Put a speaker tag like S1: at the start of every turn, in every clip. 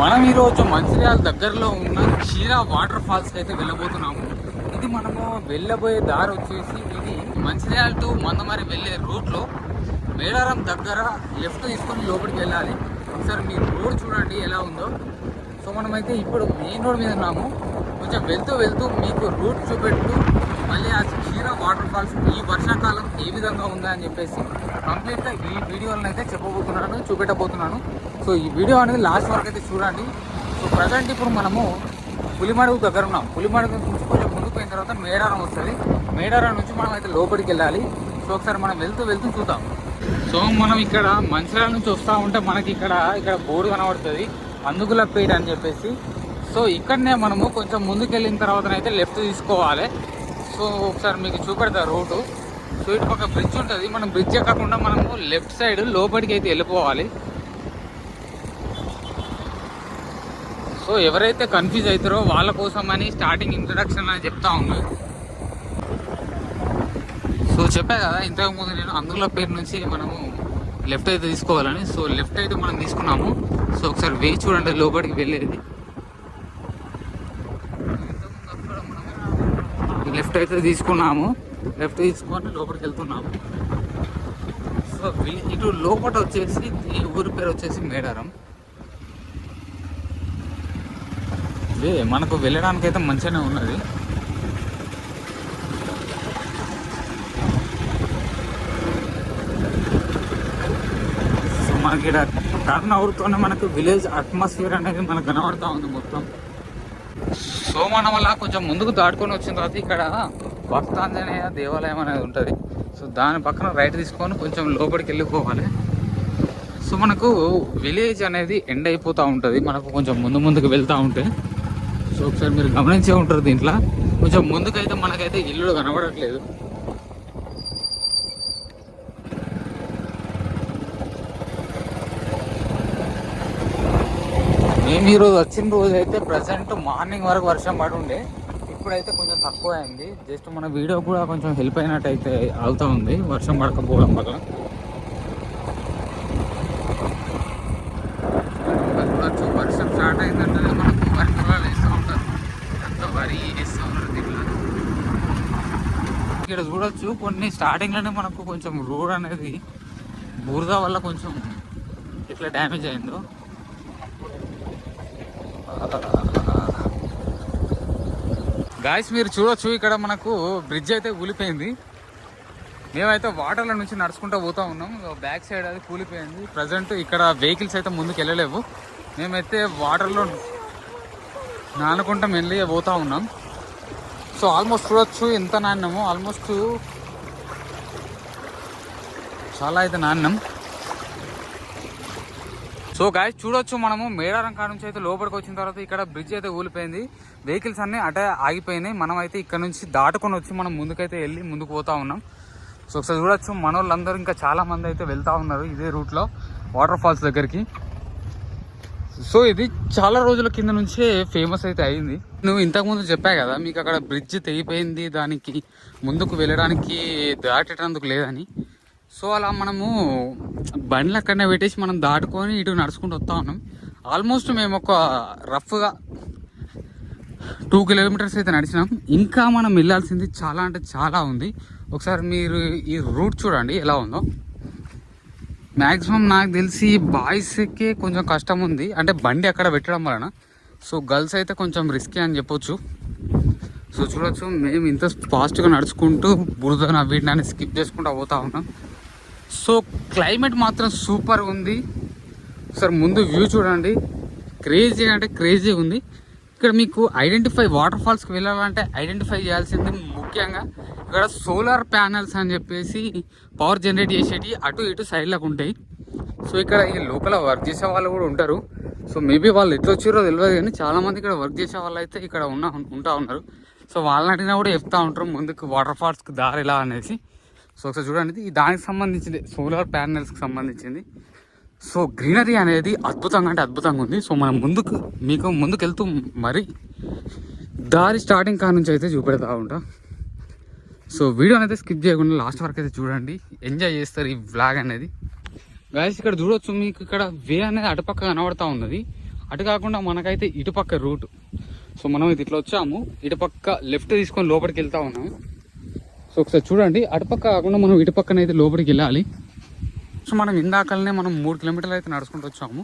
S1: మనం ఈరోజు మంచిర్యాల దగ్గరలో ఉన్న క్షీరా వాటర్ ఫాల్స్ అయితే వెళ్ళబోతున్నాము. ఇది మనము వెళ్ళబోయే దారి వచ్చేసి ఇది మంచిర్యాల టు మందమరి వెళ్ళే రూట్లో మేడారం దగ్గర లెఫ్ట్ తీసుకొని లోపలికి వెళ్ళాలి. ఒకసారి మీరు రోడ్ చూడండి ఎలా ఉందో. సో మనమైతే ఇప్పుడు మెయిన్ రోడ్ మీద ఉన్నాము. కొంచెం వెళ్తూ వెళ్తూ మీకు రూట్ చూపెడుతూ మళ్ళీ ఆ క్షీరా వాటర్ ఫాల్స్ ఈ వర్షాకాలం ఏ విధంగా ఉందా అని చెప్పేసి కంప్లీట్గా ఈ వీడియోలను అయితే చెప్పబోతున్నాను, చూపెట్టబోతున్నాను. సో ఈ వీడియో అనేది లాస్ట్ వరకు అయితే చూడండి. సో ప్రజెంట్ ఇప్పుడు మనము పులిమడుగు దగ్గర ఉన్నాం. పులిమడుగు నుంచి కొంచెం ముందుకు పోయిన తర్వాత మేడారం వస్తుంది. మేడారం నుంచి మనం అయితే లోపలికి వెళ్ళాలి. సో ఒకసారి మనం వెళ్తూ వెళ్తూ చూద్దాం. సో మనం ఇక్కడ మంచిర్యాల నుంచి వస్తూ ఉంటే మనకి ఇక్కడ బోర్డు కనబడుతుంది, అందుకులపేట అని చెప్పేసి. సో ఇక్కడనే మనము కొంచెం ముందుకు వెళ్ళిన తర్వాతనైతే లెఫ్ట్ తీసుకోవాలి. సో ఒకసారి మీకు చూపెడతా రోడ్డు. సో ఇటు పక్క బ్రిడ్జ్ ఉంటుంది. మనం బ్రిడ్జ్ ఎక్కకుండా మనము లెఫ్ట్ సైడ్ లోపలికి అయితే వెళ్ళిపోవాలి. సో ఎవరైతే కన్ఫ్యూజ్ అవుతారో వాళ్ళ కోసం అని స్టార్టింగ్ ఇంట్రడక్షన్ అని చెప్తా ఉన్నా. సో చెప్పా కదా ఇంతకుముందు నేను అందుకులపేట నుంచి మనము లెఫ్ట్ అయితే తీసుకోవాలని. సో లెఫ్ట్ అయితే మనం తీసుకున్నాము. సో ఒకసారి వేసి చూడండి లోపలికి వెళ్ళేది. లెఫ్ట్ అయితే తీసుకున్నాము. లెఫ్ట్ తీసుకొని లోపలికి వెళ్తున్నాము. సో ఇటు లోపల వచ్చేసి ఈ ఊరి పేరు వచ్చేసి మేడారం. మనకు వెళ్ళడానికి అయితే మంచిగానే ఉన్నది. సో మనకి ఇక్కడ టర్న్ అవుతూనే మనకు విలేజ్ అట్మాస్ఫియర్ అనేది మనకు కనబడతా ఉంది మొత్తం. సో మనం అలా కొంచెం ముందుకు దాటుకొని వచ్చిన తర్వాత ఇక్కడ భక్తాంజనేయ దేవాలయం అనేది ఉంటుంది. సో దాని పక్కన రైట్ తీసుకొని కొంచెం లోపలికి వెళ్ళిపోవాలి. సో మనకు విలేజ్ అనేది ఎండ్ అయిపోతూ ఉంటుంది మనకు కొంచెం ముందుకు వెళ్తూ ఉంటే. సో ఒకసారి మీరు గమనించే ఉంటారు, దీంట్లో కొంచెం ముందుకైతే మనకైతే ఇల్లు కనబడట్లేదు. మేము ఈరోజు వచ్చిన రోజు అయితే ప్రజెంట్ మార్నింగ్ వరకు వర్షం పడి ఉండే. ఇప్పుడైతే కొంచెం తక్కువ అయింది. జస్ట్ మన వీడియో కూడా కొంచెం హెల్ప్ అయినట్టు అయితే అవుతూ ఉంది వర్షం పడకపోవడం వల్ల. చూడొచ్చు వర్షం స్టార్ట్ అయిందంటే మనకు వరి పొలాలు వేస్తూ ఉంటారు, ఎంత వరి వేస్తూ ఉంటారు దీంట్లో. ఇక్కడ చూడొచ్చు కొన్ని స్టార్టింగ్లోనే మనకు కొంచెం రోడ్ అనేది బురద వల్ల కొంచెం ఇట్లా డ్యామేజ్ అయిందో. గాయస్ మీరు చూడొచ్చు ఇక్కడ మనకు బ్రిడ్జ్ అయితే కూలిపోయింది. మేమైతే వాటర్ల నుంచి నడుచుకుంటూ పోతూ ఉన్నాం. బ్యాక్ సైడ్ అది కూలిపోయింది. ప్రజెంట్ ఇక్కడ వెహికల్స్ అయితే ముందుకు వెళ్ళలేవు. మేమైతే వాటర్లో నానుకుంటా వెళ్ళి పోతూ ఉన్నాం. సో ఆల్మోస్ట్ చూడొచ్చు ఎంత నాణ్యమో, ఆల్మోస్ట్ చాలా అయితే నాణ్యం. సో గాయస్ చూడొచ్చు మనము మేడారం కాడ నుంచి అయితే లోపలికి వచ్చిన తర్వాత ఇక్కడ బ్రిడ్జ్ అయితే కూలిపోయింది. వెహికల్స్ అన్నీ అటే ఆగిపోయినాయి. మనం అయితే ఇక్కడ నుంచి దాటుకొని వచ్చి మనం ముందుకైతే వెళ్ళి ముందుకు పోతా ఉన్నాం. సో ఒకసారి చూడొచ్చు మన వాళ్ళందరూ ఇంకా చాలా మంది అయితే వెళ్తూ ఉన్నారు ఇదే రూట్లో వాటర్ ఫాల్స్ దగ్గరికి. సో ఇది చాలా రోజుల కింద నుంచే ఫేమస్ అయితే అయింది. నువ్వు ఇంతకుముందు చెప్పా కదా మీకు అక్కడ బ్రిడ్జ్ తెగిపోయింది, దానికి ముందుకు వెళ్ళడానికి దాటేటందుకు లేదని. సో అలా మనము బండ్లు అక్కడనే పెట్టేసి మనం దాటుకొని ఇటు నడుచుకుంటూ వస్తూ ఉన్నాం. ఆల్మోస్ట్ మేము ఒక రఫ్గా 2 కిలోమీటర్స్ అయితే నడిచినాం. ఇంకా మనం వెళ్ళాల్సింది చాలా అంటే చాలా ఉంది. ఒకసారి మీరు ఈ రూట్ చూడండి ఎలా ఉందో. మ్యాక్సిమం నాకు తెలిసి బాయ్స్కే కొంచెం కష్టం ఉంది, అంటే బండి అక్కడ పెట్టడం వలన. సో గర్ల్స్ అయితే కొంచెం రిస్కీ అని చెప్పొచ్చు. సో చూడొచ్చు మేము ఇంత ఫాస్ట్గా నడుచుకుంటూ బురద వీటిని స్కిప్ చేసుకుంటూ పోతూ ఉన్నాం. సో క్లైమేట్ మాత్రం సూపర్ ఉంది. ఒకసారి ముందు వ్యూ చూడండి, క్రేజీ అంటే క్రేజీ ఉంది. ఇక్కడ మీకు వాటర్ ఫాల్స్కి వెళ్ళాలంటే ఐడెంటిఫై చేయాల్సింది ముఖ్యంగా ఇక్కడ సోలార్ ప్యానెల్స్ అని చెప్పేసి పవర్ జనరేట్ చేసేటి అటు ఇటు సైడ్లకు ఉంటాయి. సో ఇక్కడ ఈ లోపల వర్క్ చేసే వాళ్ళు కూడా ఉంటారు. సో మేబీ వాళ్ళు ఎట్లా వచ్చారో తెలియదు కానీ చాలామంది ఇక్కడ వర్క్ చేసే వాళ్ళు అయితే ఇక్కడ ఉంటా ఉన్నారు. సో వాళ్ళని అడిగినా కూడా చెప్తూ ఉంటారు ముందుకు వాటర్ ఫాల్స్కి దారి ఎలా అనేసి. సో ఒకసారి చూడండి, దానికి సంబంధించింది సోలార్ ప్యానెల్స్కి సంబంధించింది. సో గ్రీనరీ అనేది అద్భుతంగా అంటే అద్భుతంగా ఉంది. సో మనం మీకు ముందుకు వెళ్తూ మరి దారి స్టార్టింగ్ కాడ నుంచి అయితే చూపెడతా ఉంటా. సో వీడియో అయితే స్కిప్ చేయకుండా లాస్ట్ వరకు అయితే చూడండి, ఎంజాయ్ చేస్తారు ఈ వ్లాగ్ అనేది. గాయస్ ఇక్కడ చూడొచ్చు మీకు ఇక్కడ వే అనేది అటుపక్క కనబడతా ఉన్నది. అటు కాకుండా మనకైతే ఇటుపక్క రూట్. సో మనం ఇది ఇట్లా వచ్చాము, ఇటుపక్క లెఫ్ట్ తీసుకొని లోపలికి వెళ్తా ఉన్నాము. సో ఒకసారి చూడండి, అటుపక్క కాకుండా మనం ఇటుపక్కన అయితే లోపలికి వెళ్ళాలి. సో మనం ఇందాకలనే మనం 3 కిలోమీటర్లు అయితే నడుచుకుంటూ వచ్చాము.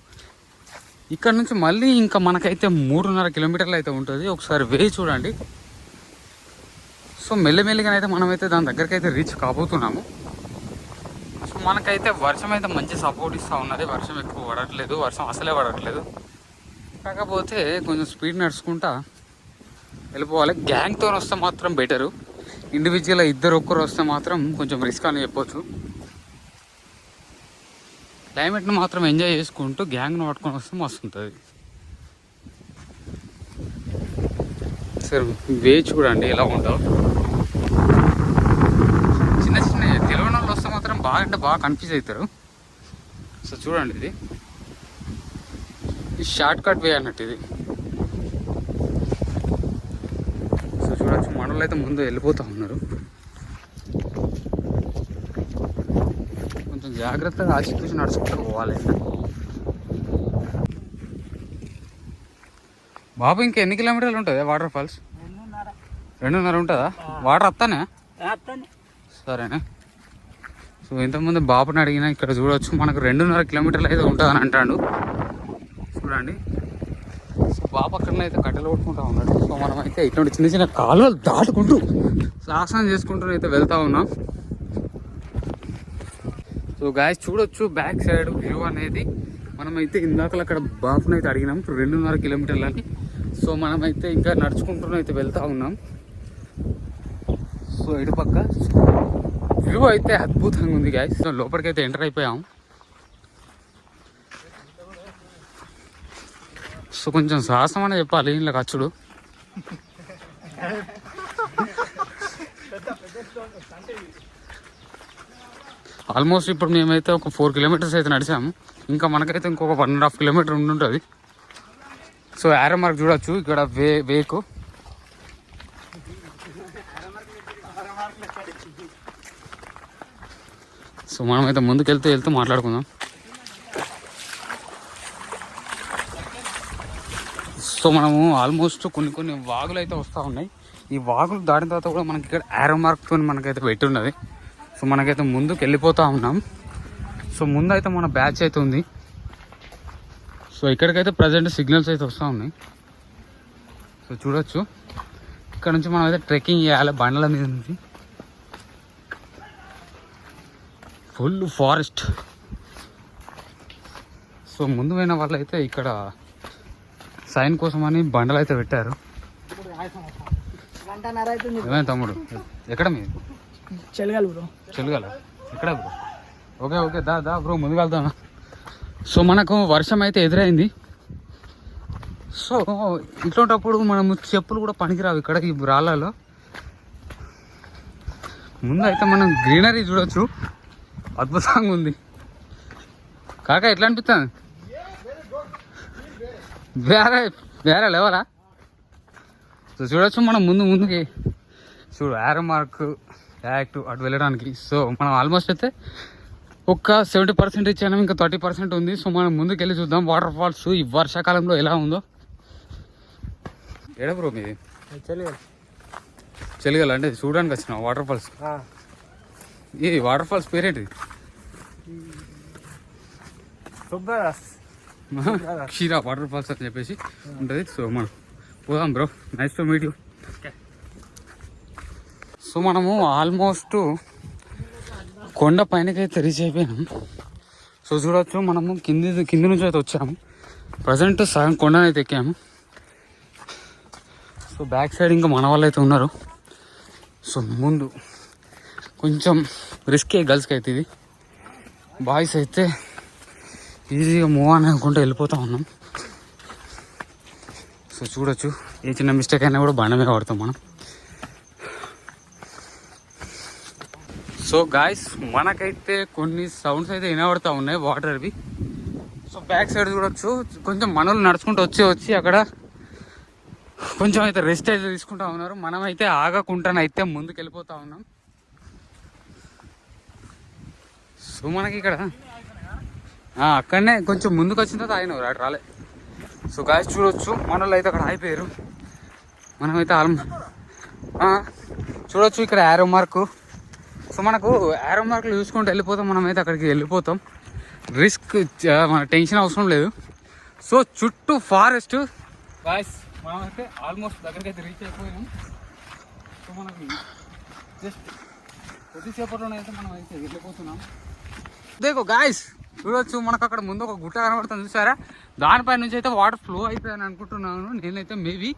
S1: ఇక్కడ నుంచి మళ్ళీ ఇంకా మనకైతే 3.5 కిలోమీటర్లు అయితే ఉంటుంది. ఒకసారి వే చూడండి. సో మెల్లిమెల్లిగానైతే మనమైతే దాని దగ్గరికి అయితే రీచ్ కాబోతున్నాము. సో మనకైతే వర్షం అయితే మంచి సపోర్ట్ ఇస్తూ ఉన్నది. వర్షం ఎక్కువ పడట్లేదు, వర్షం అసలే పడట్లేదు. కాకపోతే కొంచెం స్పీడ్ నడుచుకుంటా వెళ్ళిపోవాలి. గ్యాంగ్తో వస్తే మాత్రం బెటరు. ఇండివిజువల్గా ఒక్కరు వస్తే మాత్రం కొంచెం రిస్క్ అని చెప్పొచ్చు. క్లైమేట్ని మాత్రం ఎంజాయ్ చేసుకుంటూ గ్యాంగ్ను పట్టుకొని వస్తే మస్తు ఉంటుంది. సరే వే చూడండి ఎలా ఉంటుందో. చిన్న చిన్న తెలియని వాళ్ళు వస్తే మాత్రం బాగా అంటే బాగా కన్ఫ్యూజ్ అవుతారు. సో చూడండి, ఇది షార్ట్ కట్ వే అన్నట్టు ఇది. సో చూడొచ్చు, మనోళ్ళు అయితే ముందు వెళ్ళిపోతూ ఉన్నారు. కొంచెం జాగ్రత్తగా ఆచితూచి నడుచుకుంటూ పోవాలి. బాబు ఇంకా ఎన్ని కిలోమీటర్లు ఉంటుంది వాటర్ ఫాల్స్? 2.5 ఉంటుందా? వాటర్ వస్తానే? సరేనా. సో ఇంతకుముందు బాబుని అడిగినా ఇక్కడ చూడవచ్చు మనకు 2.5 కిలోమీటర్లు అయితే ఉంటుందని అంటాడు. చూడండి, సో బాబు అక్కడనే అయితే కట్టెలు కొట్టుకుంటూ ఉన్నాడు. సో మనం అయితే ఇటువంటి చిన్న చిన్న కాలువలు దాటుకుంటూ సాహసం చేసుకుంటూ అయితే వెళ్తూ ఉన్నాం. సో గాయస్ చూడొచ్చు బ్యాక్ సైడ్ వ్యూ అనేది. మనమైతే ఇందాకలు అక్కడ బాబుని అయితే అడిగినాం 2.5 కిలోమీటర్లు అని. సో మనమైతే ఇంకా నడుచుకుంటూ అయితే వెళ్తూ ఉన్నాం. సో ఇటుపక్క వ్యూ అయితే అద్భుతంగా ఉంది గాయస్. సో లోపలికి అయితే ఎంటర్ అయిపోయాం. సో కొంచెం సాహసం అనే చెప్పాలి ఇలా ఖర్చుడు. ఆల్మోస్ట్ ఇప్పుడు మేమైతే ఒక 4 కిలోమీటర్స్ అయితే నడిచాము. ఇంకా మనకైతే ఇంకొక 1.5 కిలోమీటర్ ఉండుంటుంది. సో యారో మార్క్ చూడొచ్చు ఇక్కడ వేకు. సో మనమైతే ముందుకు వెళ్తూ మాట్లాడుకుందాం. సో మనము ఆల్మోస్ట్ కొన్ని వాగులు అయితే వస్తూ ఉన్నాయి. ఈ వాగులు దాటిన తర్వాత కూడా మనకి ఇక్కడ యారో మార్క్తో మనకైతే పెట్టి ఉన్నది. సో మనకైతే ముందుకు వెళ్ళిపోతూ ఉన్నాం. సో ముందు అయితే మన బ్యాచ్ అయితే ఉంది. సో ఇక్కడికైతే ప్రజెంట్ సిగ్నల్స్ అయితే వస్తూ ఉన్నాయి. సో చూడొచ్చు, ఇక్కడ నుంచి మనం అయితే ట్రెక్కింగ్ చేయాలి బండ్ల మీద నుంచి. Full forest. సో ముందు పోయిన వాళ్ళు అయితే ఇక్కడ సైన్ కోసం అని బండలు అయితే పెట్టారు. ఏమైనా తమ్ముడు ఎక్కడ మీరు?
S2: చెలగాలి బ్రో.
S1: చెలగాల ఎక్కడ బ్రో? ఓకే దా బ్రో ముందుకు వెళ్దాం. సో మనకు వర్షం అయితే ఎదురైంది. సో ఇట్లాంటప్పుడు మనం చెప్పులు కూడా పనికిరావు ఇక్కడ ఈ రాళ్ళలో. ముందు అయితే మనం గ్రీనరీ చూడొచ్చు, అద్భుతంగా ఉంది. కాక ఎట్లా అనిపిస్తుంది? వేరే లెవరా. సో చూడొచ్చు మనం ముందుకి చూడు యారో మార్క్ యాక్ట్ అటు వెళ్ళడానికి. సో మనం ఆల్మోస్ట్ అయితే ఒక 70% ఇచ్చాము, ఇంకా 30% ఉంది. సో మనం ముందుకు వెళ్ళి చూద్దాం వాటర్ ఫాల్స్ ఈ వర్షాకాలంలో ఎలా ఉందో. ఎడ బ్రో మీది? చెలిగల అంటే చూడడానికి వచ్చిన వాటర్ ఫాల్స్. ఈ వాటర్ ఫాల్స్ పేరేంటి? క్షీరా వాటర్ ఫాల్స్ అని చెప్పేసి ఉంటుంది. సో మనం పోదాం bro. Nice to meet you. So మనము ఆల్మోస్ట్ కొండ పైనకైతే రీచ్ అయిపోయినాం. సో చూడవచ్చు మనము కింది నుంచి అయితే వచ్చాము. ప్రజెంట్ సగం కొండనైతే ఎక్కాము. సో బ్యాక్ సైడ్ ఇంకా మన వాళ్ళు అయితే ఉన్నారు. సో ముందు కొంచెం రిస్కే గర్ల్స్కి అయితే ఇది. బాయ్స్ అయితే ఈజీగా మూవ్ అని అనుకుంటూ వెళ్ళిపోతూ ఉన్నాం. సో చూడొచ్చు, ఏ చిన్న మిస్టేక్ అయినా కూడా బండ మీద పడతాం మనం. సో గాయస్ మనకైతే కొన్ని సౌండ్స్ అయితే వినబడుతూ ఉన్నాయి వాటర్వి. సో బ్యాక్ సైడ్ చూడొచ్చు కొంచెం మనోళ్ళు నడుచుకుంటూ వచ్చి అక్కడ కొంచెం అయితే రెస్ట్ అయితే తీసుకుంటా ఉన్నారు. మనమైతే ఆగకుండానైతే ముందుకు వెళ్ళిపోతూ ఉన్నాం. సో మనకి ఇక్కడ అక్కడనే కొంచెం ముందుకు వచ్చిన తర్వాత ఆయన రాలే. సో గాయస్ చూడొచ్చు మనలో అయితే అక్కడ అయిపోయారు. మనమైతే చూడొచ్చు ఇక్కడ యారో మార్కు. సో మనకు యారో మార్కులు చూసుకుంటూ వెళ్ళిపోతాం. మనమైతే అక్కడికి వెళ్ళిపోతాం. రిస్క్ మన టెన్షన్ అవసరం లేదు. సో చుట్టూ ఫారెస్ట్ గాయస్. మనమైతే ఆల్మోస్ట్ దగ్గరికి అయితే రీచ్ అయిపోయాం. సో మనకి జస్ట్ కొద్దిసేపట్లోనే అయితే మనం అయితే వెళ్ళిపోతున్నాం. దేకో గాయస్ చూడొచ్చు మనకు అక్కడ ముందు ఒక గుట్ట కనబడుతుంది చూసారా. దానిపై నుంచి అయితే వాటర్ ఫ్లో అవుతాయని అనుకుంటున్నాను నేనైతే మేబీ.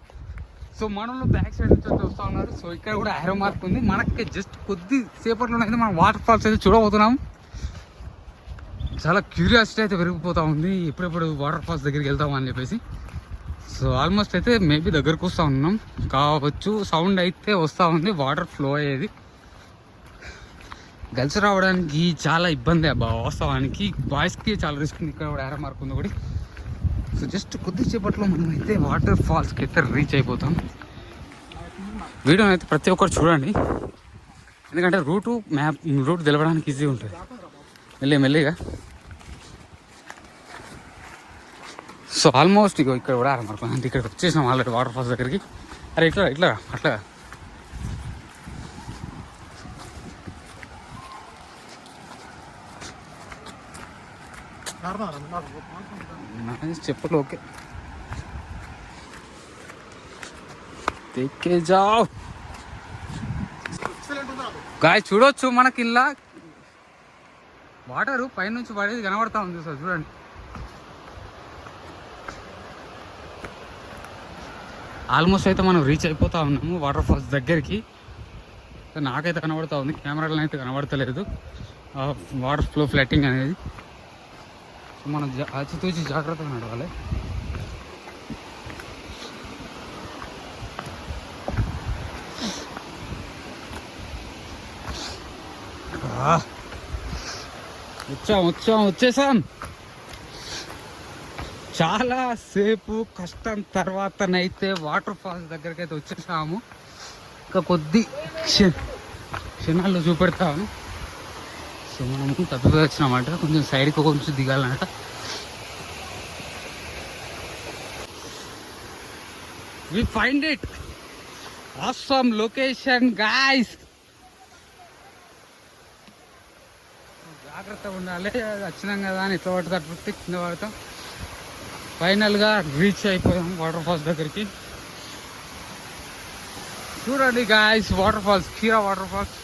S1: సో మనలో బ్యాక్ సైడ్ నుంచి అయితే వస్తూ ఉన్నారు. సో ఇక్కడ కూడా యారో మార్క్ ఉంది. మనకి జస్ట్ కొద్ది సేపట్లోనే అయితే మనం వాటర్ ఫాల్స్ అయితే చూడబోతున్నాం. చాలా క్యూరియాసిటీ అయితే పెరిగిపోతూ ఉంది ఎప్పుడెప్పుడు వాటర్ ఫాల్స్ దగ్గరికి వెళ్తామని అని చెప్పేసి. సో ఆల్మోస్ట్ అయితే మేబీ దగ్గరకు వస్తూ ఉన్నాం కావచ్చు. సౌండ్ అయితే వస్తూ ఉంది వాటర్ ఫ్లో అయ్యేది. గర్ల్స్ రావడానికి చాలా ఇబ్బంది అబ్బా వాస్తవానికి. బాయ్స్కి చాలా రిస్క్ ఉంది. ఇక్కడ కూడా యారో మార్క్ ఉంది ఒకటి. సో జస్ట్ కొద్దిసేపట్లో మనం అయితే వాటర్ ఫాల్స్కి అయితే రీచ్ అయిపోతాం. వీడియోని అయితే ప్రతి ఒక్కరు చూడండి, ఎందుకంటే రూట్ తెలవడానికి ఈజీ ఉంటుంది మెల్లిగా. సో ఆల్మోస్ట్ ఇక్కడ కూడా యారో మార్క్ అంటే ఇక్కడికి వచ్చేసాం ఆల్రెడీ వాటర్ ఫాల్స్ దగ్గరికి. అరే ఇట్లా అట్లా చెప్పలు ఓకే తెక్కే జావ్ గాయ. చూడొచ్చు మనకి ఇలా వాటర్ పైనుంచి పడేది కనబడతా ఉంది సార్ చూడండి. ఆల్మోస్ట్ అయితే మనం రీచ్ అయిపోతా ఉన్నాము వాటర్ ఫాల్స్ దగ్గరికి. నాకైతే కనబడతా ఉంది, కెమెరాలో అయితే కనబడతలేదు వాటర్ ఫ్లో ఫ్లట్టింగ్ అనేది. మనం ఆచితూచి జాగ్రత్తగా నడవాలి. వచ్చేసాం. చాలా సేపు కష్టం తర్వాతనైతే వాటర్ ఫాల్స్ దగ్గరికి అయితే వచ్చేసాము. ఇంకా కొద్ది క్షణాల్లో చూపెడతాను. సో మనము తప్పిపోయి వచ్చినామంట, కొంచెం సైడ్కి కొంచెం దిగాలన్నట. We find it awesome location guys. జాగ్రత్తగా ఉండాలి, వచ్చినాం కదా అని ఎట్లా పడితే అట్లా కింద పడతాం. ఫైనల్గా రీచ్ అయిపోయాం వాటర్ ఫాల్స్ దగ్గరికి. చూడండి గాయ్స్ వాటర్ ఫాల్స్, కీరా వాటర్ ఫాల్స్.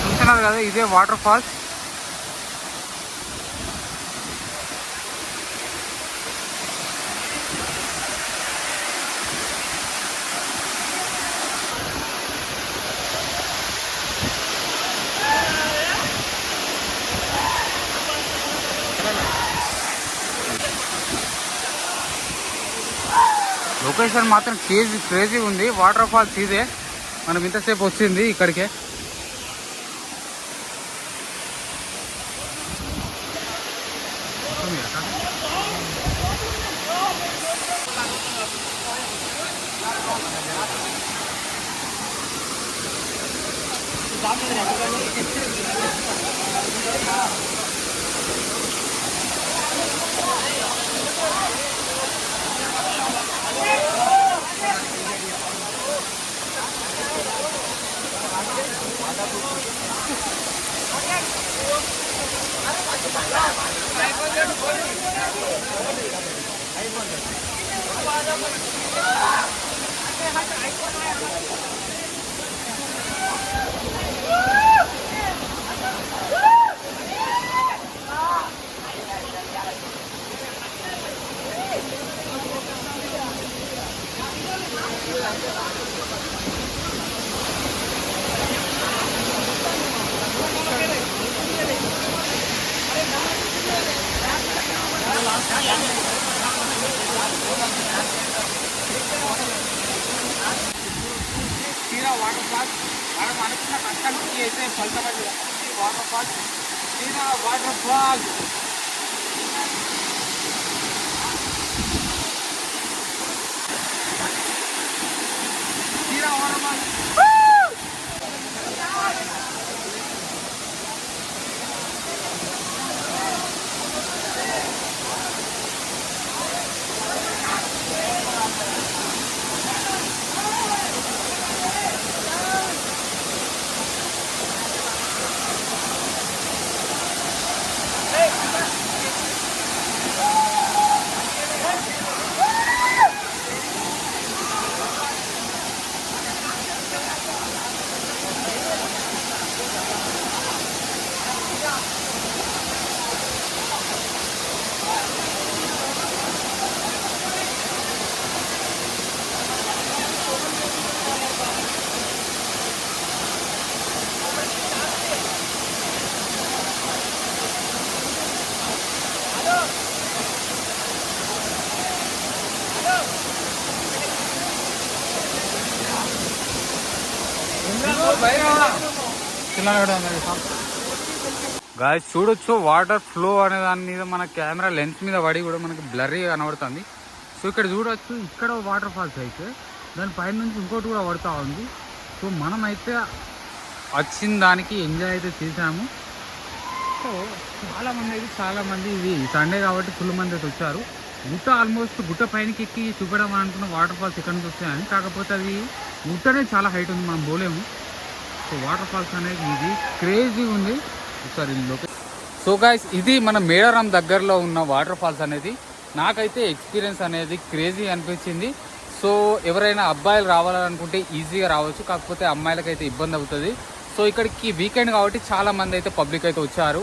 S1: చూస్తున్నారు కదా ఇదే వాటర్ ఫాల్స్. లొకేషన్ మాత్రం క్రేజీ ఉంది. వాటర్ ఫాల్స్ ఇదే, మనం ఇంతసేపు వచ్చింది ఇక్కడికే. మనం అనుకున్న కష్టానికి అయితే ఫలితమైంది. వాటర్ ఫాల్స్ వాటర్ ఫాల్స్ తీరా గాయ్స్ చూడొచ్చు వాటర్ ఫ్లో అనే దాని మీద మన కెమెరా లెన్స్ మీద పడి కూడా మనకి బ్లర్రీగా కనబడుతుంది. సో ఇక్కడ చూడొచ్చు, ఇక్కడ వాటర్ ఫాల్స్ అయితే దాని పైన నుంచి ఇంకోటి కూడా పడుతూ ఉంది. సో మనం అయితే వచ్చిన దానికి ఎంజాయ్ అయితే చేసాము. సో చాలామంది ఇది సండే కాబట్టి ఫుల్ మంది అయితే వచ్చారు. గుట్ట ఆల్మోస్ట్ గుట్ట పైనకి ఎక్కి చూపడం అనుకున్న వాటర్ ఫాల్స్ ఇక్కడ నుంచి వచ్చాయని, కాకపోతే అది గుట్టనే చాలా హైట్ ఉంది, మనం పోలేము. సో వాటర్ ఫాల్స్ అనేది ఇది క్రేజీ ఉంది. ఒకసారి సో గాయ్స్ ఇది మన మేడారం దగ్గరలో ఉన్న వాటర్ ఫాల్స్ అనేది నాకైతే ఎక్స్పీరియన్స్ అనేది క్రేజీ అనిపించింది. సో ఎవరైనా అబ్బాయిలు రావాలనుకుంటే ఈజీగా రావచ్చు, కాకపోతే అమ్మాయిలకైతే ఇబ్బంది అవుతుంది. సో ఇక్కడికి వీకెండ్ కాబట్టి చాలా మంది అయితే పబ్లిక్ అయితే వచ్చారు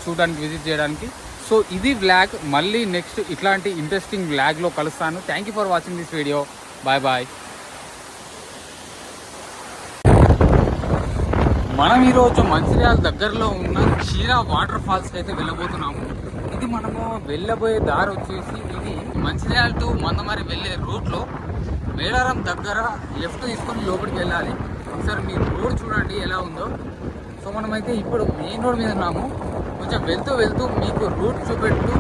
S1: చూడడానికి, విజిట్ చేయడానికి. సో ఇది వ్లాగ్, మళ్ళీ నెక్స్ట్ ఇట్లాంటి ఇంట్రెస్టింగ్ వ్లాగ్లో కలుస్తాను. Thank you for watching this video. Bye bye. మనం ఈరోజు మంచిర్యాల దగ్గరలో ఉన్న క్షీరా వాటర్ ఫాల్స్కి అయితే వెళ్ళబోతున్నాము. ఇది మనము వెళ్ళబోయే దారి వచ్చేసి ఇది మంచిర్యాల టు మందమరి వెళ్ళే రూట్లో మేడారం దగ్గర లెఫ్ట్ తీసుకొని లోపలికి వెళ్ళాలి. ఒకసారి మీరు రోడ్ చూడండి ఎలా ఉందో. సో మనమైతే ఇప్పుడు మెయిన్ రోడ్ మీద ఉన్నాము. కొంచెం వెళ్తూ మీకు రూట్ చూపెడుతూ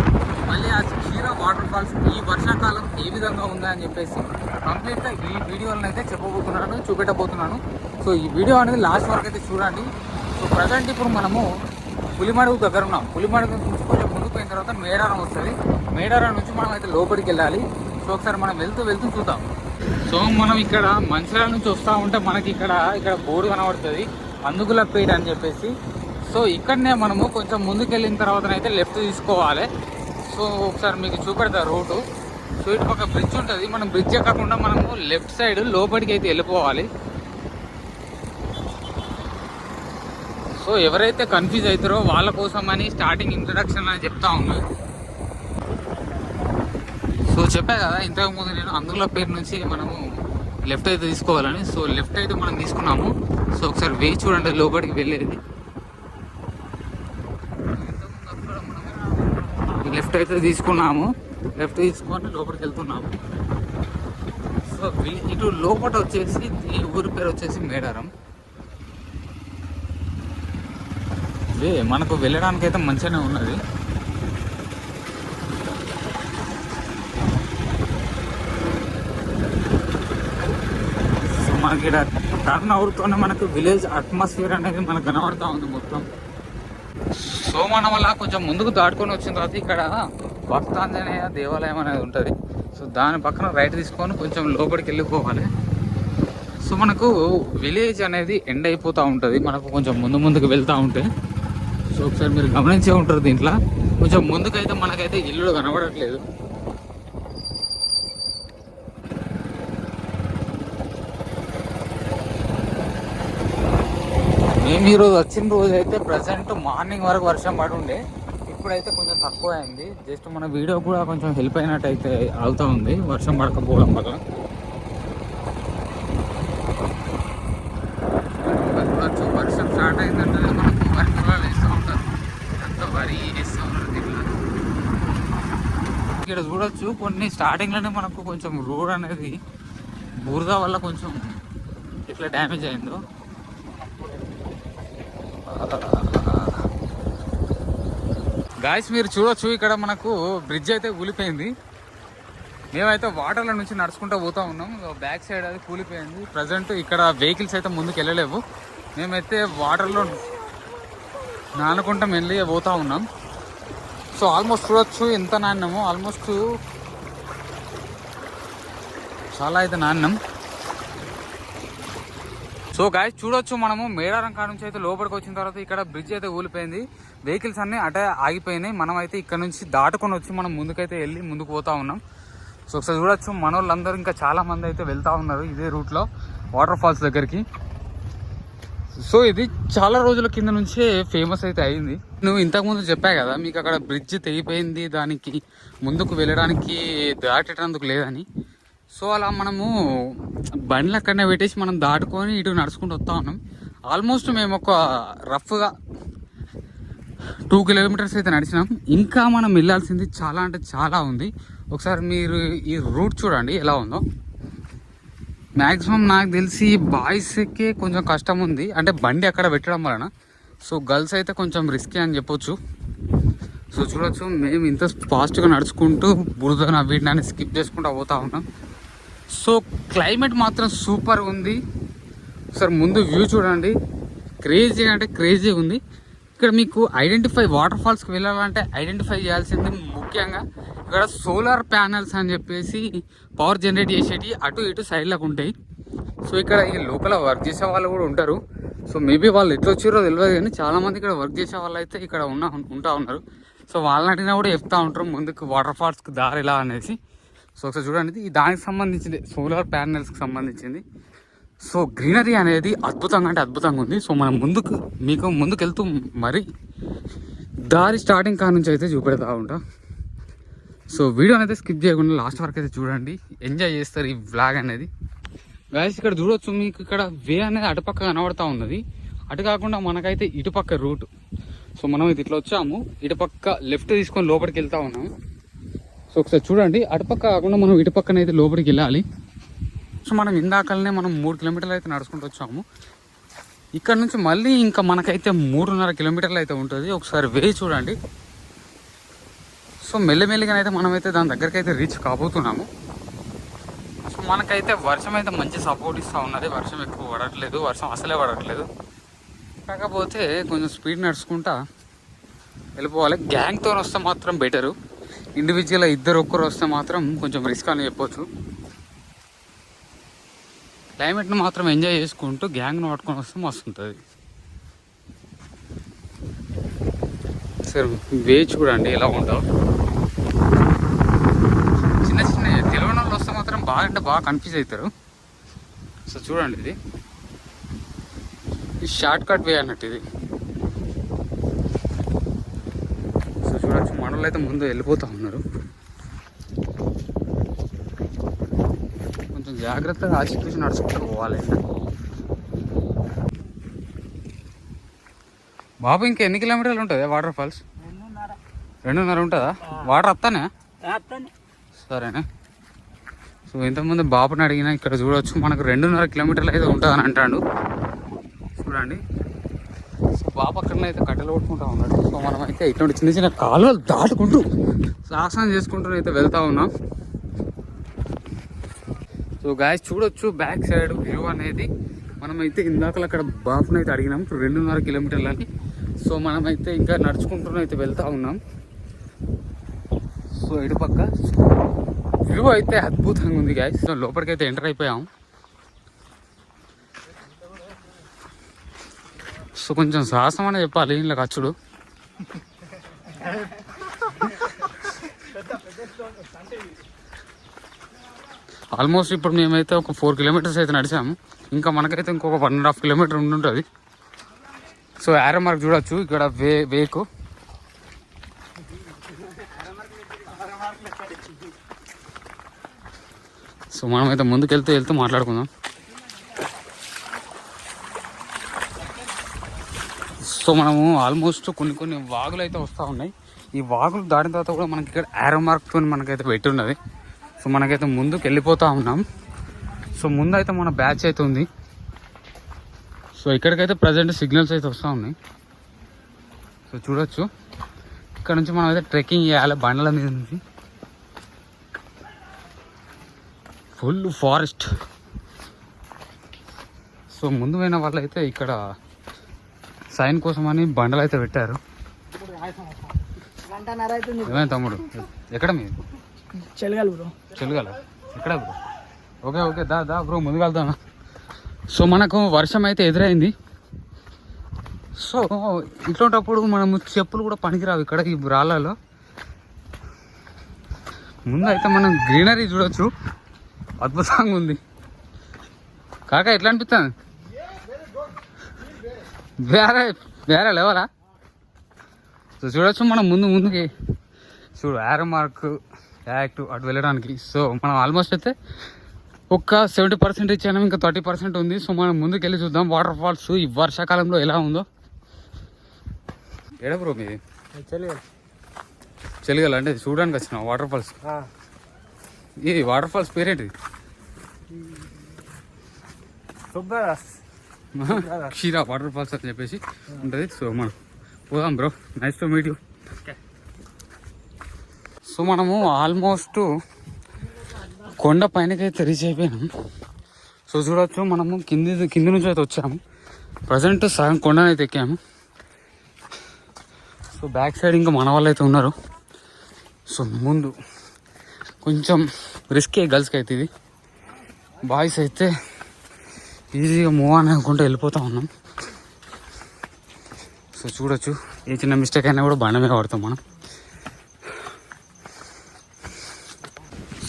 S1: మళ్ళీ ఆ క్షీరా వాటర్ ఫాల్స్ ఈ వర్షాకాలం ఏ విధంగా ఉందా అని చెప్పేసి కంప్లీట్గా ఈ వీడియోలను అయితే చూపెట్టబోతున్నాను. సో ఈ వీడియో అనేది లాస్ట్ వరకు అయితే చూడండి. సో ప్రజెంట్ ఇప్పుడు మనము పులిమడుగు దగ్గర ఉన్నాం. పులిమడుగు నుంచి కొంచెం ముందుకు పోయిన తర్వాత మేడారం వస్తుంది. మేడారం నుంచి మనం అయితే లోపలికి వెళ్ళాలి. సో ఒకసారి మనం వెళ్తూ చూద్దాం. సో మనం ఇక్కడ మంచిర్యాల నుంచి వస్తూ ఉంటే మనకి ఇక్కడ బోర్డు కనబడుతుంది, అందుకులపేట అని చెప్పేసి. సో ఇక్కడనే మనము కొంచెం ముందుకు వెళ్ళిన తర్వాతనైతే లెఫ్ట్ తీసుకోవాలి. సో ఒకసారి మీకు చూపెడతా రోడ్డు. సో ఇటు పక్క బ్రిడ్జ్ ఉంటుంది, మనం బ్రిడ్జ్ ఎక్కకుండా మనము లెఫ్ట్ సైడ్ లోపలికి అయితే వెళ్ళిపోవాలి. సో ఎవరైతే కన్ఫ్యూజ్ అవుతారో వాళ్ళ కోసం అని స్టార్టింగ్ ఇంట్రడక్షన్ అని చెప్తా ఉన్నా. సో చెప్పా కదా ఇంతకుముందు నేను అందులపేట నుంచి మనము లెఫ్ట్ అయితే తీసుకోవాలని. సో లెఫ్ట్ అయితే మనం తీసుకున్నాము. సో ఒకసారి వేసి చూడండి లోపలికి వెళ్ళేది. లెఫ్ట్ అయితే తీసుకున్నాము, లెఫ్ట్ తీసుకొని లోపలికి వెళ్తున్నాము. సో ఇటు లోపల వచ్చేసి ఈ ఊరి పేరు వచ్చేసి మేడారం. మనకు వెళ్ళడానికి అయితే మంచిగానే ఉన్నది. సో మనకి ఇక్కడ టర్న్ అవుతూనే మనకు విలేజ్ అట్మాస్ఫియర్ అనేది మనకు కనబడుతూ ఉంది మొత్తం. సో మనం అలా కొంచెం ముందుకు దాటుకొని వచ్చిన తర్వాత ఇక్కడ భక్తాంజనేయ దేవాలయం అనేది ఉంటుంది. సో దాని పక్కన రైట్ తీసుకొని కొంచెం లోపలికి వెళ్ళిపోవాలి. సో మనకు విలేజ్ అనేది ఎండ్ అయిపోతూ ఉంటుంది మనకు కొంచెం ముందుకు వెళ్తూ ఉంటే. సో ఒకసారి మీరు గమనించే ఉంటారు, దీంట్లో కొంచెం ముందుకైతే మనకైతే ఇల్లు కనబడట్లేదు. మేము ఈరోజు వచ్చిన రోజు అయితే ప్రజెంట్ మార్నింగ్ వరకు వర్షం పడి ఉండే, ఇప్పుడైతే కొంచెం తక్కువ అయింది. జస్ట్ మన వీడియో కూడా కొంచెం హెల్ప్ అయినట్టు అయితే అవుతూ ఉంది వర్షం పడకపోవడం వల్ల. వర్షం స్టార్ట్ అయిందంటే మనకు వరి పొలాలు వేస్తూ ఉంటారు, అంత వరి వేస్తూ ఉంటారు దీంట్లో. ఇక్కడ చూడొచ్చు కొన్ని స్టార్టింగ్లోనే మనకు కొంచెం రోడ్ అనేది బురద వల్ల కొంచెం ఇట్లా డ్యామేజ్ అయిందో. గాయస్ మీరు చూడొచ్చు ఇక్కడ మనకు బ్రిడ్జ్ అయితే కూలిపోయింది. మేమైతే వాటర్ల నుంచి నడుచుకుంటూ పోతూ ఉన్నాం. బ్యాక్ సైడ్ అది కూలిపోయింది. ప్రజెంట్ ఇక్కడ వెహికల్స్ అయితే ముందుకు వెళ్ళలేవు. మేమైతే వాటర్లో నానుకుంటా వెళ్ళి పోతూ ఉన్నాం. సో ఆల్మోస్ట్ చూడొచ్చు ఎంత నాన్నాము, ఆల్మోస్ట్ చాలా అయితే నాన్నాం. సో గాయస్ చూడొచ్చు మనము మేడారం కాడ నుంచి అయితే లోపలికి వచ్చిన తర్వాత ఇక్కడ బ్రిడ్జ్ అయితే కూలిపోయింది. వెహికల్స్ అన్నీ అటే ఆగిపోయినాయి. మనం అయితే ఇక్కడ నుంచి దాటుకొని వచ్చి మనం ముందుకైతే ముందుకు పోతా ఉన్నాం. సో ఒకసారి చూడొచ్చు మన వాళ్ళందరూ ఇంకా చాలా మంది అయితే వెళ్తూ ఉన్నారు ఇదే రూట్లో వాటర్ ఫాల్స్ దగ్గరికి. సో ఇది చాలా రోజుల కింద నుంచే ఫేమస్ అయితే అయింది. నువ్వు ఇంతకుముందు చెప్పా కదా మీకు అక్కడ బ్రిడ్జ్ తెగిపోయింది, దానికి ముందుకు వెళ్ళడానికి దాటేటందుకు లేదని. సో అలా మనము బండ్లు అక్కడనే పెట్టేసి మనం దాటుకొని ఇటు నడుచుకుంటూ వస్తూ ఉన్నాం. ఆల్మోస్ట్ మేము ఒక రఫ్గా 2 కిలోమీటర్స్ అయితే నడిచినాం. ఇంకా మనం వెళ్ళాల్సింది చాలా అంటే చాలా ఉంది. ఒకసారి మీరు ఈ రూట్ చూడండి ఎలా ఉందో. మ్యాక్సిమం నాకు తెలిసి బాయ్స్కి కొంచెం కష్టం ఉంది, అంటే బండి అక్కడ పెట్టడం వలన. సో గర్ల్స్ అయితే కొంచెం రిస్కీ అని చెప్పొచ్చు. సో చూడొచ్చు మేము ఇంత ఫాస్ట్గా నడుచుకుంటూ బురద వీటిని స్కిప్ చేసుకుంటూ పోతా ఉన్నాం. సో క్లైమేట్ మాత్రం సూపర్ ఉంది. ఒకసారి ముందు వ్యూ చూడండి, క్రేజీ అంటే క్రేజీ ఉంది. ఇక్కడ మీకు వాటర్ ఫాల్స్కి వెళ్ళాలంటే ఐడెంటిఫై చేయాల్సింది ముఖ్యంగా ఇక్కడ సోలార్ ప్యానల్స్ అని చెప్పేసి పవర్ జనరేట్ చేసేటి అటు ఇటు సైడ్లకు ఉంటాయి. సో ఇక్కడ ఈ లోపల వర్క్ చేసే వాళ్ళు కూడా ఉంటారు. సో మేబీ వాళ్ళు ఎట్లా వచ్చారో తెలియదు, కానీ చాలామంది ఇక్కడ వర్క్ చేసే వాళ్ళు అయితే ఇక్కడ ఉంటా ఉన్నారు. సో వాళ్ళని అడిగినా కూడా చెప్తా ఉంటారు ముందుకు వాటర్ ఫాల్స్కి దారి ఎలా అనేసి. సో ఒకసారి చూడండి, ఈ దానికి సంబంధించింది సోలార్ ప్యానల్స్కి సంబంధించింది. సో గ్రీనరీ అనేది అద్భుతంగా అంటే అద్భుతంగా ఉంది. సో మనం ముందుకు వెళ్తూ మరి దారి స్టార్టింగ్ కాడ నుంచి అయితే చూపెడతా ఉంటాం. సో వీడియోని అయితే స్కిప్ చేయకుండా లాస్ట్ వరకు అయితే చూడండి, ఎంజాయ్ చేస్తారు ఈ వ్లాగ్ అనేది. గాయస్ ఇక్కడ చూడొచ్చు, మీకు ఇక్కడ వే అనేది అటుపక్క కనబడతా ఉన్నది. అటు కాకుండా మనకైతే ఇటుపక్క రూట్. సో మనం ఇది ఇట్లా వచ్చాము, ఇటుపక్క లెఫ్ట్ తీసుకొని లోపలికి వెళ్తా ఉన్నాము. సో ఒకసారి చూడండి, అటుపక్క కాకుండా మనం ఇటుపక్కనైతే లోపలికి వెళ్ళాలి. సో మనం ఇందాకలనే మనం 3 కిలోమీటర్లు అయితే నడుచుకుంటూ వచ్చాము. ఇక్కడ నుంచి మళ్ళీ ఇంకా మనకైతే 3.5 కిలోమీటర్లు అయితే ఉంటుంది. ఒకసారి వే చూడండి. సో మెల్లిమెల్లిగానైతే మనమైతే దాని దగ్గరికి అయితే రీచ్ కాబోతున్నాము. సో మనకైతే వర్షం అయితే మంచి సపోర్ట్ ఇస్తూ ఉన్నది. వర్షం ఎక్కువ పడట్లేదు, వర్షం అసలే పడట్లేదు. కాకపోతే కొంచెం స్పీడ్ నడుచుకుంటా వెళ్ళిపోవాలి. గ్యాంగ్తో వస్తే మాత్రం బెటరు, ఇండివిజువల్గా ఒక్కరు వస్తే మాత్రం కొంచెం రిస్క్ అని చెప్పొచ్చు. క్లైమేట్ను మాత్రం ఎంజాయ్ చేసుకుంటూ గ్యాంగ్ను పట్టుకొని వస్తే మస్తు ఉంటుంది. సరే వే చూడండి ఎలా ఉంటావు. చిన్న చిన్న తెలియని వాళ్ళు వస్తే మాత్రం బాగా అంటే బాగా కన్ఫ్యూజ్ అవుతారు. సో చూడండి, ఇది షార్ట్ కట్ వే అన్నట్టు ఇది. సో చూడొచ్చు మనలో అయితే ముందు వెళ్ళిపోతూ ఉన్నారు. కొంచెం జాగ్రత్తగా ఆచితూచి నడుచుకుంటూ పోవాలి. బాబు ఇంకా ఎన్ని కిలోమీటర్లు ఉంటుంది వాటర్ ఫాల్స్? 2.5 ఉంటుందా? వాటర్ వస్తానే? సరేనా. సో ఇంతకుముందు బాబుని అడిగినా ఇక్కడ చూడవచ్చు మనకు 2.5 కిలోమీటర్లు అయితే ఉంటుందని అంటాడు. చూడండి, సో బాబు అక్కడనైతే కట్టెలు కొట్టుకుంటా ఉన్నాడు. సో మనం అయితే ఇటువంటి చిన్న చిన్న కాలువలు దాటుకుంటూ సాహసం చేసుకుంటూ అయితే వెళ్తూ ఉన్నాం. సో గాయస్ చూడొచ్చు బ్యాక్ సైడ్ వ్యూ అనేది. మనమైతే ఇందాకలు అక్కడ బాబుని అయితే అడిగినాం 2.5 కిలోమీటర్లు అని. సో మనమైతే ఇంకా నడుచుకుంటూ అయితే వెళ్తూ ఉన్నాం. సో ఇటుపక్క వ్యూ అయితే అద్భుతంగా ఉంది గాయస్. సో లోపలికి అయితే ఎంటర్ అయిపోయాం. సో కొంచెం సాహసం అనే చెప్పాలి ఇలా ఖర్చుడు. ఆల్మోస్ట్ ఇప్పుడు మేమైతే ఒక 4 కిలోమీటర్స్ అయితే నడిచాము. ఇంకా మనకైతే ఇంకొక 1.5 కిలోమీటర్ ఉండుంటుంది. సో యారో మార్క్ చూడొచ్చు ఇక్కడ వేకు. సో మనమైతే ముందుకు వెళ్తూ మాట్లాడుకుందాం. సో మనము ఆల్మోస్ట్ కొన్ని వాగులు అయితే వస్తూ ఉన్నాయి. ఈ వాగులు దాటిన తర్వాత కూడా మనకి ఇక్కడ యారో మార్క్తో మనకైతే పెట్టి ఉన్నది. సో మనకైతే ముందుకు వెళ్ళిపోతూ ఉన్నాం. సో ముందు అయితే మన బ్యాచ్ అయితే ఉంది. సో ఇక్కడికైతే ప్రజెంట్ సిగ్నల్స్ అయితే వస్తూ ఉన్నాయి. సో చూడొచ్చు, ఇక్కడ నుంచి మనం అయితే ట్రెక్కింగ్ చేయాలి బండల మీద నుంచి. Full forest. సో ముందు పోయిన వాళ్ళు అయితే ఇక్కడ సైన్ కోసం అని బండలు అయితే పెట్టారు. ఏమైనా తమ్ముడు ఎక్కడ మీరు?
S2: చెలగాలి బ్రో.
S1: చెలగాల ఎక్కడ బ్రో? ఓకే దా బ్రో ముందుకు వెళ్తాను. సో మనకు వర్షం అయితే ఎదురైంది. సో ఇట్లాంటప్పుడు మనం చెప్పులు కూడా పనికిరావు ఇక్కడ ఈ రాళ్ళలో. ముందు అయితే మనం గ్రీనరీ చూడొచ్చు, అద్భుతంగా ఉంది. కాకా ఎట్లా అనిపిస్తుంది? వేరే లెవలా. సో చూడొచ్చు మనం ముందుకి చూడు యారో మార్క్ యాక్ట్ అటు వెళ్ళడానికి. సో మనం ఆల్మోస్ట్ అయితే ఒక 70% ఇచ్చాము, ఇంకా 30% ఉంది. సో మనం ముందుకు వెళ్ళి చూద్దాం వాటర్ ఫాల్స్ ఈ వర్షాకాలంలో ఎలా ఉందో. ఏడా బ్రో మీది? చెలిగల అంటే చూడడానికి వచ్చిన వాటర్ ఫాల్స్. ఈ water falls పేరేంటిది? Ksheera water falls అని చెప్పేసి ఉంటుంది. సో మనం పోదాం bro. Nice to meet you. So మనము ఆల్మోస్ట్ కొండ పైనకైతే రీచ్ అయిపోయినాం. సో చూడవచ్చు మనము కింది నుంచి అయితే వచ్చాము. ప్రజెంట్ సగం కొండనైతే ఎక్కాము. సో బ్యాక్ సైడ్ ఇంకా మన వాళ్ళు అయితే ఉన్నారు. సో ముందు కొంచెం రిస్కే గర్ల్స్కి అయితే ఇది. బాయ్స్ అయితే ఈజీగా మూవ్ అని అనుకుంటూ వెళ్ళిపోతూ ఉన్నాం. సో చూడొచ్చు ఏ చిన్న మిస్టేక్ అయినా కూడా బండ మీద పడతాం మనం.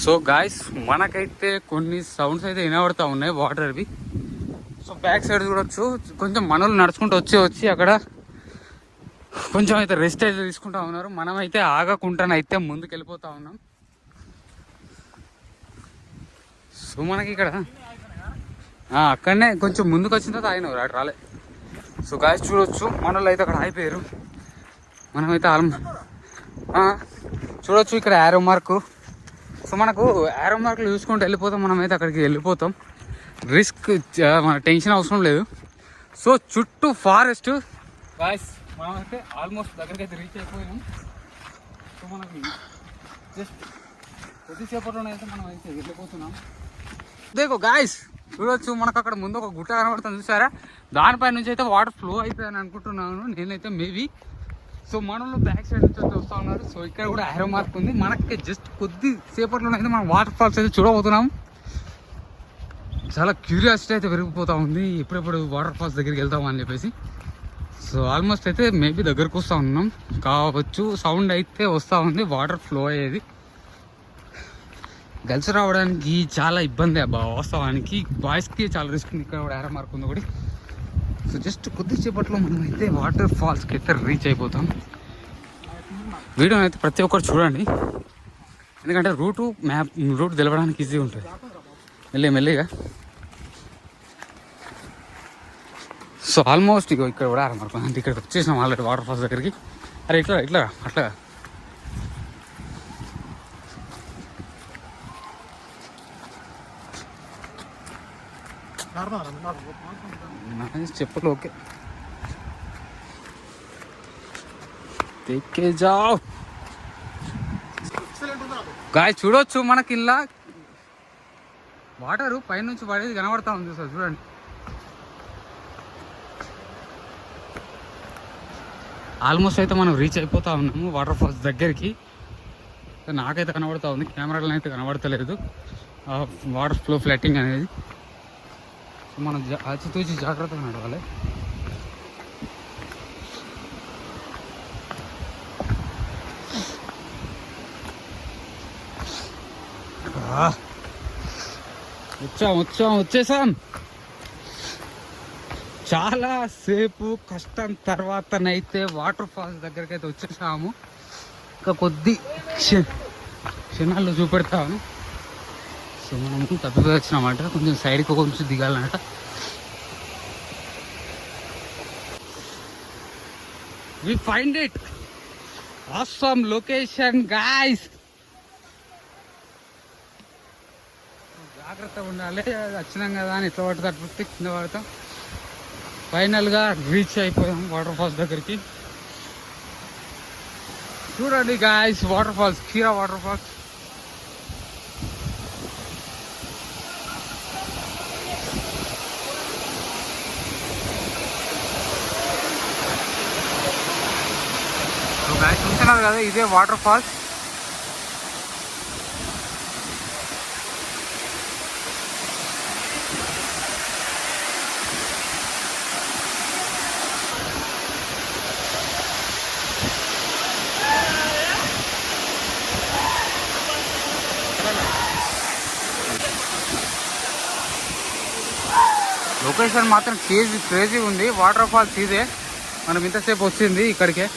S1: సో గాయస్ మనకైతే కొన్ని సౌండ్స్ అయితే వినబడతా ఉన్నాయి వాటర్వి. సో బ్యాక్ సైడ్ చూడొచ్చు కొంచెం మనలు నడుచుకుంటూ వచ్చి అక్కడ కొంచెం అయితే రెస్ట్ అయితే తీసుకుంటా ఉన్నారు. మనమైతే ఆగకుండానైతే ముందుకు వెళ్ళిపోతా ఉన్నాం. సో మనకి ఇక్కడ అక్కడనే కొంచెం ముందుకు వచ్చిన తర్వాత ఆయన రాలే. సో గాయస్ చూడొచ్చు మనలో అయితే అక్కడ ఆగిపోయారు. మనమైతే చూడొచ్చు ఇక్కడ యారో మార్కు. సో మనకు యారో మార్కులు చూసుకుంటూ వెళ్ళిపోతాం. మనమైతే అక్కడికి వెళ్ళిపోతాం. రిస్క్ మన టెన్షన్ అవసరం లేదు. సో చుట్టూ ఫారెస్ట్. గాయస్ మనమైతే ఆల్మోస్ట్ దగ్గరికి అయితే రీచ్ అయిపోయాం. సో మనకి జస్ట్ కొద్దిసేపట్లోనే అయితే మనం అయితే వెళ్ళిపోతున్నాం. దేకో గాయస్ చూడొచ్చు మనకు అక్కడ ముందు ఒక గుట్ట కనబడుతుంది చూసారా. దానిపై నుంచి అయితే వాటర్ ఫ్లో అవుతుందని అనుకుంటున్నాను నేనైతే మేబీ. సో మనలో బ్యాక్ సైడ్ నుంచి అయితే వస్తూ ఉన్నారు. సో ఇక్కడ కూడా యారో మార్క్ ఉంది. మనకి జస్ట్ కొద్ది సేపట్లోనే అయితే మనం వాటర్ ఫాల్స్ అయితే చూడబోతున్నాం. చాలా క్యూరియాసిటీ అయితే పెరిగిపోతూ ఉంది ఎప్పుడెప్పుడు వాటర్ ఫాల్స్ దగ్గరికి వెళ్తామని చెప్పేసి. సో ఆల్మోస్ట్ అయితే మేబీ దగ్గరకు వస్తూ ఉన్నాం కావచ్చు. సౌండ్ అయితే వస్తూ ఉంది వాటర్ ఫ్లో అయ్యేది. గర్ల్స్ రావడానికి చాలా ఇబ్బంది అబ్బా వాస్తవానికి. బాయ్స్కి చాలా రిస్క్ ఉంది. ఇక్కడ కూడా యారో మార్క్ ఉంది ఒకటి. సో జస్ట్ కొద్దిసేపట్లో మనం అయితే వాటర్ ఫాల్స్కి అయితే రీచ్ అయిపోతాం. వీడియోని అయితే ప్రతి ఒక్కరు చూడండి, ఎందుకంటే రూట్ తెలవడానికి ఈజీ ఉంటుంది మెల్లిగా. సో ఆల్మోస్ట్ ఇక్కడ కూడా యారో మార్క్ అంటే ఇక్కడికి వచ్చేసినాం ఆల్రెడీ వాటర్ ఫాల్స్ దగ్గరికి. అరే ఇట్లా అట్లా చెప్పలు ఓకే తెక్కే జావ్. గాయ చూడొచ్చు మనకి ఇలా వాటర్ పైనుంచి పడేది కనబడతా ఉంది సార్ చూడండి. ఆల్మోస్ట్ అయితే మనం రీచ్ అయిపోతా ఉన్నాము వాటర్ ఫాల్స్ దగ్గరికి. నాకైతే కనబడతా ఉంది, కెమెరాలో అయితే కనబడతలేదు వాటర్ ఫ్లో ఫ్లట్టింగ్ అనేది. మనం ఆచితూచి జాగ్రత్తగా నడవాలి. వచ్చేసాం. చాలా సేపు కష్టం తర్వాతనైతే వాటర్ ఫాల్స్ దగ్గరికి అయితే వచ్చేసాము. ఇంకా కొద్ది క్షణాల్లో చూపెడతాను. సో మనం తప్పిపోయి వచ్చినామంట, కొంచెం సైడ్కి కొంచెం దిగాలన్నట. We find it awesome location guys. జాగ్రత్తగా ఉండాలి, వచ్చినాం కదా అని ఎట్లా పడితే అట్లా కింద పడతాం. ఫైనల్గా రీచ్ అయిపోయాం వాటర్ ఫాల్స్ దగ్గరికి. చూడండి guys waterfalls, Kshira waterfalls. చూస్తున్నారు కదా ఇదే వాటర్ ఫాల్స్. లొకేషన్ మాత్రం క్రేజీ ఉంది. వాటర్ ఫాల్స్ ఇదే, మనం ఇంతసేపు వచ్చింది ఇక్కడికే.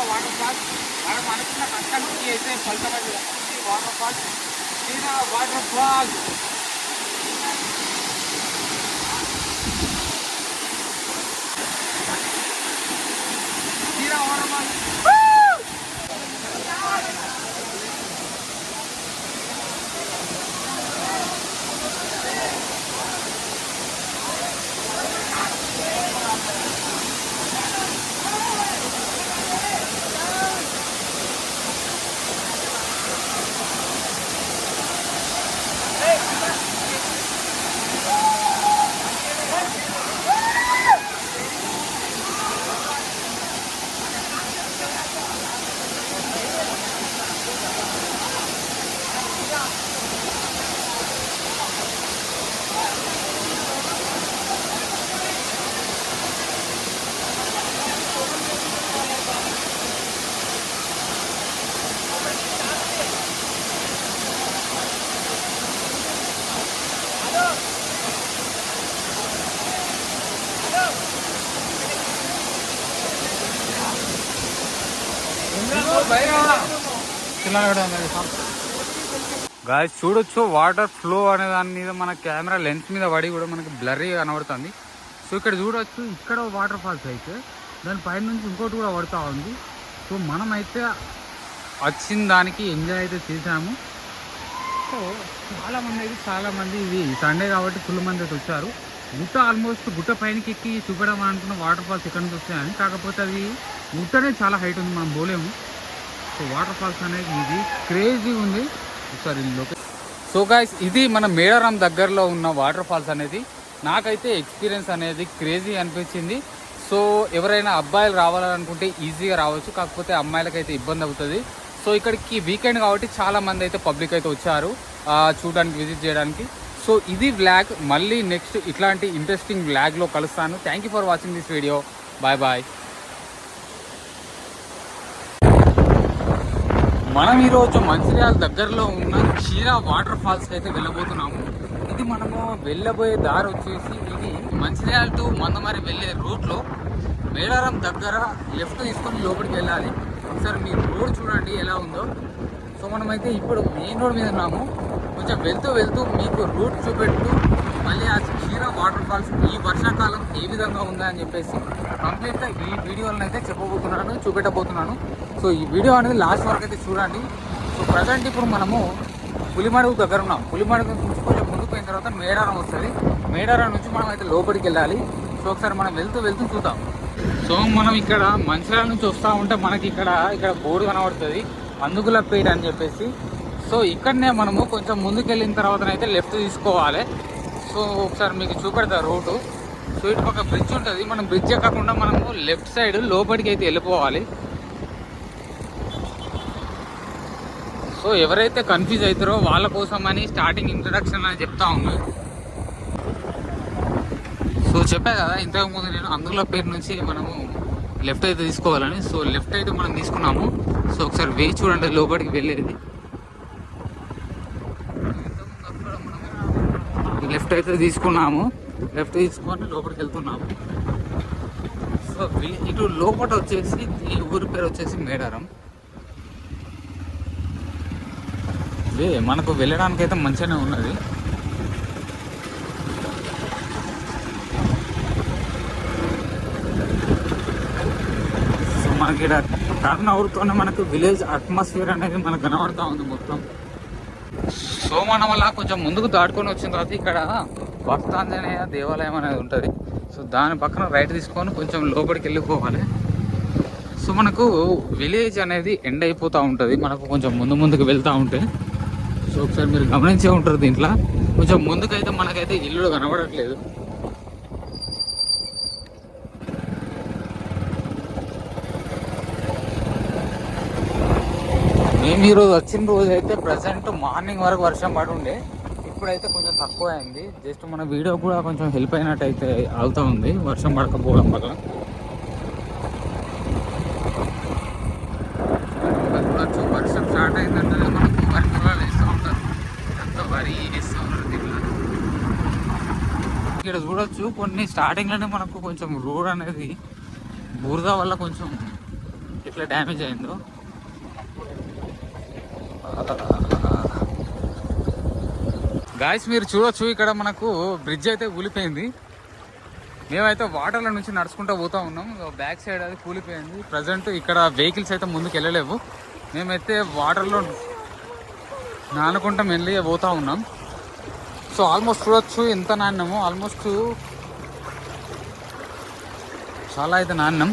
S1: వాటర్ ఫాల్స్ మనం అనుకున్న కష్టానికి అయితే ఫలితమైంది. Waterfalls waterfalls waterfalls guys చూడొచ్చు వాటర్ ఫ్లో అనే దాని మీద మన కెమెరా లెన్స్ మీద పడి కూడా మనకి బ్లర్రీగా కనబడుతుంది. సో ఇక్కడ చూడొచ్చు, ఇక్కడ వాటర్ ఫాల్స్ అయితే దాని పైన నుంచి ఇంకోటి కూడా పడుతూ ఉంది. సో మనం అయితే వచ్చిన దానికి ఎంజాయ్ అయితే చేసాము. సో చాలామంది ఇది సండే కాబట్టి ఫుల్ మంది అయితే వచ్చారు. ఆల్మోస్ట్ గుట్ట పైనకి ఎక్కి చూపడం అనుకున్న వాటర్ ఫాల్స్ ఎక్కడి నుంచి వస్తాయని, కాకపోతే అది గుట్టనే చాలా హైట్ ఉంది, మనం పోలేము. సో వాటర్ ఫాల్స్ అనేది ఇది క్రేజీ ఉంది. ఒకసారి సో గాయ్స్ ఇది మన మేడారం దగ్గరలో ఉన్న వాటర్ ఫాల్స్ అనేది నాకైతే ఎక్స్పీరియన్స్ అనేది క్రేజీ అనిపించింది. సో ఎవరైనా అబ్బాయిలు రావాలనుకుంటే ఈజీగా రావచ్చు, కాకపోతే అమ్మాయిలకైతే ఇబ్బంది అవుతుంది. సో ఇక్కడికి వీకెండ్ కాబట్టి చాలా మంది అయితే పబ్లిక్ అయితే వచ్చారు చూడడానికి, విజిట్ చేయడానికి. సో ఇది వ్లాగ్, మళ్ళీ నెక్స్ట్ ఇట్లాంటి ఇంట్రెస్టింగ్ వ్లాగ్లో కలుస్తాను. Thank you for watching this video. Bye bye. మనం ఈరోజు మంచిర్యాల దగ్గరలో ఉన్న క్షీర వాటర్ ఫాల్స్కి అయితే వెళ్ళబోతున్నాము. ఇది మనము వెళ్ళబోయే దారి వచ్చేసి ఇది మంచిర్యాల టు మందమరి వెళ్ళే రూట్లో మేడారం దగ్గర లెఫ్ట్ తీసుకొని లోపలికి వెళ్ళాలి. ఒకసారి మీరు రోడ్ చూడండి ఎలా ఉందో. సో మనమైతే ఇప్పుడు మెయిన్ రోడ్ మీద ఉన్నాము. కొంచెం వెళ్తూ మీకు రూట్ చూపెడుతూ మళ్ళీ ఆ క్షీర వాటర్ ఫాల్స్ ఈ వర్షాకాలం ఏ విధంగా ఉందా అని చెప్పేసి కంప్లీట్గా ఈ వీడియోలను అయితే చూపెట్టబోతున్నాను. సో ఈ వీడియో అనేది లాస్ట్ వరకు అయితే చూడండి. సో ప్రజెంట్ ఇప్పుడు మనము పులిమడుగు దగ్గర ఉన్నాం. పులిమడుగు నుంచి కొంచెం ముందుకు పోయిన తర్వాత మేడారం వస్తుంది. మేడారం నుంచి మనం అయితే లోపలికి వెళ్ళాలి. సో ఒకసారి మనం వెళ్తూ చూద్దాం. సో మనం ఇక్కడ మంచిర్యాల నుంచి వస్తూ ఉంటే మనకి ఇక్కడ బోర్డు కనబడుతుంది, అందుకులపేట అని చెప్పేసి. సో ఇక్కడనే మనము కొంచెం ముందుకు వెళ్ళిన తర్వాతనైతే లెఫ్ట్ తీసుకోవాలి. సో ఒకసారి మీకు చూపెడతా రోడ్డు. సో ఇటు పక్క బ్రిడ్జ్ ఉంటుంది, మనం బ్రిడ్జ్ ఎక్కకుండా మనము లెఫ్ట్ సైడ్ లోపలికి అయితే వెళ్ళిపోవాలి. సో ఎవరైతే కన్ఫ్యూజ్ అవుతారో వాళ్ళ కోసం అని స్టార్టింగ్ ఇంట్రడక్షన్ అని చెప్తా ఉన్నాను. సో చెప్పా కదా ఇంతకుముందు నేను అందులపేట నుంచి మనము లెఫ్ట్ అయితే తీసుకోవాలని. సో లెఫ్ట్ అయితే మనం తీసుకున్నాము. సో ఒకసారి వేయి చూడండి లోపలికి వెళ్ళేది. లెఫ్ట్ అయితే తీసుకున్నాము, లెఫ్ట్ తీసుకొని లోపలికి వెళ్తున్నాము. సో ఇటు లోపల వచ్చేసి ఈ ఊరి పేరు వచ్చేసి మేడారం. మనకు వెళ్ళడానికి అయితే మంచిగానే ఉన్నది. సో మనకి ఇక్కడ టర్న్ అవుతూనే మనకు విలేజ్ అట్మాస్ఫియర్ అనేది మనకు కనబడుతూ ఉంది మొత్తం. సో మనం అలా కొంచెం ముందుకు దాటుకొని వచ్చిన తర్వాత ఇక్కడ భక్తాంజనేయ దేవాలయం అనేది ఉంటుంది. సో దాని పక్కన రైట్ తీసుకొని కొంచెం లోపలికి వెళ్ళిపోవాలి. సో మనకు విలేజ్ అనేది ఎండ్ అయిపోతూ ఉంటుంది మనకు కొంచెం ముందుకు వెళ్తూ ఉంటే. సో ఒకసారి మీరు గమనించే ఉంటారు, దీంట్లో కొంచెం ముందుకైతే మనకైతే ఇల్లు కనబడట్లేదు. మేము ఈరోజు వచ్చిన రోజు అయితే ప్రజెంట్ మార్నింగ్ వరకు వర్షం పడి ఉండే, ఇప్పుడైతే కొంచెం తక్కువ అయింది. జస్ట్ మన వీడియో కూడా కొంచెం హెల్ప్ అయినట్టయితే అవుతా ఉంది వర్షం పడకపోవడం వల్ల. చూడొచ్చు వర్షం స్టార్ట్ అయిందంటే మనకు వరి పొలాలు వేస్తూ ఉంటారు, అంత వరి వేస్తూ ఉన్నారు దీంట్లో. ఇక్కడ చూడొచ్చు కొన్ని స్టార్టింగ్లోనే మనకు కొంచెం రోడ్ అనేది బురద వల్ల కొంచెం ఎట్లా డ్యామేజ్ అయిందో. గాయస్ మీరు చూడొచ్చు ఇక్కడ మనకు బ్రిడ్జ్ అయితే కూలిపోయింది. మేమైతే వాటర్ల నుంచి నడుచుకుంటూ పోతా ఉన్నాం. బ్యాక్ సైడ్ అది కూలిపోయింది. ప్రజెంట్ ఇక్కడ వెహికల్స్ అయితే ముందుకు వెళ్ళలేవు. మేమైతే వాటర్లో నానుకుంటా మెల్లిగా పోతా ఉన్నాం. సో ఆల్మోస్ట్ చూడొచ్చు ఎంత నాణ్యమో, ఆల్మోస్ట్ చాలా అయితే నాణ్యం.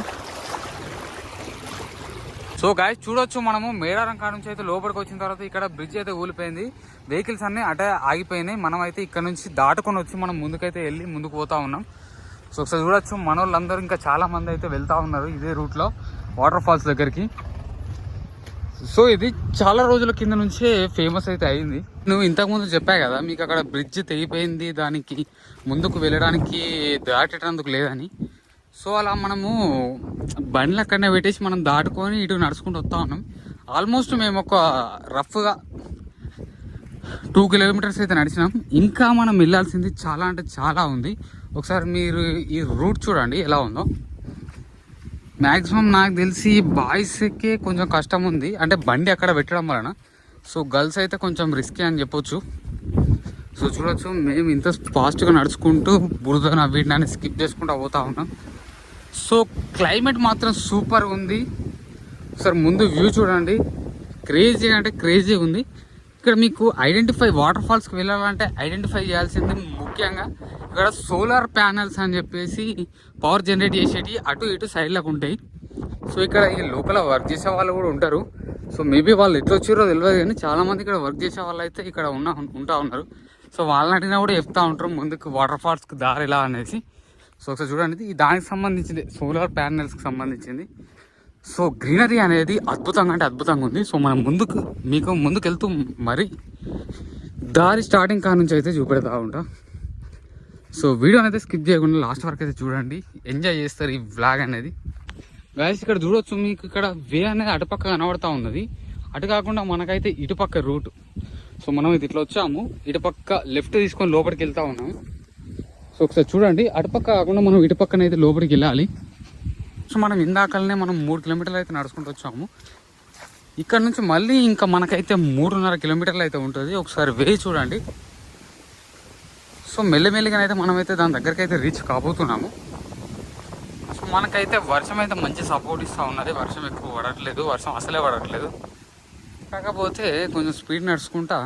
S1: సో గాయస్ చూడొచ్చు మనము మేడారం కాడ నుంచి అయితే లోపలికి వచ్చిన తర్వాత ఇక్కడ బ్రిడ్జ్ అయితే కూలిపోయింది. వెహికల్స్ అన్నీ అటే ఆగిపోయినాయి. మనం అయితే ఇక్కడ నుంచి దాటుకొని వచ్చి మనం ముందుకైతే వెళ్ళి ముందుకు పోతా ఉన్నాం. సో ఒకసారి చూడొచ్చు మన వాళ్ళందరూ ఇంకా చాలా మంది అయితే వెళ్తూ ఉన్నారు ఇదే రూట్లో వాటర్ ఫాల్స్ దగ్గరికి. సో ఇది చాలా రోజుల కింద నుంచే ఫేమస్ అయితే అయింది. నువ్వు ఇంతకుముందు చెప్పా కదా మీకు అక్కడ బ్రిడ్జ్ తెగిపోయింది, దానికి ముందుకు వెళ్ళడానికి దాటేటందుకు లేదని. సో అలా మనము బండ్లు అక్కడనే పెట్టేసి మనం దాటుకొని ఇటు నడుచుకుంటూ వస్తూ ఉన్నాం. ఆల్మోస్ట్ మేము ఒక రఫ్గా 2 కిలోమీటర్స్ అయితే నడిచినాం. ఇంకా మనం వెళ్ళాల్సింది చాలా అంటే చాలా ఉంది. ఒకసారి మీరు ఈ రూట్ చూడండి ఎలా ఉందో. మ్యాక్సిమం నాకు తెలిసి బాయ్స్కే కొంచెం కష్టం ఉంది, అంటే బండి అక్కడ పెట్టడం వలన. సో గర్ల్స్ అయితే కొంచెం రిస్కీ అని చెప్పొచ్చు. సో చూడొచ్చు మేము ఇంత ఫాస్ట్గా నడుచుకుంటూ బురద వీటిని స్కిప్ చేసుకుంటూ పోతా ఉన్నాం. సో క్లైమేట్ మాత్రం సూపర్ ఉంది. ఒకసారి ముందు వ్యూ చూడండి, క్రేజీ అంటే క్రేజీ ఉంది. ఇక్కడ మీకు వాటర్ ఫాల్స్కి వెళ్ళాలంటే ఐడెంటిఫై చేయాల్సింది ముఖ్యంగా ఇక్కడ సోలార్ ప్యానల్స్ అని చెప్పేసి పవర్ జనరేట్ చేసేటి అటు ఇటు సైడ్లకు ఉంటాయి. సో ఇక్కడ ఈ లోకల్ వర్క్ చేసే వాళ్ళు కూడా ఉంటారు. సో మేబీ వాళ్ళు ఎట్లా వచ్చారో తెలియదు, కానీ చాలామంది ఇక్కడ వర్క్ చేసే వాళ్ళు అయితే ఇక్కడ ఉంటా ఉన్నారు. సో వాళ్ళని అడిగినా కూడా చెప్తా ఉంటారు ముందుకు వాటర్ ఫాల్స్కి దారి ఎలా అనేసి. సో ఒకసారి చూడండి, ఈ దానికి సంబంధించింది సోలార్ ప్యానల్స్కి సంబంధించింది. సో గ్రీనరీ అనేది అద్భుతంగా అంటే అద్భుతంగా ఉంది. సో మనం ముందుకు వెళ్తూ మరి దారి స్టార్టింగ్ కాడ నుంచి అయితే చూపెడతా ఉంటాం. సో వీడియో అనేది స్కిప్ చేయకుండా లాస్ట్ వరకు అయితే చూడండి, ఎంజాయ్ చేస్తారు ఈ వ్లాగ్ అనేది. గాయస్ ఇక్కడ చూడొచ్చు మీకు ఇక్కడ వే అనేది అటుపక్క కనబడతా ఉన్నది. అటు కాకుండా మనకైతే ఇటుపక్క రూట్. సో మనం ఇది ఇట్లా వచ్చాము, ఇటుపక్క లెఫ్ట్ తీసుకొని లోపలికి వెళ్తా ఉన్నాము. సో ఒకసారి చూడండి, అటుపక్క కాకుండా మనం ఇటుపక్కనైతే లోపలికి వెళ్ళాలి. సో మనం ఇందాకలనే మనం 3 కిలోమీటర్లు అయితే నడుచుకుంటూ వచ్చాము. ఇక్కడ నుంచి మళ్ళీ ఇంకా మనకైతే 3.5 కిలోమీటర్లు అయితే ఉంటుంది. ఒకసారి వే చూడండి. సో మెల్లిమెల్లిగానైతే మనమైతే దాని దగ్గరికి అయితే రీచ్ కాబోతున్నాము. సో మనకైతే వర్షం అయితే మంచి సపోర్ట్ ఇస్తూ ఉన్నది. వర్షం ఎక్కువ పడట్లేదు, వర్షం అసలే పడట్లేదు. కాకపోతే కొంచెం స్పీడ్ నడుచుకుంటా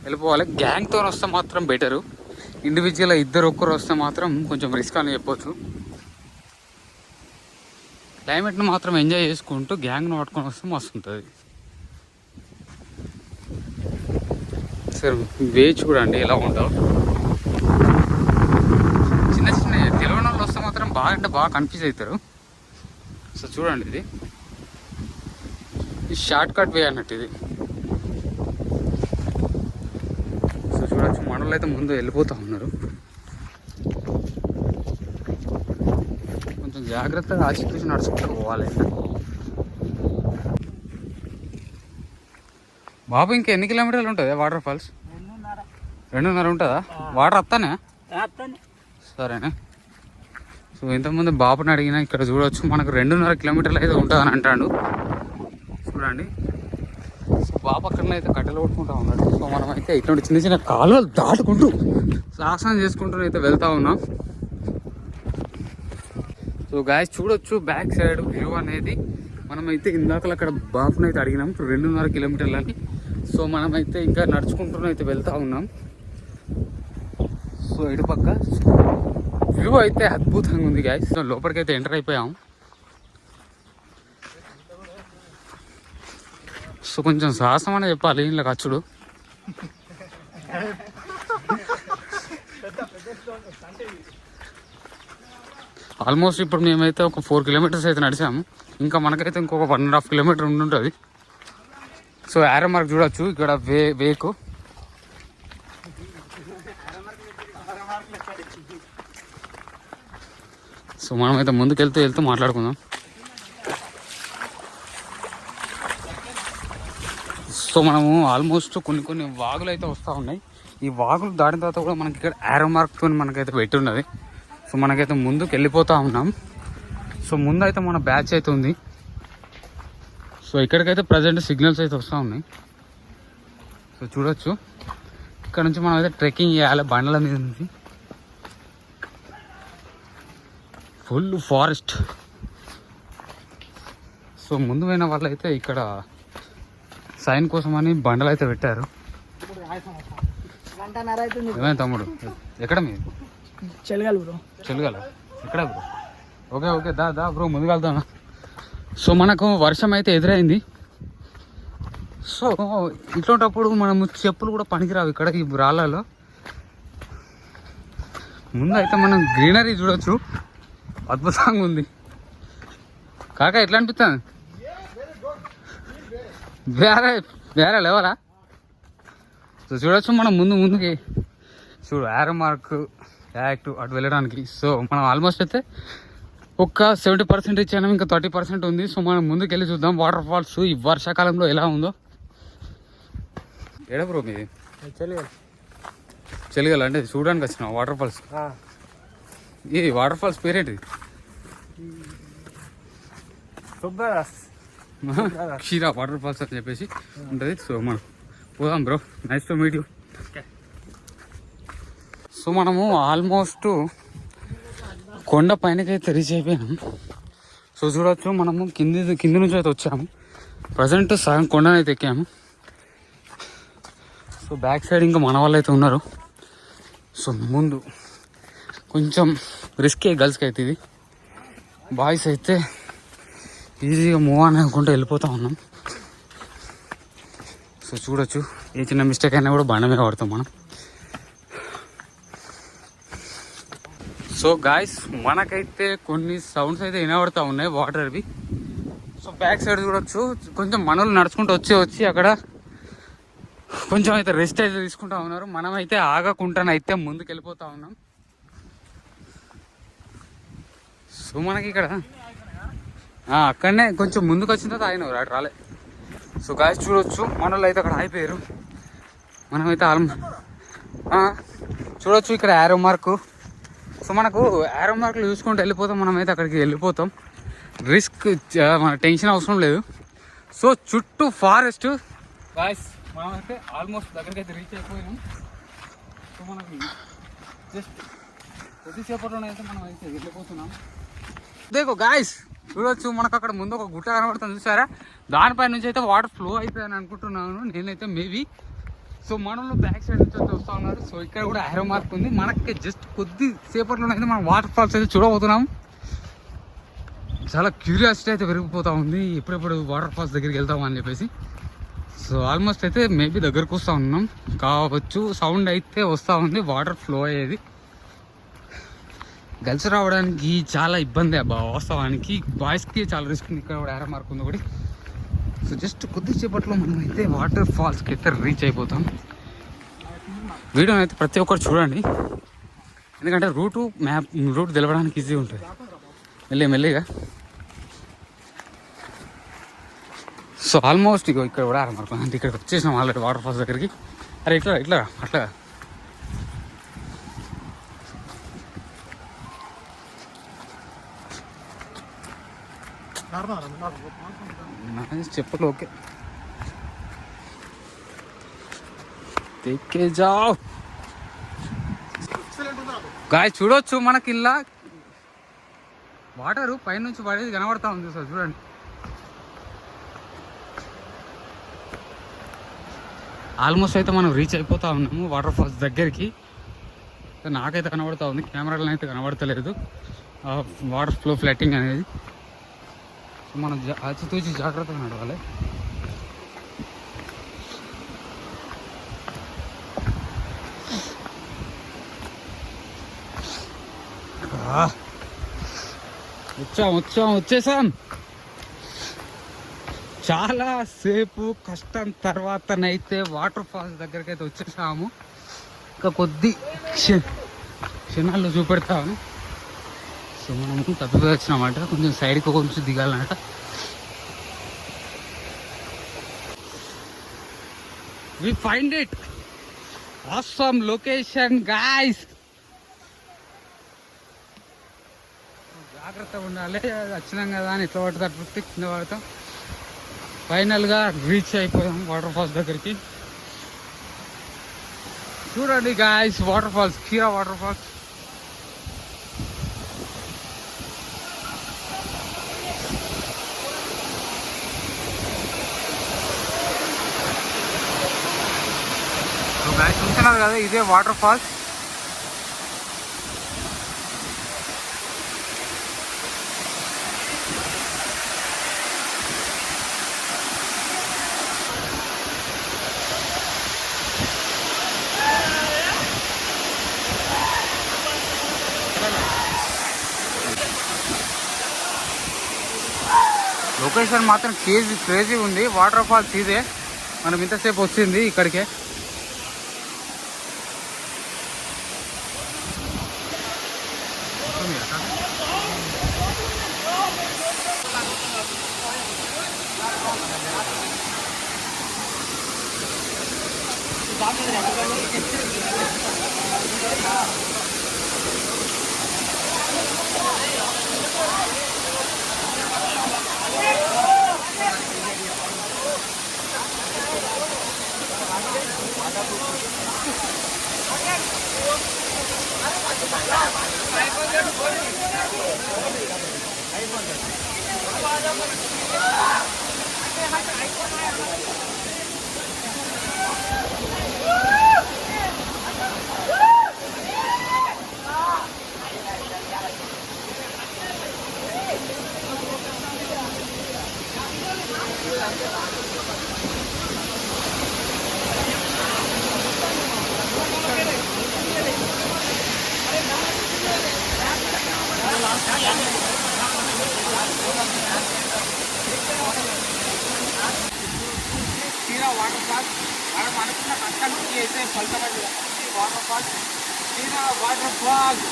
S1: వెళ్ళిపోవాలి. గ్యాంగ్తో వస్తే మాత్రం బెటరు. ఇండివిజువల్గా ఒక్కరు వస్తే మాత్రం కొంచెం రిస్క్ అని చెప్పొచ్చు. క్లైమేట్ని మాత్రం ఎంజాయ్ చేసుకుంటూ గ్యాంగ్ను పట్టుకొని వస్తే మస్తు ఉంటుంది. సరే వే చూడండి ఎలా ఉంటావు. చిన్న చిన్న తెలియని వాళ్ళు వస్తే మాత్రం బాగా అంటే బాగా కన్ఫ్యూజ్ అవుతారు. సో చూడండి, ఇది షార్ట్ కట్ వే అన్నట్టు ఇది. సో చూడొచ్చు మనలో అయితే ముందు వెళ్ళిపోతూ ఉన్నారు. కొంచెం జాగ్రత్తగా ఆచితూచి నడుచుకుంటూ పోవాలి. బాబు ఇంకా ఎన్ని కిలోమీటర్లు ఉంటుంది వాటర్ ఫాల్స్? 2.5 ఉంటుందా? వాటర్ వస్తానే? సరేనా. సో ఇంతకుముందు బాబుని అడిగినా ఇక్కడ చూడవచ్చు మనకు 2.5 కిలోమీటర్లు అయితే ఉంటుందని అంటాడు. చూడండి, సో బాబు అక్కడనైతే కట్టెలు కొట్టుకుంటా ఉన్నాడు. సో మనమైతే ఇటువంటి చిన్న చిన్న కాలువలు దాటుకుంటూ సాహసం చేసుకుంటూ అయితే వెళ్తూ ఉన్నాం. సో గాయస్ చూడొచ్చు బ్యాక్ సైడ్ వ్యూ అనేది. మనమైతే ఇందాకలు అక్కడ బాబునైతే అడిగినాం 2.5 కిలోమీటర్లు అని. సో మనమైతే ఇంకా నడుచుకుంటూ అయితే వెళ్తూ ఉన్నాం. సో ఇటుపక్క వ్యూ అయితే అద్భుతంగా ఉంది గాయస్. సో లోపలికి అయితే ఎంటర్ అయిపోయాం. సో కొంచెం సాహసం అనే చెప్పాలి ఇలా ఖర్చుడు. ఆల్మోస్ట్ ఇప్పుడు మేమైతే ఒక 4 కిలోమీటర్స్ అయితే నడిచాము. ఇంకా మనకైతే ఇంకొక 1.5 కిలోమీటర్ ఉండుంటుంది. సో యారో మార్క్ చూడొచ్చు ఇక్కడ వేకు. సో మనమైతే ముందుకు వెళ్తూ మాట్లాడుకుందాం. సో మనము ఆల్మోస్ట్ కొన్ని వాగులు అయితే వస్తూ ఉన్నాయి. ఈ వాగులు దాటిన తర్వాత కూడా మనకి ఇక్కడ యారో మార్క్తో మనకైతే పెట్టి ఉన్నది. సో మనకైతే ముందుకు వెళ్ళిపోతూ ఉన్నాం. సో ముందు అయితే మన బ్యాచ్ అయితే ఉంది. సో ఇక్కడికైతే ప్రజెంట్ సిగ్నల్స్ అయితే వస్తూ ఉన్నాయి. సో చూడొచ్చు ఇక్కడ నుంచి మనం అయితే ట్రెక్కింగ్ చేయాలి బండల మీద నుంచి. Full forest. సో ముందు పోయిన వాళ్ళు అయితే ఇక్కడ సైన్ కోసం అని బండలు అయితే పెట్టారు. ఏమైనా తమ్ముడు ఎక్కడ మీరు? చెలగల ఎక్కడ బ్రో? ఓకే దా బ్రో ముందుకు వెళ్తాను. సో మనకు వర్షం అయితే ఎదురైంది. సో ఇట్లాంటప్పుడు మనము చెప్పులు కూడా పనికిరావు ఇక్కడ ఈ రాళ్ళలో. ముందు అయితే మనం గ్రీనరీ చూడొచ్చు, అద్భుతంగా ఉంది. కాక ఎట్లా అనిపిస్తుంది? వేరే లేవరా? సో చూడొచ్చు మనం ముందుకి చూడు యారో మార్క్ యాక్ట్ అటు వెళ్ళడానికి. సో మనం ఆల్మోస్ట్ అయితే ఒక 70% ఇచ్చాము, ఇంకా 30% ఉంది. సో మనం ముందుకు వెళ్ళి చూద్దాం వాటర్ ఫాల్స్ ఈ వర్షాకాలంలో ఎలా ఉందో. ఎడ బ్రో మీది? చెలిగల అంటే చూడడానికి వచ్చిన వాటర్ ఫాల్స్. ఈ వాటర్ ఫాల్స్ పేరేంటి? క్షీరా వాటర్ ఫాల్స్ అని చెప్పేసి ఉంటుంది. సో మనం పోదాం bro. Nice to meet you. So మనము ఆల్మోస్ట్ కొండ పైనకైతే రీచ్ అయిపోయినాం. సో చూడవచ్చు మనము కింది నుంచి అయితే వచ్చాము. ప్రజెంట్ సగం కొండనైతే ఎక్కాము. సో బ్యాక్ సైడ్ ఇంకా మన వాళ్ళు అయితే ఉన్నారు. సో ముందు కొంచెం రిస్కే గర్ల్స్కి అయితే ఇది. బాయ్స్ అయితే ఈజీగా మూవ్ అని అనుకుంటూ వెళ్ళిపోతూ ఉన్నాం. సో చూడొచ్చు ఏ చిన్న మిస్టేక్ అయినా కూడా బండమే పడతాం మనం. సో గాయస్ మనకైతే కొన్ని సౌండ్స్ అయితే వినబడతా ఉన్నాయి వాటర్వి. సో బ్యాక్ సైడ్ చూడొచ్చు కొంచెం మనలు నడుచుకుంటూ వచ్చి అక్కడ కొంచెం అయితే రెస్ట్ అయితే తీసుకుంటా ఉన్నారు. మనమైతే ఆగకుండానైతే ముందుకు వెళ్ళిపోతా ఉన్నాం. సో మనకి ఇక్కడ అక్కడనే కొంచెం ముందుకు వచ్చిన తర్వాత ఆయన రాలే. సో గాయస్ చూడొచ్చు మనలో అయితే అక్కడ ఆగిపోయారు. మనమైతే చూడొచ్చు ఇక్కడ యారో మార్కు. సో మనకు యారో మార్కులు చూసుకుంటూ వెళ్ళిపోతాం. మనమైతే అక్కడికి వెళ్ళిపోతాం. రిస్క్ మన టెన్షన్ అవసరం లేదు. సో చుట్టూ ఫారెస్ట్. గాయస్ మనమైతే ఆల్మోస్ట్ దగ్గరికి అయితే రీచ్ అయిపోయాం. సో మనకి జస్ట్ కొద్దిసేపట్లోనే అయితే మనం అయితే వెళ్ళిపోతున్నాం. దేకో గాయస్ చూడొచ్చు మనకు అక్కడ ముందు ఒక గుట్ట కనబడుతుంది చూసారా? దానిపై నుంచి అయితే వాటర్ ఫ్లో అవుతుందని అనుకుంటున్నాను నేనైతే మేబీ. సో మనలో బ్యాక్ సైడ్ నుంచి అయితే వస్తూ ఉన్నారు. సో ఇక్కడ కూడా యారో మార్క్ ఉంది. మనకి జస్ట్ కొద్ది సేపట్లోనే అయితే మనం వాటర్ ఫాల్స్ అయితే చూడబోతున్నాం. చాలా క్యూరియాసిటీ అయితే పెరిగిపోతూ ఉంది ఎప్పుడెప్పుడు వాటర్ ఫాల్స్ దగ్గరికి వెళ్తామని చెప్పేసి. సో ఆల్మోస్ట్ అయితే మేబీ దగ్గరకు వస్తూ ఉన్నాం కావచ్చు. సౌండ్ అయితే వస్తూ ఉంది వాటర్ ఫ్లో అయ్యేది. గర్ల్స్ రావడానికి చాలా ఇబ్బంది అబ్బా వాస్తవానికి. బాయ్స్కి చాలా రిస్క్ ఉంది. ఇక్కడ కూడా యారో మార్క్ ఉంది ఒకటి. సో జస్ట్ కొద్దిసేపట్లో మనం అయితే వాటర్ ఫాల్స్కి అయితే రీచ్ అయిపోతాం. వీడియోని అయితే ప్రతి ఒక్కరు చూడండి, ఎందుకంటే రూట్ తెలవడానికి ఈజీ ఉంటుంది మెల్లిగా. సో ఆల్మోస్ట్ ఇక్కడ కూడా యారో మార్క్ అంటే ఇక్కడికి వచ్చేసినాం ఆల్రెడీ వాటర్ ఫాల్స్ దగ్గరికి. అరే ఇట్లా అట్లా చెప్పులు ఓకే తెక్కే జావ్. గాయ చూడొచ్చు మనకి ఇలా వాటరు పైనుంచి పడేది కనబడతా ఉంది. సార్ చూడండి ఆల్మోస్ట్ అయితే మనం రీచ్ అయిపోతా ఉన్నాము వాటర్ ఫాల్స్ దగ్గరికి. నాకైతే కనబడతా ఉంది, కెమెరాలో అయితే కనబడతలేదు వాటర్ ఫ్లో ఫ్లట్టింగ్ అనేది. మనం ఆచితూచి జాగ్రత్తగా నడవాలి. వచ్చేసాం. చాలా సేపు కష్టం తర్వాతనైతే వాటర్ ఫాల్స్ దగ్గరికి అయితే వచ్చేసాము. ఇంకా కొద్ది క్షణాల్లో చూపెడతాము. సో మనం తప్పిపోయి వచ్చినామంట, కొంచెం సైడ్కి కొంచెం దిగాలన్నట. We find it awesome location guys. జాగ్రత్తగా ఉండాలి, వచ్చినాం కదా అని ఎట్లా పడితే అట్లా కింద పడతాం. ఫైనల్గా రీచ్ అయిపోయాం వాటర్ ఫాల్స్ దగ్గరికి. చూడండి guys, waterfalls, Khira waterfalls. చూస్తున్నారు కదా, ఇదే వాటర్ ఫాల్స్. లొకేషన్ మాత్రం క్రేజీ ఉంది. వాటర్ ఫాల్స్ ఇదే, మనం ఇంతసేపు వచ్చింది ఇక్కడికే. వాటర్ ఫాల్స్ మనం అనుకున్న కష్టానికి అయితే ఫలితమైంది. Waterfalls, waterfalls.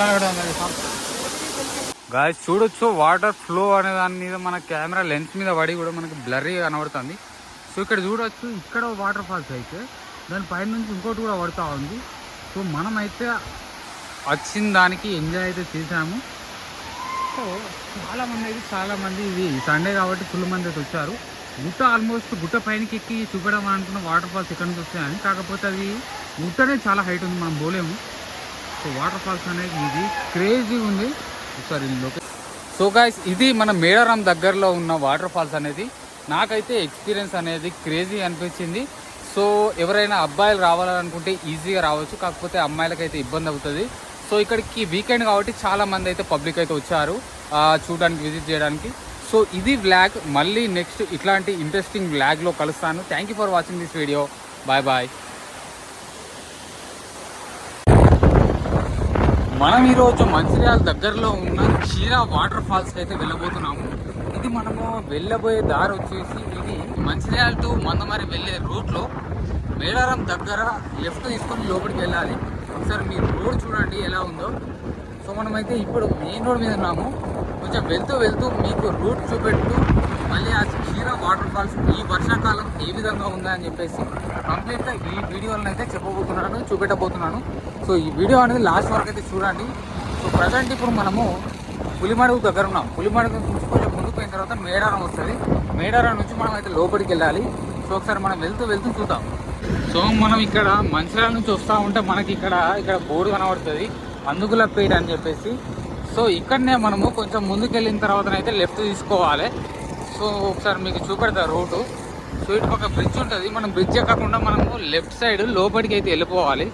S1: Waterfalls. Guys చూడొచ్చు, వాటర్ ఫ్లో అనే దాని మీద మన కెమెరా లెన్స్ మీద పడి కూడా మనకి బ్లర్రీ కనబడుతుంది. సో ఇక్కడ చూడొచ్చు, ఇక్కడ వాటర్ ఫాల్స్ అయితే దాని పైన నుంచి ఇంకోటి కూడా పడుతూ ఉంది. సో మనమైతే వచ్చిన దానికి ఎంజాయ్ అయితే చేసాము. సో చాలామంది ఇది సండే కాబట్టి ఫుల్ మంది అయితే వచ్చారు. గుట్ట ఆల్మోస్ట్ గుట్ట పైనకి ఎక్కి చూపడం అనుకున్న వాటర్ ఫాల్స్ ఇక్కడ నుంచి వస్తాయని, కాకపోతే అది గుట్టనే చాలా హైట్ ఉంది, మనం పోలేము. సో వాటర్ ఫాల్స్ అనేది ఇది క్రేజీ ఉంది ఒకసారి లొకేషన్. సో గాయ్స్, ఇది మన మేడారం దగ్గరలో ఉన్న వాటర్ ఫాల్స్ అనేది. నాకైతే ఎక్స్పీరియన్స్ అనేది క్రేజీ అనిపించింది. సో ఎవరైనా అబ్బాయిలు రావాలనుకుంటే ఈజీగా రావచ్చు, కాకపోతే అమ్మాయిలకైతే ఇబ్బంది అవుతుంది. సో ఇక్కడికి వీకెండ్ కాబట్టి చాలా మంది అయితే పబ్లిక్ అయితే వచ్చారు చూడడానికి, విజిట్ చేయడానికి. సో ఇది వ్లాగ్. మళ్ళీ నెక్స్ట్ ఇట్లాంటి ఇంట్రెస్టింగ్ వ్లాగ్లో కలుస్తాను. Thank you for watching this video. Bye bye. మనం ఈరోజు మంచిర్యాల దగ్గరలో ఉన్న ఖీరా వాటర్ ఫాల్స్కి అయితే వెళ్ళబోతున్నాము. ఇది మనము వెళ్ళబోయే దారి వచ్చేసి ఇది మంచిర్యాల టు మందమరి వెళ్ళే రూట్లో మేడారం దగ్గర లెఫ్ట్ తీసుకొని లోపలికి వెళ్ళాలి. ఒకసారి మీరు రోడ్ చూడండి ఎలా ఉందో. సో మనమైతే ఇప్పుడు మెయిన్ రోడ్ మీద ఉన్నాము. కొంచెం వెళ్తూ వెళ్తూ మీకు రూట్ చూపెడుతూ మళ్ళీ ఆ క్షీరా వాటర్ ఫాల్స్ ఈ వర్షాకాలం ఏ విధంగా ఉందా అని చెప్పేసి కంప్లీట్గా ఈ వీడియోలను అయితే చెప్పబోతున్నాను, చూపెట్టబోతున్నాను. సో ఈ వీడియో అనేది లాస్ట్ వరకు అయితే చూడండి. సో ప్రజెంట్ ఇప్పుడు మనము పులిమడుగు దగ్గర ఉన్నాం. పులిమడుగు నుంచి కొంచెం ముందుకు పోయిన తర్వాత మేడారం వస్తుంది. మేడారం నుంచి మనం అయితే లోపలికి వెళ్ళాలి. సో ఒకసారి మనం వెళ్తూ వెళ్తూ చూద్దాం. సో మనం ఇక్కడ మంచిర్యాల నుంచి వస్తూ ఉంటే మనకి ఇక్కడ బోర్డు కనబడుతుంది, అందుకులపేట అని చెప్పేసి. సో ఇక్కడనే మనము కొంచెం ముందుకు వెళ్ళిన తర్వాతనైతే లెఫ్ట్ తీసుకోవాలి. సో ఒకసారి మీకు చూపెడతా రూటు. సో ఇటు పక్క బ్రిడ్జ్ ఉంటుంది, మనం బ్రిడ్జ్ ఎక్కకుండా మనము లెఫ్ట్ సైడ్ లోపలికి అయితే వెళ్ళిపోవాలి.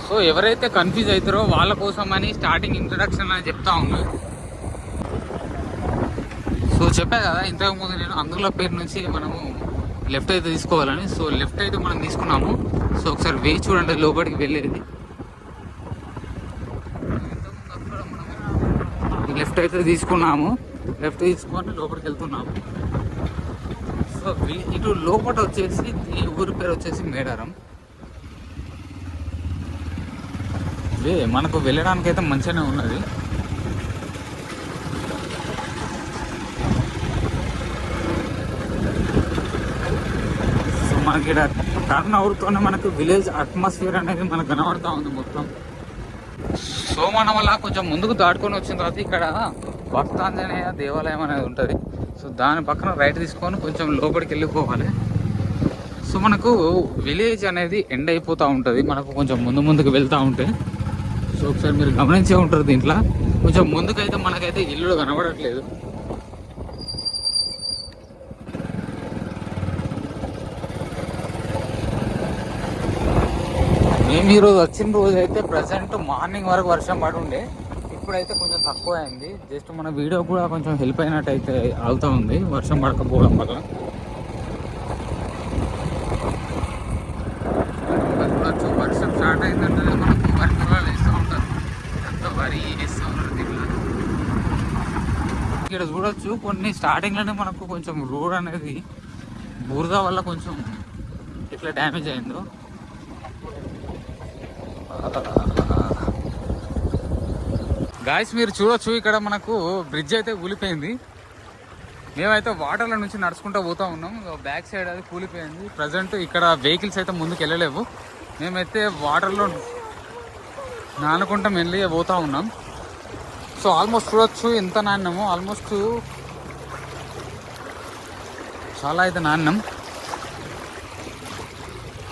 S1: సో ఎవరైతే కన్ఫ్యూజ్ అవుతారో వాళ్ళ కోసం అని స్టార్టింగ్ ఇంట్రడక్షన్ అని చెప్తా ఉన్నాను. సో చెప్పా కదా ఇంతకుముందు నేను అందుకులపేట నుంచి మనము లెఫ్ట్ అయితే తీసుకోవాలని. సో లెఫ్ట్ అయితే మనం తీసుకున్నాము. సో ఒకసారి వేయి చూడండి లోపలికి వెళ్ళేది. లెఫ్ట్ అయితే తీసుకున్నాము, లెఫ్ట్ తీసుకొని లోపలికి వెళ్తున్నాము. సో ఇటు లోపల వచ్చేసి ఈ ఊరి పేరు వచ్చేసి మేడారం. మనకు వెళ్ళడానికి అయితే మంచిగానే ఉన్నది. సో మనకి ఇక్కడ టర్న్ అవుతూనే మనకు విలేజ్ అట్మాస్ఫియర్ అనేది మనకు కనబడతా ఉంది మొత్తం. సో మనం అలా కొంచెం ముందుకు దాటుకొని వచ్చిన తర్వాత ఇక్కడ భక్తాంజనేయ దేవాలయం అనేది ఉంటుంది. సో దాని పక్కన రైట్ తీసుకొని కొంచెం లోపలికి వెళ్ళిపోవాలి. సో మనకు విలేజ్ అనేది ఎండ్ అయిపోతూ ఉంటుంది మనకు కొంచెం ముందుకు వెళ్తూ ఉంటే. సో ఒకసారి మీరు గమనించే ఉంటారు, దీంట్లో కొంచెం ముందుకైతే మనకైతే ఇల్లు కనబడట్లేదు. మేము ఈరోజు వచ్చిన రోజు అయితే ప్రజెంట్ మార్నింగ్ వరకు వర్షం పడి ఉండే, ఇప్పుడైతే కొంచెం తక్కువ అయింది. జస్ట్ మన వీడియో కూడా కొంచెం హెల్ప్ అయినట్టు అయితే అవుతూ ఉంది వర్షం పడకపోవడం వల్ల. వర్షం స్టార్ట్ అయిందంటే మనకు వరి పొలాలు వేస్తూ ఉంటారు, అంత వరి వేస్తూ ఉంటారు. దీంట్లో ఇక్కడ చూడొచ్చు కొన్ని స్టార్టింగ్లోనే మనకు కొంచెం రోడ్ అనేది బురద వల్ల కొంచెం ఇట్లా డ్యామేజ్ అయిందో. గాయస్ మీరు చూడొచ్చు ఇక్కడ మనకు బ్రిడ్జ్ అయితే కూలిపోయింది. మేమైతే వాటర్ల నుంచి నడుచుకుంటూ పోతూ ఉన్నాం. బ్యాక్ సైడ్ అది కూలిపోయింది. ప్రజెంట్ ఇక్కడ వెహికల్స్ అయితే ముందుకు వెళ్ళలేవు. మేమైతే వాటర్లో నానుకుంటా మెల్లిగా పోతూ ఉన్నాం. సో ఆల్మోస్ట్ చూడొచ్చు ఎంత నాన్నాము, ఆల్మోస్ట్ చాలా అయితే నాన్నాం.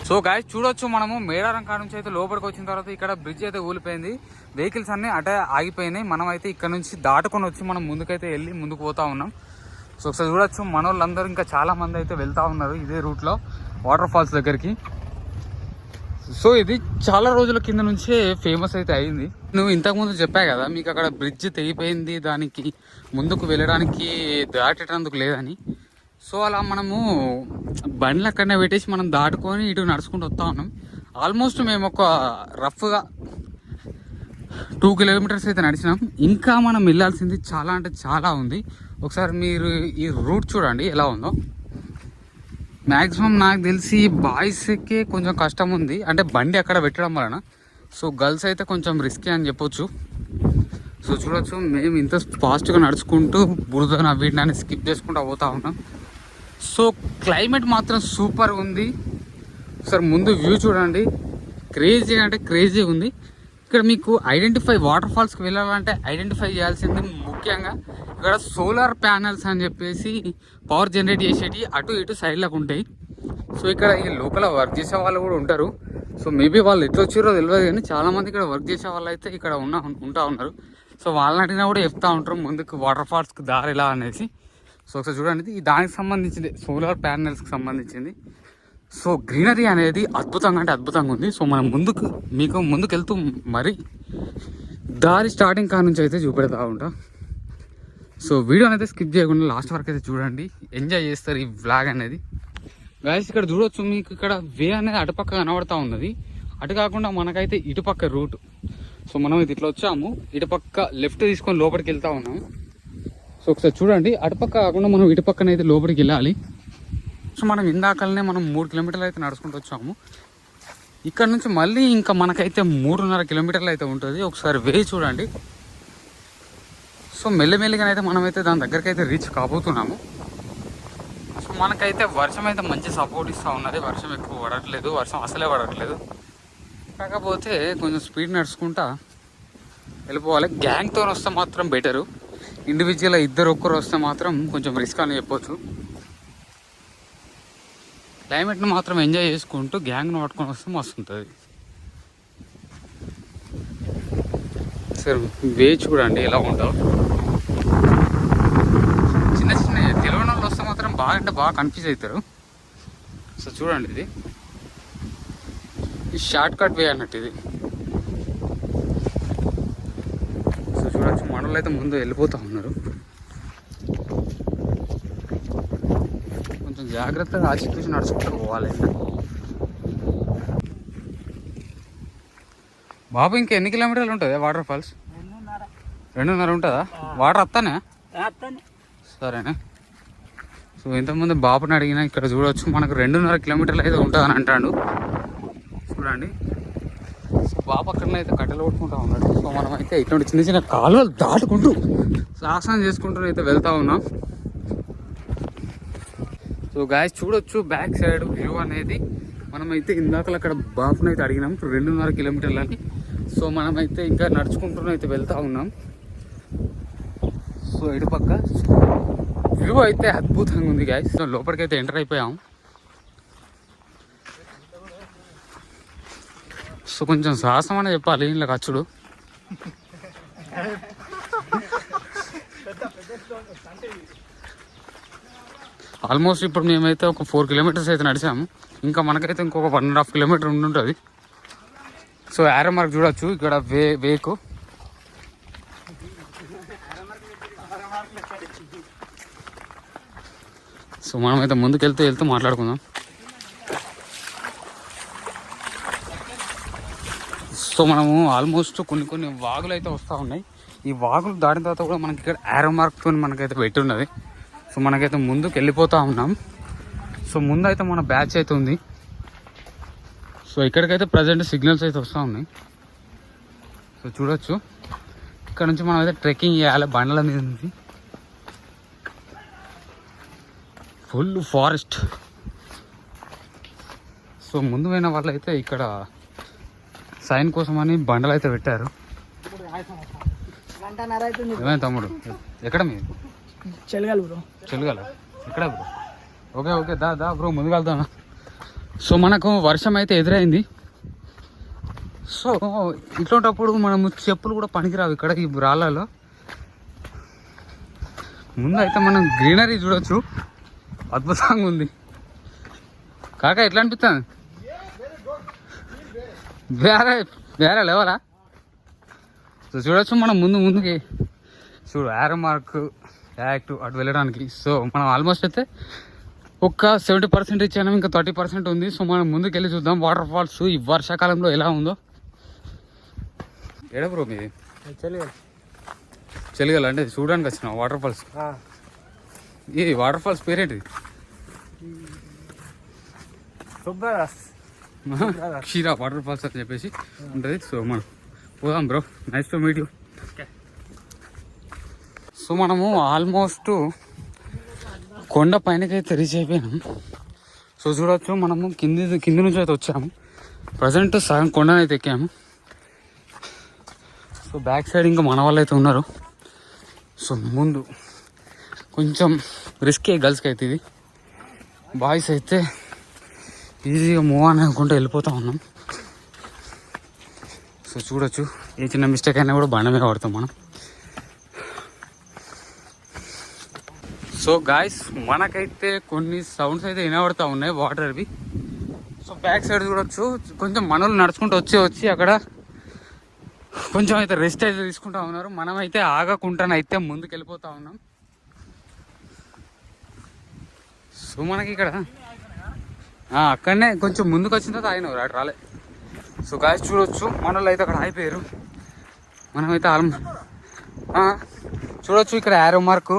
S1: సో గాయస్ చూడొచ్చు మనము మేడారం కాడ నుంచి అయితే లోపలికి వచ్చిన తర్వాత ఇక్కడ బ్రిడ్జ్ అయితే కూలిపోయింది. వెహికల్స్ అన్నీ అటే ఆగిపోయినాయి. మనం అయితే ఇక్కడ నుంచి దాటుకొని వచ్చి మనం ముందుకైతే వెళ్ళి ముందుకు పోతా ఉన్నాం. సో ఒకసారి చూడొచ్చు మన వాళ్ళందరూ ఇంకా చాలా మంది అయితే వెళ్తూ ఉన్నారు ఇదే రూట్లో వాటర్ ఫాల్స్ దగ్గరికి. సో ఇది చాలా రోజుల కింద నుంచే ఫేమస్ అయితే అయింది. నువ్వు ఇంతకుముందు చెప్పా కదా మీకు అక్కడ బ్రిడ్జ్ తెగిపోయింది, దానికి ముందుకు వెళ్ళడానికి దాటేటందుకు లేదని. సో అలా మనము బండ్లు అక్కడనే పెట్టేసి మనం దాటుకొని ఇటు నడుచుకుంటూ వస్తూ ఉన్నాం. ఆల్మోస్ట్ మేము ఒక రఫ్గా 2 కిలోమీటర్స్ అయితే నడిచినాం. ఇంకా మనం వెళ్ళాల్సింది చాలా అంటే చాలా ఉంది. ఒకసారి మీరు ఈ రూట్ చూడండి ఎలా ఉందో. మ్యాక్సిమం నాకు తెలిసి బాయ్స్కే కొంచెం కష్టం ఉంది, అంటే బండి అక్కడ పెట్టడం వలన. సో గర్ల్స్ అయితే కొంచెం రిస్కీ అని చెప్పొచ్చు. సో చూడొచ్చు మేము ఇంత ఫాస్ట్గా నడుచుకుంటూ బురద వీటిని స్కిప్ చేసుకుంటూ పోతా ఉన్నాం. సో క్లైమేట్ మాత్రం సూపర్ ఉంది. ఒకసారి ముందు వ్యూ చూడండి, క్రేజీ అంటే క్రేజీ ఉంది. ఇక్కడ మీకు వాటర్ ఫాల్స్కి వెళ్ళాలంటే ఐడెంటిఫై చేయాల్సింది ముఖ్యంగా ఇక్కడ సోలార్ ప్యానల్స్ అని చెప్పేసి పవర్ జనరేట్ చేసేటి అటు ఇటు సైడ్లకు ఉంటాయి. సో ఇక్కడ ఈ లోకల్ వర్క్ చేసే వాళ్ళు కూడా ఉంటారు. సో మేబీ వాళ్ళు ఎట్లా వచ్చారో తెలియదు, కానీ చాలామంది ఇక్కడ వర్క్ చేసే వాళ్ళు అయితే ఇక్కడ ఉంటా ఉన్నారు. సో వాళ్ళని అడిగినా కూడా చెప్తా ఉంటారు ముందుకు వాటర్ ఫాల్స్కి దారి ఎలా అనేసి. సో ఒకసారి చూడండి, దానికి సంబంధించింది సోలార్ ప్యానెల్స్కి సంబంధించింది. సో గ్రీనరీ అనేది అద్భుతంగా అంటే అద్భుతంగా ఉంది. సో మనం మీకు ముందుకు వెళ్తూ మరి దారి స్టార్టింగ్ కాడ నుంచి అయితే చూపెడతా ఉంటాం. సో వీడియో అనేది స్కిప్ చేయకుండా లాస్ట్ వరకు అయితే చూడండి, ఎంజాయ్ చేస్తారు ఈ వ్లాగ్ అనేది. గాయస్ ఇక్కడ చూడొచ్చు మీకు ఇక్కడ వే అనేది అటుపక్క కనబడతా ఉన్నది. అటు కాకుండా మనకైతే ఇటుపక్క రూట్. సో మనం ఇది ఇట్లా వచ్చాము, ఇటుపక్క లెఫ్ట్ తీసుకొని లోపలికి వెళ్తా ఉన్నాము. సో ఒకసారి చూడండి, అటుపక్క కాకుండా మనం ఇటుపక్కనైతే లోపలికి వెళ్ళాలి. సో మనం ఇందాకలనే మనం 3 కిలోమీటర్లు అయితే నడుచుకుంటూ వచ్చాము. ఇక్కడ నుంచి మళ్ళీ ఇంకా మనకైతే 3.5 కిలోమీటర్లు అయితే ఉంటుంది. ఒకసారి వే చూడండి. సో మెల్లిమెల్లిగానైతే మనమైతే దాని దగ్గరికి అయితే రీచ్ కాబోతున్నాము. సో మనకైతే వర్షం అయితే మంచి సపోర్ట్ ఇస్తూ ఉన్నది. వర్షం ఎక్కువ పడట్లేదు, వర్షం అసలే పడట్లేదు. కాకపోతే కొంచెం స్పీడ్ నడుచుకుంటా వెళ్ళిపోవాలి. గ్యాంగ్తో వస్తే మాత్రం బెటరు. ఇండివిజువల్గా ఒక్కరు వస్తే మాత్రం కొంచెం రిస్క్ అని చెప్పొచ్చు. క్లైమేట్ని మాత్రం ఎంజాయ్ చేసుకుంటూ గ్యాంగ్ను పట్టుకొని వస్తే మస్తు ఉంటుంది. సరే వే చూడండి ఎలా ఉంటుందో. చిన్న చిన్న తెలియని వాళ్ళు వస్తే మాత్రం బాగా అంటే బాగా కన్ఫ్యూజ్ అవుతారు. సో చూడండి, ఇది షార్ట్ కట్ వే అన్నట్టు ఇది. సో చూడొచ్చు, మనలో అయితే ముందు వెళ్ళిపోతూ ఉన్నారు. కొంచెం జాగ్రత్తగా ఆచితూచి నడుచుకుంటూ పోవాలి. బాబు ఇంకా ఎన్ని కిలోమీటర్లు ఉంటుంది వాటర్ ఫాల్స్? 2.5 ఉంటుందా? వాటర్ వస్తానే? సరేనా. సో ఇంతకుముందు బాబుని అడిగినా ఇక్కడ చూడవచ్చు మనకు 2.5 కిలోమీటర్లు అయితే ఉంటుందని అంటాడు. చూడండి, సో బాబు అక్కడనైతే కట్టెలు కొట్టుకుంటా ఉన్నాడు. సో మనం అయితే ఇటువంటి చిన్న చిన్న కాలువలు దాటుకుంటూ సాహసం చేసుకుంటూ అయితే వెళ్తూ ఉన్నాం. సో గాయస్ చూడొచ్చు బ్యాక్ సైడ్ వ్యూ అనేది. మనమైతే ఇందాకలు అక్కడ బాబుని అయితే అడిగినాం 2.5 కిలోమీటర్లని. సో మనమైతే ఇంకా నడుచుకుంటూ అయితే వెళ్తూ ఉన్నాం. సో ఇటు పక్క వ్యూ అయితే అద్భుతంగా ఉంది గాయస్. సో లోపలికైతే ఎంటర్ అయిపోయాం. సో కొంచెం సాహసం అనే చెప్పాలి ఇలా ఖర్చుడు. ఆల్మోస్ట్ ఇప్పుడు మేమైతే ఒక 4 కిలోమీటర్స్ అయితే నడిచాము. ఇంకా మనకైతే ఇంకొక 1.5 కిలోమీటర్ ఉండుంటుంది. సో యారో మార్క్ చూడొచ్చు ఇక్కడ వేకు. సో మనమైతే ముందుకు వెళ్తూ మాట్లాడుకుందాం. సో మనము ఆల్మోస్ట్ కొన్ని వాగులు అయితే వస్తూ ఉన్నాయి. ఈ వాగులు దాటిన తర్వాత కూడా మనకి ఇక్కడ యారో మార్క్తో మనకైతే పెట్టి ఉన్నది. సో మనకైతే ముందుకు వెళ్ళిపోతూ ఉన్నాం. సో ముందు అయితే మన బ్యాచ్ అయితే ఉంది. సో ఇక్కడికైతే ప్రజెంట్ సిగ్నల్స్ అయితే వస్తూ ఉన్నాయి. సో చూడొచ్చు, ఇక్కడ నుంచి మనం అయితే ట్రెక్కింగ్ చేయాలి బండ్ల మీద నుంచి. Full forest. సో ముందు పోయిన వాళ్ళు అయితే ఇక్కడ సైన్ కోసం అని బండలు అయితే పెట్టారు. ఏమైనా తమ్ముడు ఎక్కడ మీరు? చెలుగల ఎక్కడ బ్రో? ఓకే దా బ్రో ముందుకు వెళ్తాను. సో మనకు వర్షం అయితే ఎదురైంది. సో ఇట్లాంటప్పుడు మనము చెప్పులు కూడా పనికిరావు ఇక్కడ ఈ రాళ్ళలో. ముందు అయితే మనం గ్రీనరీ చూడొచ్చు, అద్భుతంగా ఉంది. కాక ఎట్లా అనిపిస్తుంది? వేరే లేవరా? సో చూడొచ్చు మనం ముందుకి చూడు యారో మార్క్ యాక్ట్ అటు వెళ్ళడానికి. సో మనం ఆల్మోస్ట్ అయితే ఒక 70% ఇచ్చాము, ఇంకా 30% ఉంది. సో మనం ముందుకు వెళ్ళి చూద్దాం వాటర్ ఫాల్స్ ఈ వర్షాకాలంలో ఎలా ఉందో. ఎడ బ్రో మీది? చెలిగల అంటే చూడడానికి వచ్చిన వాటర్ ఫాల్స్. ఈ వాటర్ ఫాల్స్ పేరేంటి? క్షీరా వాటర్ ఫాల్స్ అని చెప్పేసి ఉంటుంది. సో మనం పోదాం bro. Nice to meet you. So మనము ఆల్మోస్ట్ కొండ పైనకైతే రీచ్ అయిపోయినాం. సో చూడవచ్చు మనము కింది నుంచి అయితే వచ్చాము. ప్రజెంట్ సగం కొండనైతే ఎక్కాము. సో బ్యాక్ సైడ్ ఇంకా మన వాళ్ళు అయితే ఉన్నారు. సో ముందు కొంచెం రిస్కే గర్ల్స్కి అయితే ఇది. బాయ్స్ అయితే ఈజీగా మూవ్ ఆన్ అనుకుంటూ వెళ్ళిపోతూ ఉన్నాం. సో చూడొచ్చు, ఏ చిన్న మిస్టేక్ అయినా కూడా బండ మీద పడతాం మనం. సో గాయస్ మనకైతే కొన్ని సౌండ్స్ అయితే వినబడతా ఉన్నాయి వాటర్వి. సో బ్యాక్ సైడ్ చూడొచ్చు కొంచెం మనలు నడుచుకుంటూ వచ్చి అక్కడ కొంచెం అయితే రెస్ట్ అయితే తీసుకుంటా ఉన్నారు. మనమైతే ఆగకుండానైతే ముందుకు వెళ్ళిపోతా ఉన్నాం. సో మనకి ఇక్కడ అక్కడనే కొంచెం ముందుకు వచ్చిన తర్వాత ఆయన అటు రాలే. సో గాయస్ చూడొచ్చు మనలో అయితే అక్కడ ఆగిపోయారు. మనమైతే చూడొచ్చు ఇక్కడ యారో మార్కు.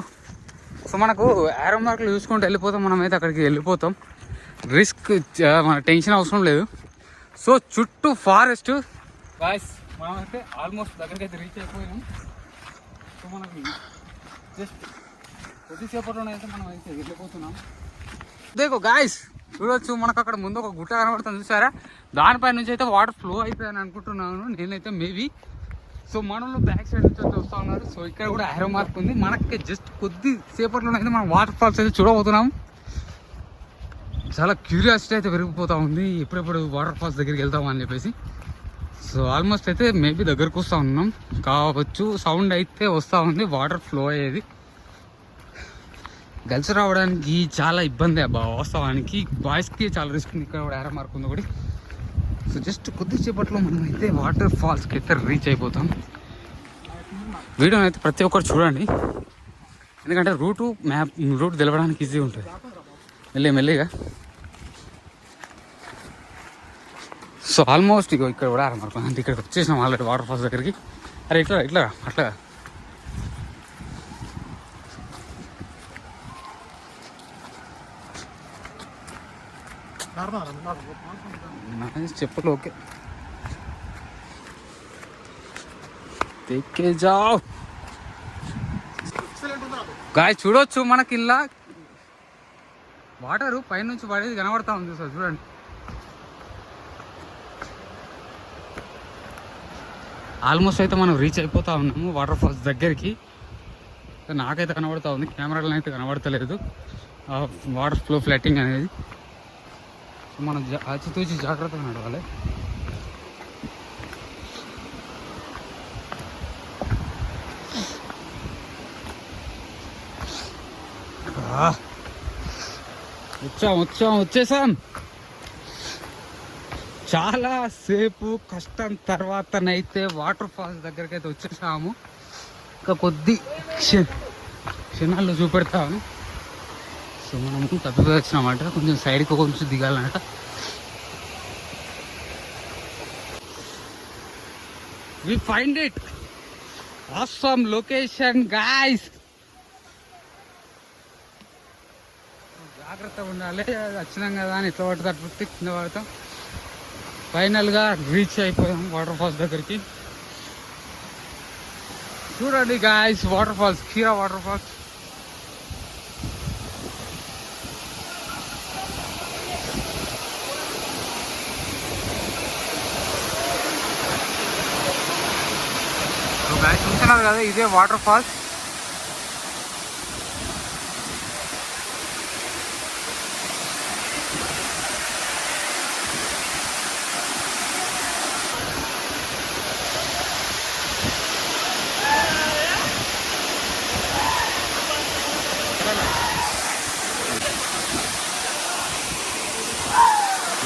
S1: సో మనకు ఏరో మార్కులు చూసుకుంటూ వెళ్ళిపోతాం, మనమైతే అక్కడికి వెళ్ళిపోతాం. రిస్క్ మన టెన్షన్ అవసరం లేదు. సో చుట్టూ ఫారెస్ట్ గాయ్స్, మనమైతే ఆల్మోస్ట్ దగ్గరికి అయితే రీచ్ అయిపోయాం. సో మనకి జస్ట్ కొద్దిసేపట్లోనైతే మనం అయితే వెళ్ళిపోతున్నాం. దేకో గాయ్స్, చూడొచ్చు మనకు అక్కడ ముందు ఒక గుట్ట కనబడుతుంది చూసారా, దానిపై నుంచి అయితే వాటర్ ఫ్లో అవుతుందని అనుకుంటున్నాను నేనైతే మేబీ. సో మనలో బ్యాక్ సైడ్ నుంచి అయితే వస్తూ ఉన్నారు. సో ఇక్కడ కూడా ఏరో మార్క్ ఉంది. మనకి జస్ట్ కొద్ది సేపట్లోనైతే మనం వాటర్ ఫాల్స్ అయితే చూడబోతున్నాం. చాలా క్యూరియాసిటీ అయితే పెరిగిపోతూ ఉంది, ఎప్పుడెప్పుడు వాటర్ ఫాల్స్ దగ్గరికి వెళ్తామని చెప్పేసి. సో ఆల్మోస్ట్ అయితే మేబీ దగ్గరకు వస్తూ ఉన్నాం కావచ్చు. సౌండ్ అయితే వస్తూ ఉంది, వాటర్ ఫ్లో అయ్యేది. గర్ల్స్ రావడానికి చాలా ఇబ్బంది అబ్బా వాస్తవానికి, బాయ్స్కి చాలా రిస్క్ ఉంది. ఇక్కడ కూడా ఏరో మార్క్ ఉంది ఒకటి. సో జస్ట్ కొద్దిసేపట్లో మనం అయితే వాటర్ ఫాల్స్కి అయితే రీచ్ అయిపోతాం. వీడియోని అయితే ప్రతి ఒక్కరు చూడండి, ఎందుకంటే రూట్ తెలవడానికి ఈజీగా ఉంటుంది మెల్లిగా. సో ఆల్మోస్ట్ ఇక్కడ కూడా ఏరో మార్క్ అంటే ఇక్కడికి వచ్చేసినాం ఆల్రెడీ వాటర్ ఫాల్స్ దగ్గరికి. అరే ఇట్లా అట్లా చెప్పలు ఓకే తెక్కే జావ్ గాయ్. చూడొచ్చు మనకి ఇలా వాటరు పైనుంచి పడేది కనబడతా ఉంది సార్, చూడండి. ఆల్మోస్ట్ అయితే మనం రీచ్ అయిపోతా ఉన్నాము వాటర్ ఫాల్స్ దగ్గరికి. నాకైతే కనబడతా ఉంది, కెమెరాలో అయితే కనబడతలేదు వాటర్ ఫ్లో ఫ్లట్టింగ్ అనేది. మనం ఆచితూచి జాగ్రత్తగా నడవాలి. వచ్చేసాం. చాలా సేపు కష్టం తర్వాతనైతే వాటర్ ఫాల్స్ దగ్గరికి అయితే వచ్చేసాము. ఇంకా కొద్ది క్షణాల్లో చూపెడతాము. సో మనము తప్పిపోయి వచ్చినామంట, కొంచెం సైడ్కి కొంచెం దిగాలంట. We find it awesome location guys. జాగ్రత్తగా ఉండాలి, వచ్చినాం కదా అని ఇట్లా పడితే అట్లా కింద పడతాం. ఫైనల్గా రీచ్ అయిపోయాం వాటర్ ఫాల్స్ దగ్గరికి. చూడండి guys, waterfalls, Khira waterfalls. చూస్తున్నారు కదా, ఇదే వాటర్ ఫాల్స్.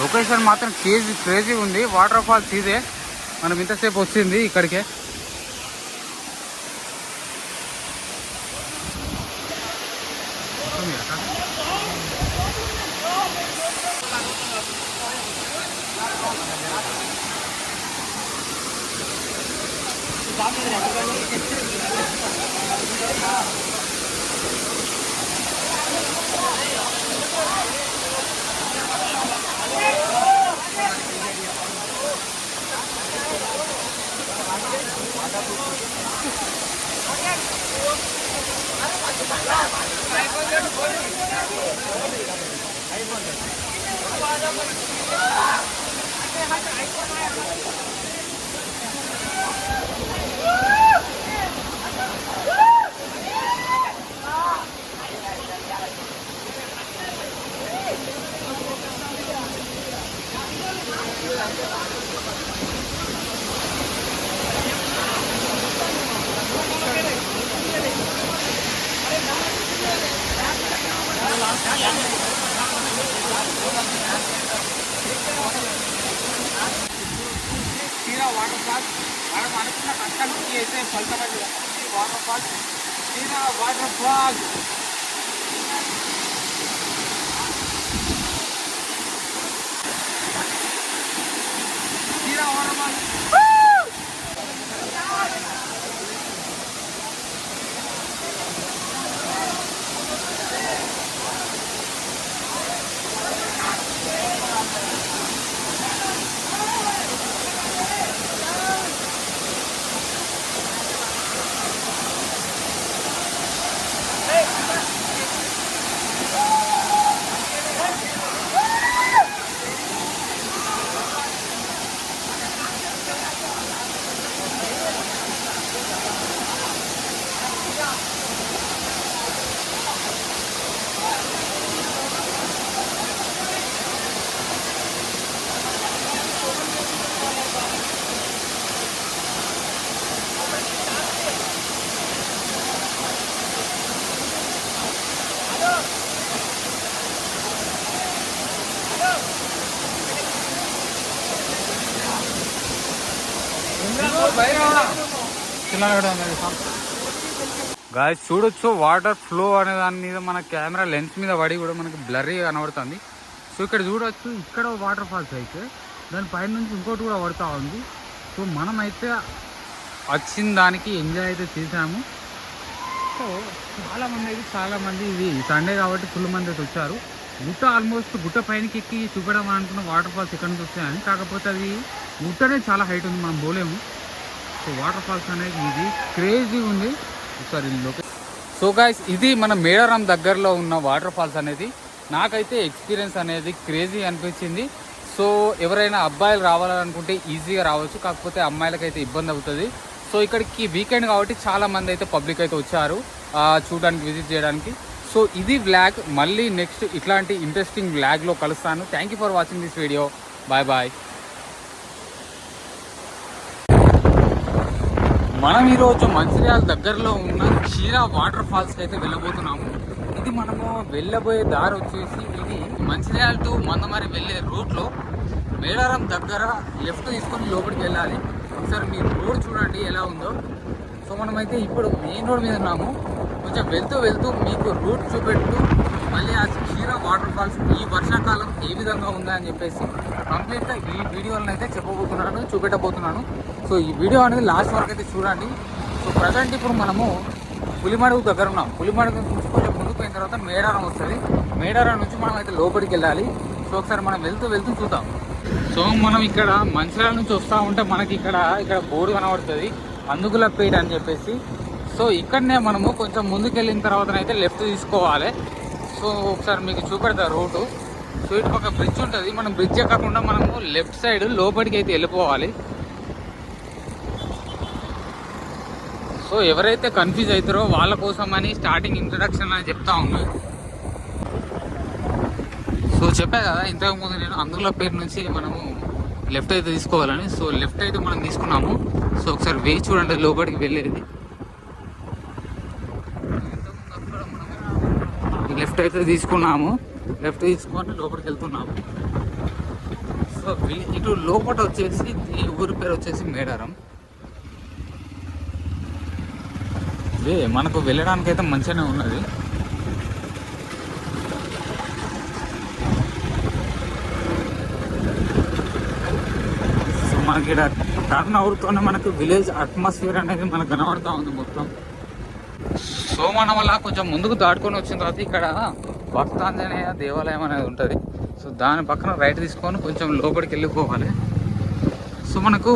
S1: లొకేషన్ మాత్రం క్రేజీ ఉంది. వాటర్ ఫాల్స్ ఇదే, మనం ఇంతసేపు వచ్చింది ఇక్కడికే. వాటర్ ఫాల్స్ మనం అనుకున్న కష్టానికి అయితే ఫలితమైంది. Waterfalls waterfalls guys చూడొచ్చు వాటర్ ఫ్లో అనే దాని మీద మన కెమెరా లెన్స్ మీద పడి కూడా మనకి బ్లర్రీ కనబడుతుంది. సో ఇక్కడ చూడొచ్చు, ఇక్కడ వాటర్ ఫాల్స్ అయితే దాని పైన నుంచి ఇంకోటి కూడా పడుతూ ఉంది. సో మనమైతే వచ్చిన దానికి ఎంజాయ్ అయితే చేసాము. సో చాలామంది ఇది సండే కాబట్టి ఫుల్ మంది అయితే వచ్చారు. గుట్ట ఆల్మోస్ట్ గుట్ట పైనకి ఎక్కి చూపడం అనుకున్న వాటర్ ఫాల్స్ ఎక్కడి నుంచి వస్తాయని, కాకపోతే అది గుట్టనే చాలా హైట్ ఉంది, మనం పోలేము. సో వాటర్ ఫాల్స్ అనేది ఇది క్రేజీ ఉంది ఒకసారి లొకేషన్. సో గాయ్స్ ఇది మన మేడారం దగ్గరలో ఉన్న వాటర్ ఫాల్స్ అనేది నాకైతే ఎక్స్పీరియన్స్ అనేది క్రేజీ అనిపించింది. సో ఎవరైనా అబ్బాయిలు రావాలనుకుంటే ఈజీగా రావచ్చు, కాకపోతే అమ్మాయిలకైతే ఇబ్బంది అవుతుంది. సో ఇక్కడికి వీకెండ్ కాబట్టి చాలామంది అయితే పబ్లిక్ అయితే వచ్చారు చూడడానికి, విజిట్ చేయడానికి. సో ఇది వ్లాగ్, మళ్ళీ నెక్స్ట్ ఇట్లాంటి ఇంట్రెస్టింగ్ వ్లాగ్లో కలుస్తాను. Thank you for watching this video. Bye bye. మనం ఈరోజు మంచిర్యాల దగ్గరలో ఉన్న క్షీరా వాటర్ ఫాల్స్కి అయితే వెళ్ళబోతున్నాము. ఇది మనము వెళ్ళబోయే దారి వచ్చేసి ఇది మంచిర్యాల టు మందమరి వెళ్ళే రూట్లో మేడారం దగ్గర లెఫ్ట్ తీసుకొని లోపలికి వెళ్ళాలి. ఒకసారి మీరు రోడ్ చూడండి ఎలా ఉందో. సో మనమైతే ఇప్పుడు మెయిన్ రోడ్ మీద ఉన్నాము. కొంచెం వెళ్తూ మీకు రూట్ చూపెడుతూ మళ్ళీ ఆ క్షీరా వాటర్ ఫాల్స్ ఈ వర్షాకాలం ఏ విధంగా ఉందా అని చెప్పేసి కంప్లీట్గా ఈ వీడియోలను అయితే చెప్పబోతున్నాను, చూపెట్టబోతున్నాను. సో ఈ వీడియో అనేది లాస్ట్ వరకు అయితే చూడండి. సో ప్రజెంట్ ఇప్పుడు మనము పులిమడుగు దగ్గర ఉన్నాం. పులిమడుగు నుంచి కొంచెం ముందుకు పోయిన తర్వాత మేడారం వస్తుంది. మేడారం నుంచి మనం అయితే లోపలికి వెళ్ళాలి. సో ఒకసారి మనం వెళ్తూ చూద్దాం. సో మనం ఇక్కడ మంచిర్యాల నుంచి వస్తూ ఉంటే మనకి ఇక్కడ బోర్డు కనబడుతుంది, అందుకులపేట అని చెప్పేసి. సో ఇక్కడనే మనము కొంచెం ముందుకు వెళ్ళిన తర్వాత అయితే లెఫ్ట్ తీసుకోవాలి. సో ఒకసారి మీకు చూపెడతా రోడ్డు. సో ఇటు ఒక బ్రిడ్జ్ ఉంటుంది, మనం బ్రిడ్జ్ ఎక్కకుండా మనము లెఫ్ట్ సైడ్ లోపలికి అయితే వెళ్ళిపోవాలి. సో ఎవరైతే కన్ఫ్యూజ్ అవుతారో వాళ్ళ కోసం అని స్టార్టింగ్ ఇంట్రడక్షన్ అని చెప్తా ఉన్నా. సో చెప్పా కదా ఇంతకుముందు నేను అందుకులపేట నుంచి మనము లెఫ్ట్ అయితే తీసుకోవాలని. సో లెఫ్ట్ అయితే మనం తీసుకున్నాము. సో ఒకసారి వేసి చూడండి లోపలికి వెళ్ళేది. లెఫ్ట్ అయితే తీసుకున్నాము, లెఫ్ట్ తీసుకొని లోపలికి వెళ్తున్నాము. సో ఇటు లోపల వచ్చేసి ఈ ఊరి పేరు వచ్చేసి మేడారం. మనకు వెళ్ళడానికి అయితే మంచిగానే ఉన్నది. సో మనకి ఇక్కడ టర్న్ అవుతూనే మనకు విలేజ్ అట్మాస్ఫియర్ అనేది మనకు కనబడుతూ ఉంది మొత్తం. సో మనం అలా కొంచెం ముందుకు దాటుకొని వచ్చిన తర్వాత ఇక్కడ భక్తాంజనేయ దేవాలయం అనేది ఉంటుంది. సో దాని పక్కన రైట్ తీసుకొని కొంచెం లోపలికి వెళ్ళిపోవాలి. సో మనకు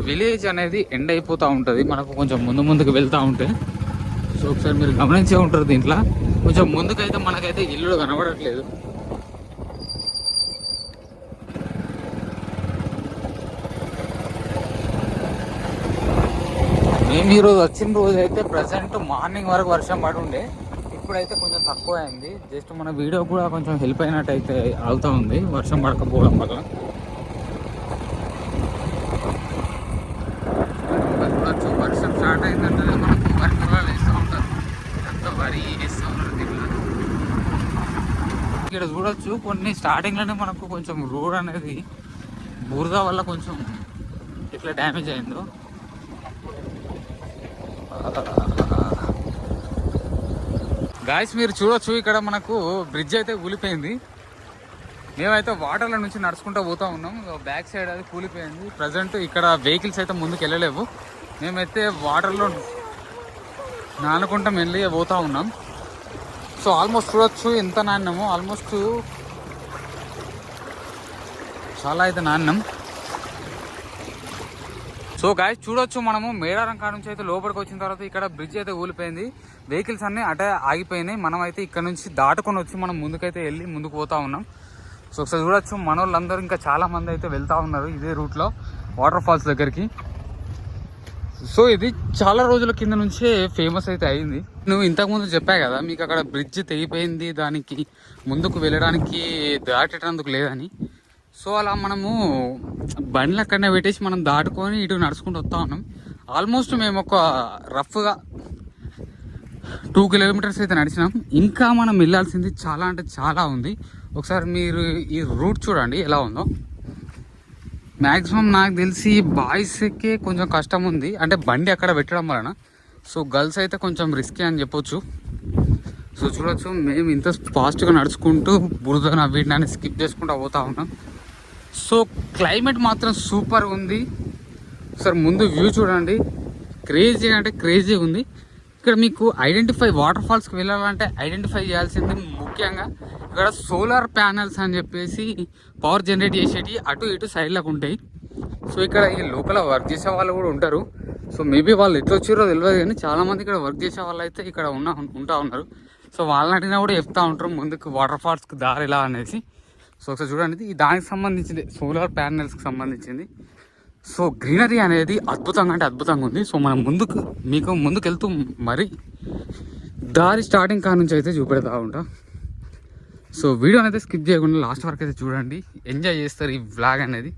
S1: విలేజ్ అనేది ఎండ్ అయిపోతూ ఉంటుంది మనకు కొంచెం ముందుకు వెళ్తూ ఉంటే. సో ఒకసారి మీరు గమనించే ఉంటారు, దీంట్లో కొంచెం ముందుకైతే మనకైతే ఇల్లు కనబడట్లేదు. మేము ఈరోజు వచ్చిన రోజు అయితే ప్రజెంట్ మార్నింగ్ వరకు వర్షం పడి ఉండే, ఇప్పుడైతే కొంచెం తక్కువ అయింది. జస్ట్ మన వీడియో కూడా కొంచెం హెల్ప్ అయినట్టు అయితే అవుతూ ఉంది వర్షం పడకపోవడం వల్ల. వర్షం స్టార్ట్ అయిందంటే మనకు వరి పొలాలు వేస్తూ ఉంటారు, అంతా వరి వేస్తూ ఉన్నారు దీంట్లో. ఇక్కడ చూడొచ్చు కొన్ని స్టార్టింగ్లోనే మనకు కొంచెం రోడ్ అనేది బురద వల్ల కొంచెం ఇట్లా డ్యామేజ్ అయిందో. గాయస్ మీరు చూడొచ్చు ఇక్కడ మనకు బ్రిడ్జ్ అయితే కూలిపోయింది. మేమైతే వాటర్ల నుంచి నడుచుకుంటూ పోతూ ఉన్నాం. బ్యాక్ సైడ్ అది కూలిపోయింది. ప్రజెంట్ ఇక్కడ వెహికల్స్ అయితే ముందుకు వెళ్ళలేవు. మేమైతే వాటర్లో నానుకుంటా మెల్లిగా పోతూ ఉన్నాం. సో ఆల్మోస్ట్ చూడొచ్చు ఎంత నాన్నాము, ఆల్మోస్ట్ చాలా అయితే నాన్నాం. సో గాయస్ చూడొచ్చు మనము మేడారం కాడ నుంచి అయితే లోపలికి వచ్చిన తర్వాత ఇక్కడ బ్రిడ్జ్ అయితే కూలిపోయింది. వెహికల్స్ అన్నీ అటే ఆగిపోయినాయి. మనం అయితే ఇక్కడ నుంచి దాటుకొని వచ్చి మనం ముందుకైతే వెళ్ళి ముందుకు పోతా ఉన్నాం. సో ఒకసారి చూడొచ్చు మన వాళ్ళందరూ ఇంకా చాలా మంది అయితే వెళ్తూ ఉన్నారు ఇదే రూట్లో వాటర్ ఫాల్స్ దగ్గరికి. సో ఇది చాలా రోజుల కింద నుంచే ఫేమస్ అయితే అయింది. నువ్వు ఇంతకుముందు చెప్పా కదా మీకు అక్కడ బ్రిడ్జ్ తెగిపోయింది, దానికి ముందుకు వెళ్ళడానికి దాటేటందుకు లేదని. సో అలా మనము బండ్లు అక్కడనే పెట్టేసి మనం దాటుకొని ఇటు నడుచుకుంటూ వస్తూ ఉన్నాం. ఆల్మోస్ట్ మేము ఒక రఫ్గా 2 కిలోమీటర్స్ అయితే నడిచినాం. ఇంకా మనం వెళ్ళాల్సింది చాలా అంటే చాలా ఉంది. ఒకసారి మీరు ఈ రూట్ చూడండి ఎలా ఉందో. మ్యాక్సిమం నాకు తెలిసి బాయ్స్కే కొంచెం కష్టం ఉంది, అంటే బండి అక్కడ పెట్టడం వలన. సో గర్ల్స్ అయితే కొంచెం రిస్కీ అని చెప్పొచ్చు. సో చూడొచ్చు మేము ఇంత ఫాస్ట్గా నడుచుకుంటూ బురద వీటిని స్కిప్ చేసుకుంటూ పోతా ఉన్నాం. సో క్లైమేట్ మాత్రం సూపర్ ఉంది. సార్ ముందు వ్యూ చూడండి, క్రేజీ అంటే క్రేజీ ఉంది. ఇక్కడ మీకు వాటర్ ఫాల్స్కి వెళ్ళాలంటే ఐడెంటిఫై చేయాల్సింది ముఖ్యంగా ఇక్కడ సోలార్ ప్యానల్స్ అని చెప్పేసి పవర్ జనరేట్ చేసేటి అటు ఇటు సైడ్లకు ఉంటాయి. సో ఇక్కడ ఈ లోకల్ వర్క్ చేసే వాళ్ళు కూడా ఉంటారు. సో మేబీ వాళ్ళు ఎట్లా వచ్చారో తెలియదు, కానీ చాలామంది ఇక్కడ వర్క్ చేసే వాళ్ళు అయితే ఇక్కడ ఉంటా ఉన్నారు. సో వాళ్ళని అడిగినా కూడా చెప్తా ఉంటారు ముందుకు వాటర్ ఫాల్స్కి దారి ఎలా అనేసి. సో ఒకసారి చూడండి, ఈ దానికి సంబంధించింది సోలార్ ప్యానల్స్కి సంబంధించింది. సో గ్రీనరీ అనేది అద్భుతంగా అంటే అద్భుతంగా ఉంది. సో మనం మీకు ముందుకు వెళ్తూ మరి దారి స్టార్టింగ్ కాడ నుంచి అయితే చూపెడతా ఉంటా. సో వీడియో అనేది స్కిప్ చేయకుండా లాస్ట్ వరకు అయితే చూడండి, ఎంజాయ్ చేస్తారు ఈ వ్లాగ్ అనేది.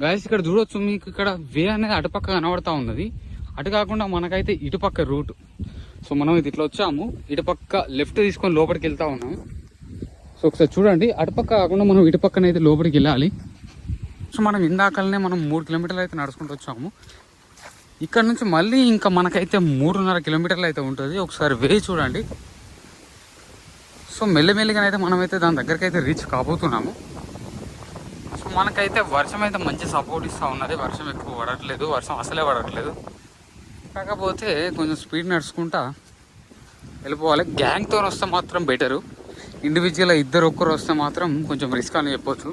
S1: గైస్ ఇక్కడ చూడొచ్చు, మీకు ఇక్కడ వే అనేది అటుపక్క కనబడతా ఉన్నది. అటు కాకుండా మనకైతే ఇటుపక్క రూట్. సో మనం ఇది ఇట్లా వచ్చాము, ఇటుపక్క లెఫ్ట్ తీసుకొని లోపలికి వెళ్తా ఉన్నాము. సో ఒకసారి చూడండి, అటుపక్క కాకుండా మనం ఇటుపక్కనైతే లోపలికి వెళ్ళాలి. సో మనం ఇందాకలనే మనం 3 కిలోమీటర్లు అయితే నడుచుకుంటూ వచ్చాము. ఇక్కడ నుంచి మళ్ళీ ఇంకా మనకైతే 3.5 కిలోమీటర్లు అయితే ఉంటుంది. ఒకసారి వే చూడండి. సో మెల్లిమెల్లిగానైతే మనమైతే దాని దగ్గరికి అయితే రీచ్ కాబోతున్నాము. సో మనకైతే వర్షం అయితే మంచి సపోర్ట్ ఇస్తూ ఉన్నది. వర్షం ఎక్కువ పడట్లేదు, వర్షం అసలే పడట్లేదు. కాకపోతే కొంచెం స్పీడ్ నడుచుకుంటా వెళ్ళిపోవాలి. గ్యాంగ్తో వస్తే మాత్రం బెటరు, ఇండివిజువల్గా ఒక్కరు వస్తే మాత్రం కొంచెం రిస్క్ అని చెప్పొచ్చు.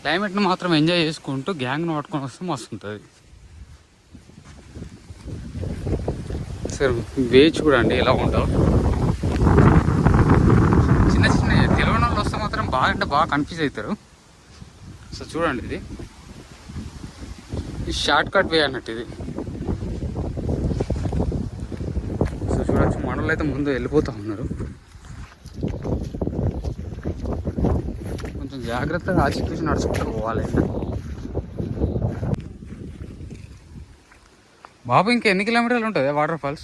S1: క్లైమేట్ని మాత్రం ఎంజాయ్ చేసుకుంటూ గ్యాంగ్ను పట్టుకొని వస్తే మస్తు ఉంటుంది. సరే వే చూడండి ఎలా ఉంటావు. చిన్న చిన్న తెలియని వాళ్ళు వస్తే మాత్రం బాగా అంటే బాగా కన్ఫ్యూజ్ అవుతారు. సో చూడండి, ఇది షార్ట్ కట్ వే అన్నట్టు ఇది. సో చూడొచ్చు, మనలో అయితే ముందు వెళ్ళిపోతూ ఉన్నారు. కొంచెం జాగ్రత్తగా ఆచితూచి నడుచుకుంటూ పోవాలి. బాబు ఇంకా ఎన్ని కిలోమీటర్లు ఉంటుంది వాటర్ ఫాల్స్?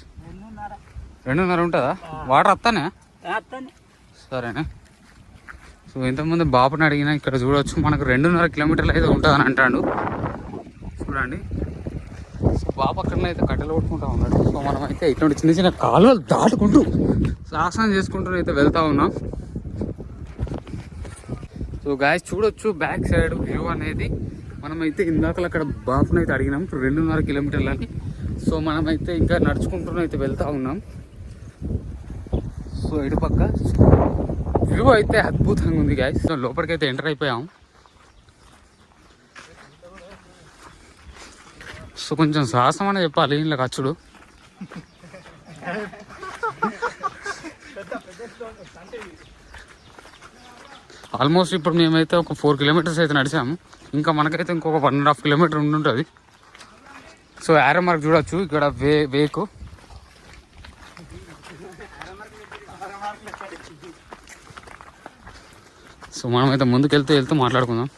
S1: 2.5 ఉంటుందా? వాటర్ వస్తానే? సరేనా. సో ఇంతకుముందు బాబుని అడిగినా ఇక్కడ చూడవచ్చు మనకు 2.5 కిలోమీటర్లు అయితే ఉంటుందని అంటాడు. చూడండి, సో బాబు అక్కడ అయితే కట్టెలు కొట్టుకుంటూ ఉన్నాడు. సో మనం అయితే ఇటువంటి చిన్న చిన్న కాలువలు దాటుకుంటూ సాహసం చేసుకుంటూ అయితే వెళ్తూ ఉన్నాం. సో గాయస్ చూడొచ్చు బ్యాక్ సైడ్ వ్యూ అనేది. మనమైతే ఇందాకలు అక్కడ బాబుని అయితే అడిగినాం 2.5 కిలోమీటర్లని. సో మనమైతే ఇంకా నడుచుకుంటూ అయితే వెళ్తూ ఉన్నాం. సో ఇటు పక్క వ్యూ అయితే అద్భుతంగా ఉంది గాయస్. సో లోపలికైతే ఎంటర్ అయిపోయాం. సో కొంచెం సాహసం అనే చెప్పాలి ఇలా ఖర్చుడు. ఆల్మోస్ట్ ఇప్పుడు మేమైతే ఒక 4 కిలోమీటర్స్ అయితే నడిచాము. ఇంకా మనకైతే ఇంకొక 1.5 కిలోమీటర్ ఉండుంటుంది. సో యారో మార్క్ చూడొచ్చు ఇక్కడ వేకు. సో మనమైతే ముందుకు వెళ్తూ మాట్లాడుకుందాం.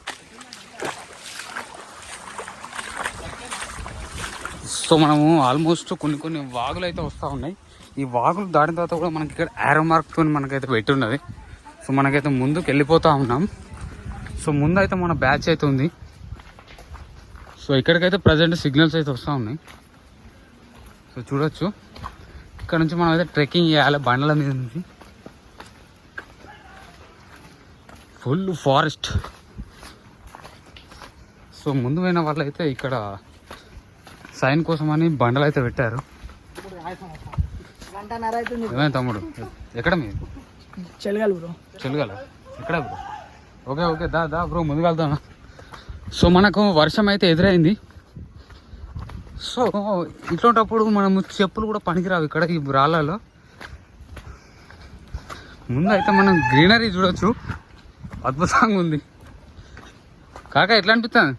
S1: సో మనము ఆల్మోస్ట్ కొన్ని వాగులు అయితే వస్తూ ఉన్నాయి. ఈ వాగులు దాటిన తర్వాత కూడా మనకి ఇక్కడ యారో మార్క్తో మనకైతే పెట్టి ఉన్నది. సో మనకైతే ముందుకు వెళ్ళిపోతూ ఉన్నాం. సో ముందు అయితే మన బ్యాచ్ అయితే ఉంది. సో ఇక్కడికైతే ప్రజెంట్ సిగ్నల్స్ అయితే వస్తూ ఉన్నాయి. సో చూడొచ్చు, ఇక్కడ నుంచి మనం అయితే ట్రెక్కింగ్ చేయాలి బండల మీద నుంచి. Full forest. సో ముందు పోయిన వాళ్ళు అయితే ఇక్కడ సైన్ కోసం అని బండలు అయితే పెట్టారు. ఏమైనా తమ్ముడు ఎక్కడ మీరు?
S2: చెలగాలి బ్రో.
S1: చెలగాల ఎక్కడ బ్రో? ఓకే దా బ్రో ముందుకు వెళ్తాను. సో మనకు వర్షం అయితే ఎదురైంది. సో ఇట్లాంటప్పుడు మనము చెప్పులు కూడా పనికిరావు ఇక్కడ ఈ రాళ్ళలో. ముందు అయితే మనం గ్రీనరీ చూడొచ్చు, అద్భుతంగా ఉంది. కాక ఎట్లా అనిపిస్తుంది?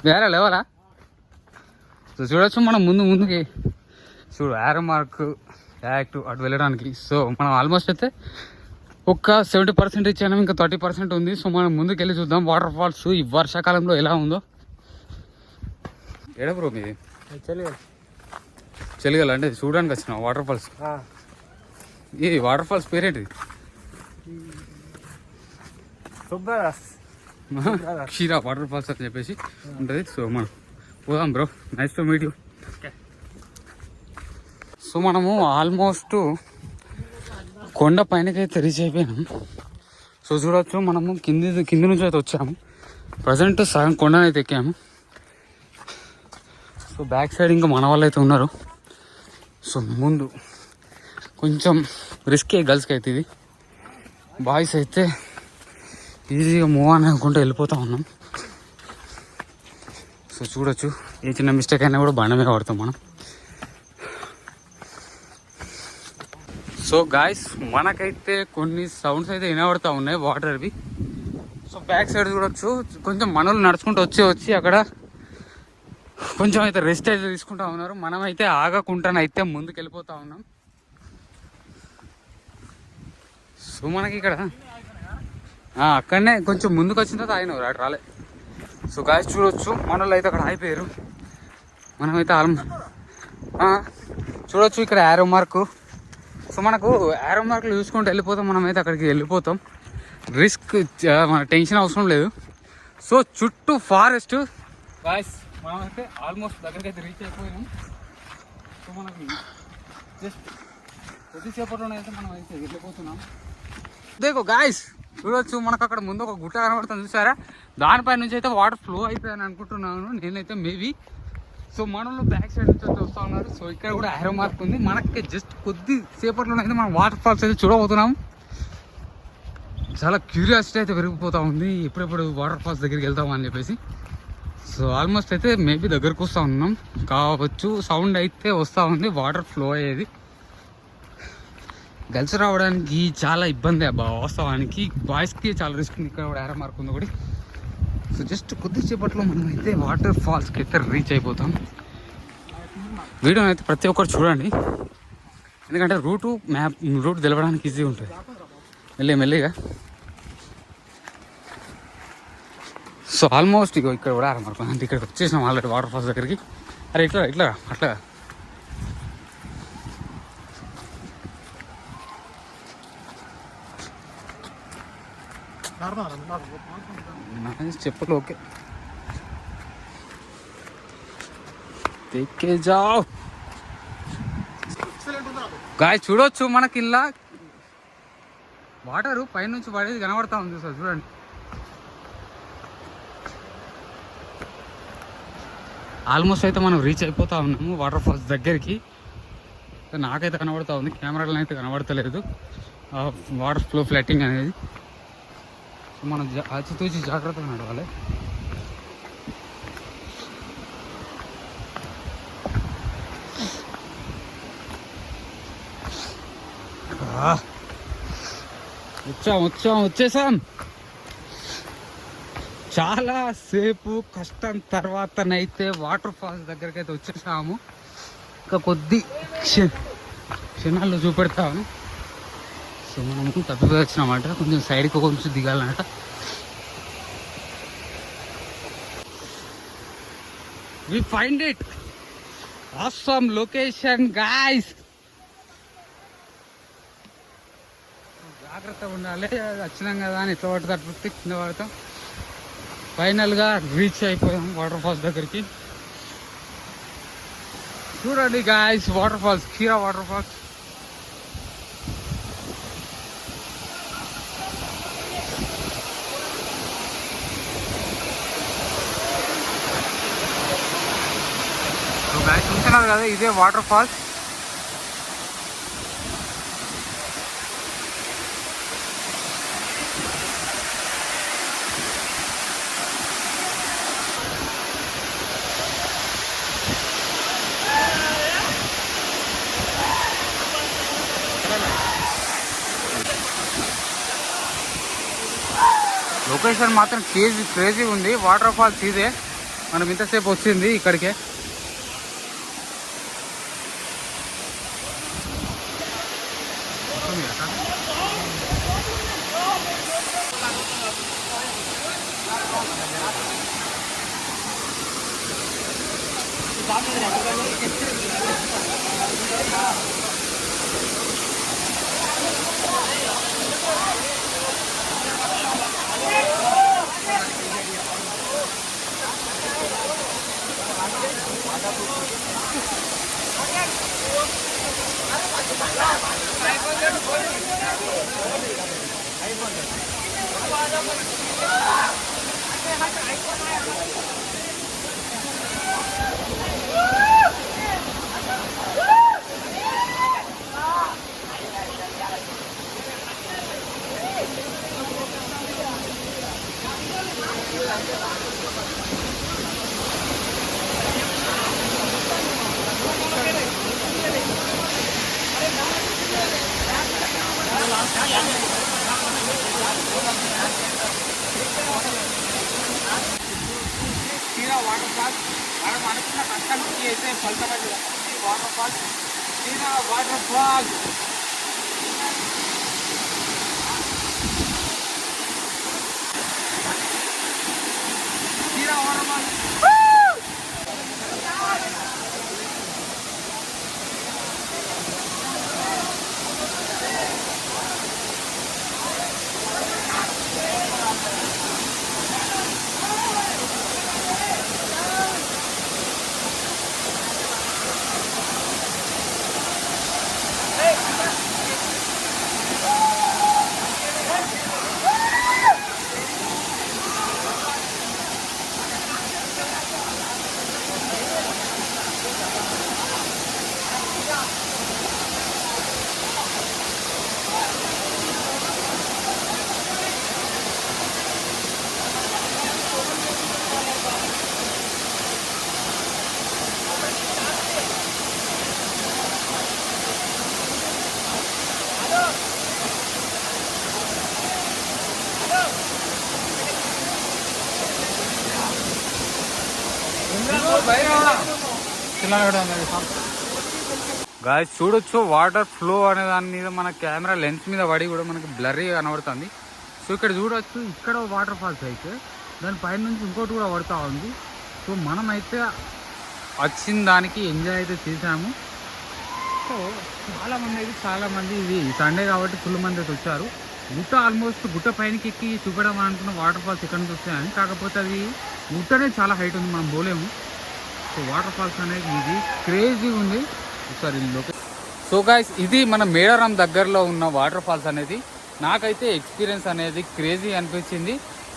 S1: వేరే లేవరా? సో చూడొచ్చు మనం ముందుకి చూడు యారో మార్క్ యాక్ట్ అటు వెళ్ళడానికి. సో మనం ఆల్మోస్ట్ అయితే ఒక 70% ఇచ్చాము, ఇంకా 30% ఉంది. సో మనం ముందుకు వెళ్ళి చూద్దాం వాటర్ ఫాల్స్ ఈ వర్షాకాలంలో ఎలా ఉందో. ఎడ బ్రో మీది? చెలిగల అంటే చూడడానికి వచ్చిన వాటర్ ఫాల్స్. ఈ water falls పేరేంటిది? Ksheera water falls అని చెప్పేసి ఉంటుంది. సో మనం పోదాం bro. Nice to meet you. So మనము ఆల్మోస్ట్ కొండ పైనకైతే రీచ్ అయిపోయినాం. సో చూడవచ్చు మనము కింది నుంచి అయితే వచ్చాము. ప్రజెంట్ సగం కొండనైతే ఎక్కాము. సో బ్యాక్ సైడ్ ఇంకా మన వాళ్ళు అయితే ఉన్నారు. సో ముందు కొంచెం రిస్కే గర్ల్స్కి అయితే ఇది. బాయ్స్ అయితే ఈజీగా మూవ్ ఆన్ అనుకుంటూ వెళ్ళిపోతూ ఉన్నాం. సో చూడొచ్చు ఏ చిన్న మిస్టేక్ అయినా కూడా బండ మీద పడతాం మనం. సో గాయస్ మనకైతే కొన్ని సౌండ్స్ అయితే వినబడతా ఉన్నాయి వాటర్వి. సో బ్యాక్ సైడ్ చూడొచ్చు కొంచెం మనోళ్ళు నడుచుకుంటూ వచ్చి అక్కడ కొంచెం అయితే రెస్ట్ అయితే తీసుకుంటా ఉన్నారు. మనమైతే ఆగకుండానైతే ముందుకు వెళ్ళిపోతా ఉన్నాం. సో మనకి ఇక్కడ అక్కడనే కొంచెం ముందుకు వచ్చిన తర్వాత ఆయన అటు రాలే. సో గాయస్ చూడొచ్చు మనోళ్ళు అయితే అక్కడ ఆగిపోయారు. మనమైతే చూడొచ్చు ఇక్కడ యారో మార్కు. సో మనకు యారో మార్కులు చూసుకుంటూ వెళ్ళిపోతాం. మనమైతే అక్కడికి వెళ్ళిపోతాం. రిస్క్ మన టెన్షన్ అవసరం లేదు. సో చుట్టూ ఫారెస్ట్. గాయస్ మనమైతే ఆల్మోస్ట్ దగ్గరికి అయితే రీచ్ అయిపోయినాం. సో మనకి జస్ట్ కొద్దిసేపట్లోనైతే మనం అయితే వెళ్ళిపోతున్నాం. దేకో గాయస్ చూడొచ్చు మనకు అక్కడ ముందు ఒక గుట్ట కనబడుతుంది చూసారా. దానిపై నుంచి అయితే వాటర్ ఫ్లో అవుతుందని అనుకుంటున్నాను నేనైతే మేబీ. సో మనలో బ్యాక్ సైడ్ నుంచి అయితే వస్తూ ఉన్నారు. సో ఇక్కడ కూడా యారో మార్క్ ఉంది. మనకి జస్ట్ కొద్ది సేపట్లోనైతే మనం వాటర్ ఫాల్స్ అయితే చూడబోతున్నాం. చాలా క్యూరియాసిటీ అయితే పెరిగిపోతూ ఉంది ఎప్పుడెప్పుడు వాటర్ ఫాల్స్ దగ్గరికి వెళ్తామని చెప్పేసి. సో ఆల్మోస్ట్ అయితే మేబీ దగ్గరకు వస్తూ ఉన్నాం కావచ్చు. సౌండ్ అయితే వస్తూ ఉంది వాటర్ ఫ్లో అయ్యేది. గర్ల్స్ రావడానికి చాలా ఇబ్బంది అబ్బా వాస్తవానికి. బాయ్స్కి చాలా రిస్క్ ఉంది. ఇక్కడ కూడా యారో మార్క్ ఉంది ఒకటి. సో జస్ట్ కొద్దిసేపట్లో మనం అయితే వాటర్ ఫాల్స్కి అయితే రీచ్ అయిపోతాం. వీడియోని అయితే ప్రతి ఒక్కరు చూడండి, ఎందుకంటే రూట్ తెలవడానికి ఈజీ ఉంటుంది మెల్లిగా. సో ఆల్మోస్ట్ ఇక్కడ కూడా ఆరమార్కు అంటే ఇక్కడికి వచ్చేసినాం ఆల్రెడీ వాటర్ ఫాల్స్ దగ్గరికి. అరే ఇట్లా అట్లా చెప్పలు ఓకే తెక్కే జావ్. గాయస్ చూడొచ్చు మనకి ఇలా వాటరు పైనుంచి పడేది కనబడతా ఉంది సార్ చూడండి. ఆల్మోస్ట్ అయితే మనం రీచ్ అయిపోతా ఉన్నాము వాటర్ ఫాల్స్ దగ్గరికి. నాకైతే కనబడతా ఉంది, కెమెరాలో అయితే కనబడతలేదు వాటర్ ఫ్లో ఫ్లట్టింగ్ అనేది. మనం ఆచితూచి జాగ్రత్తగా నడవాలి. వచ్చేసాం. చాలా సేపు కష్టం తర్వాతనైతే వాటర్ ఫాల్స్ దగ్గరికి అయితే వచ్చేసాము. ఇంకా కొద్ది క్షణాల్లో చూపెడతాము. సో మనము తప్పిపోయి వచ్చినామంట, కొంచెం సైడ్కి కొంచెం దిగాలన్నట. We find it awesome location guys. జాగ్రత్తగా ఉండాలి, వచ్చినాం కదా అని ఎట్లా పడితే అట్లా కింద పడతాం. ఫైనల్గా రీచ్ అయిపోయాం వాటర్ ఫాల్స్ దగ్గరికి. చూడండి guys waterfalls, Kshira waterfalls. చూస్తున్నారు కదా ఇదే వాటర్ ఫాల్స్. లొకేషన్ మాత్రం క్రేజీ ఉంది. వాటర్ ఫాల్స్ ఇదే, మనం ఇంతసేపు వచ్చింది ఇక్కడికే. వాటర్ ఫాల్స్ మనం అనుకున్న కష్టానికి అయితే ఫలితమైంది. Waterfalls waterfalls waterfalls guys చూడొచ్చు వాటర్ ఫ్లో అనే దాని మీద మన కెమెరా లెన్స్ మీద పడి కూడా మనకి బ్లర్రీగా కనబడుతుంది. సో ఇక్కడ చూడొచ్చు, ఇక్కడ వాటర్ ఫాల్స్ అయితే దాని పైన నుంచి ఇంకోటి కూడా పడుతూ ఉంది. సో మనమైతే వచ్చిన దానికి ఎంజాయ్ అయితే చేసాము. సో చాలామంది ఇది సండే కాబట్టి ఫుల్ మంది అయితే వచ్చారు. గుట్ట ఆల్మోస్ట్ గుట్ట పైనకి ఎక్కి చూపడం అనుకున్న వాటర్ ఫాల్స్ ఎక్కడి నుంచి వస్తాయని, కాకపోతే అది గుట్టనే చాలా హైట్ ఉంది, మనం పోలేము. సో వాటర్ ఫాల్స్ అనేది ఇది క్రేజీ ఉంది. ఒకసారి సో గాయ్స్ ఇది మన మేడారం దగ్గరలో ఉన్న వాటర్ ఫాల్స్ అనేది నాకైతే ఎక్స్పీరియన్స్ అనేది క్రేజీ అనిపించింది.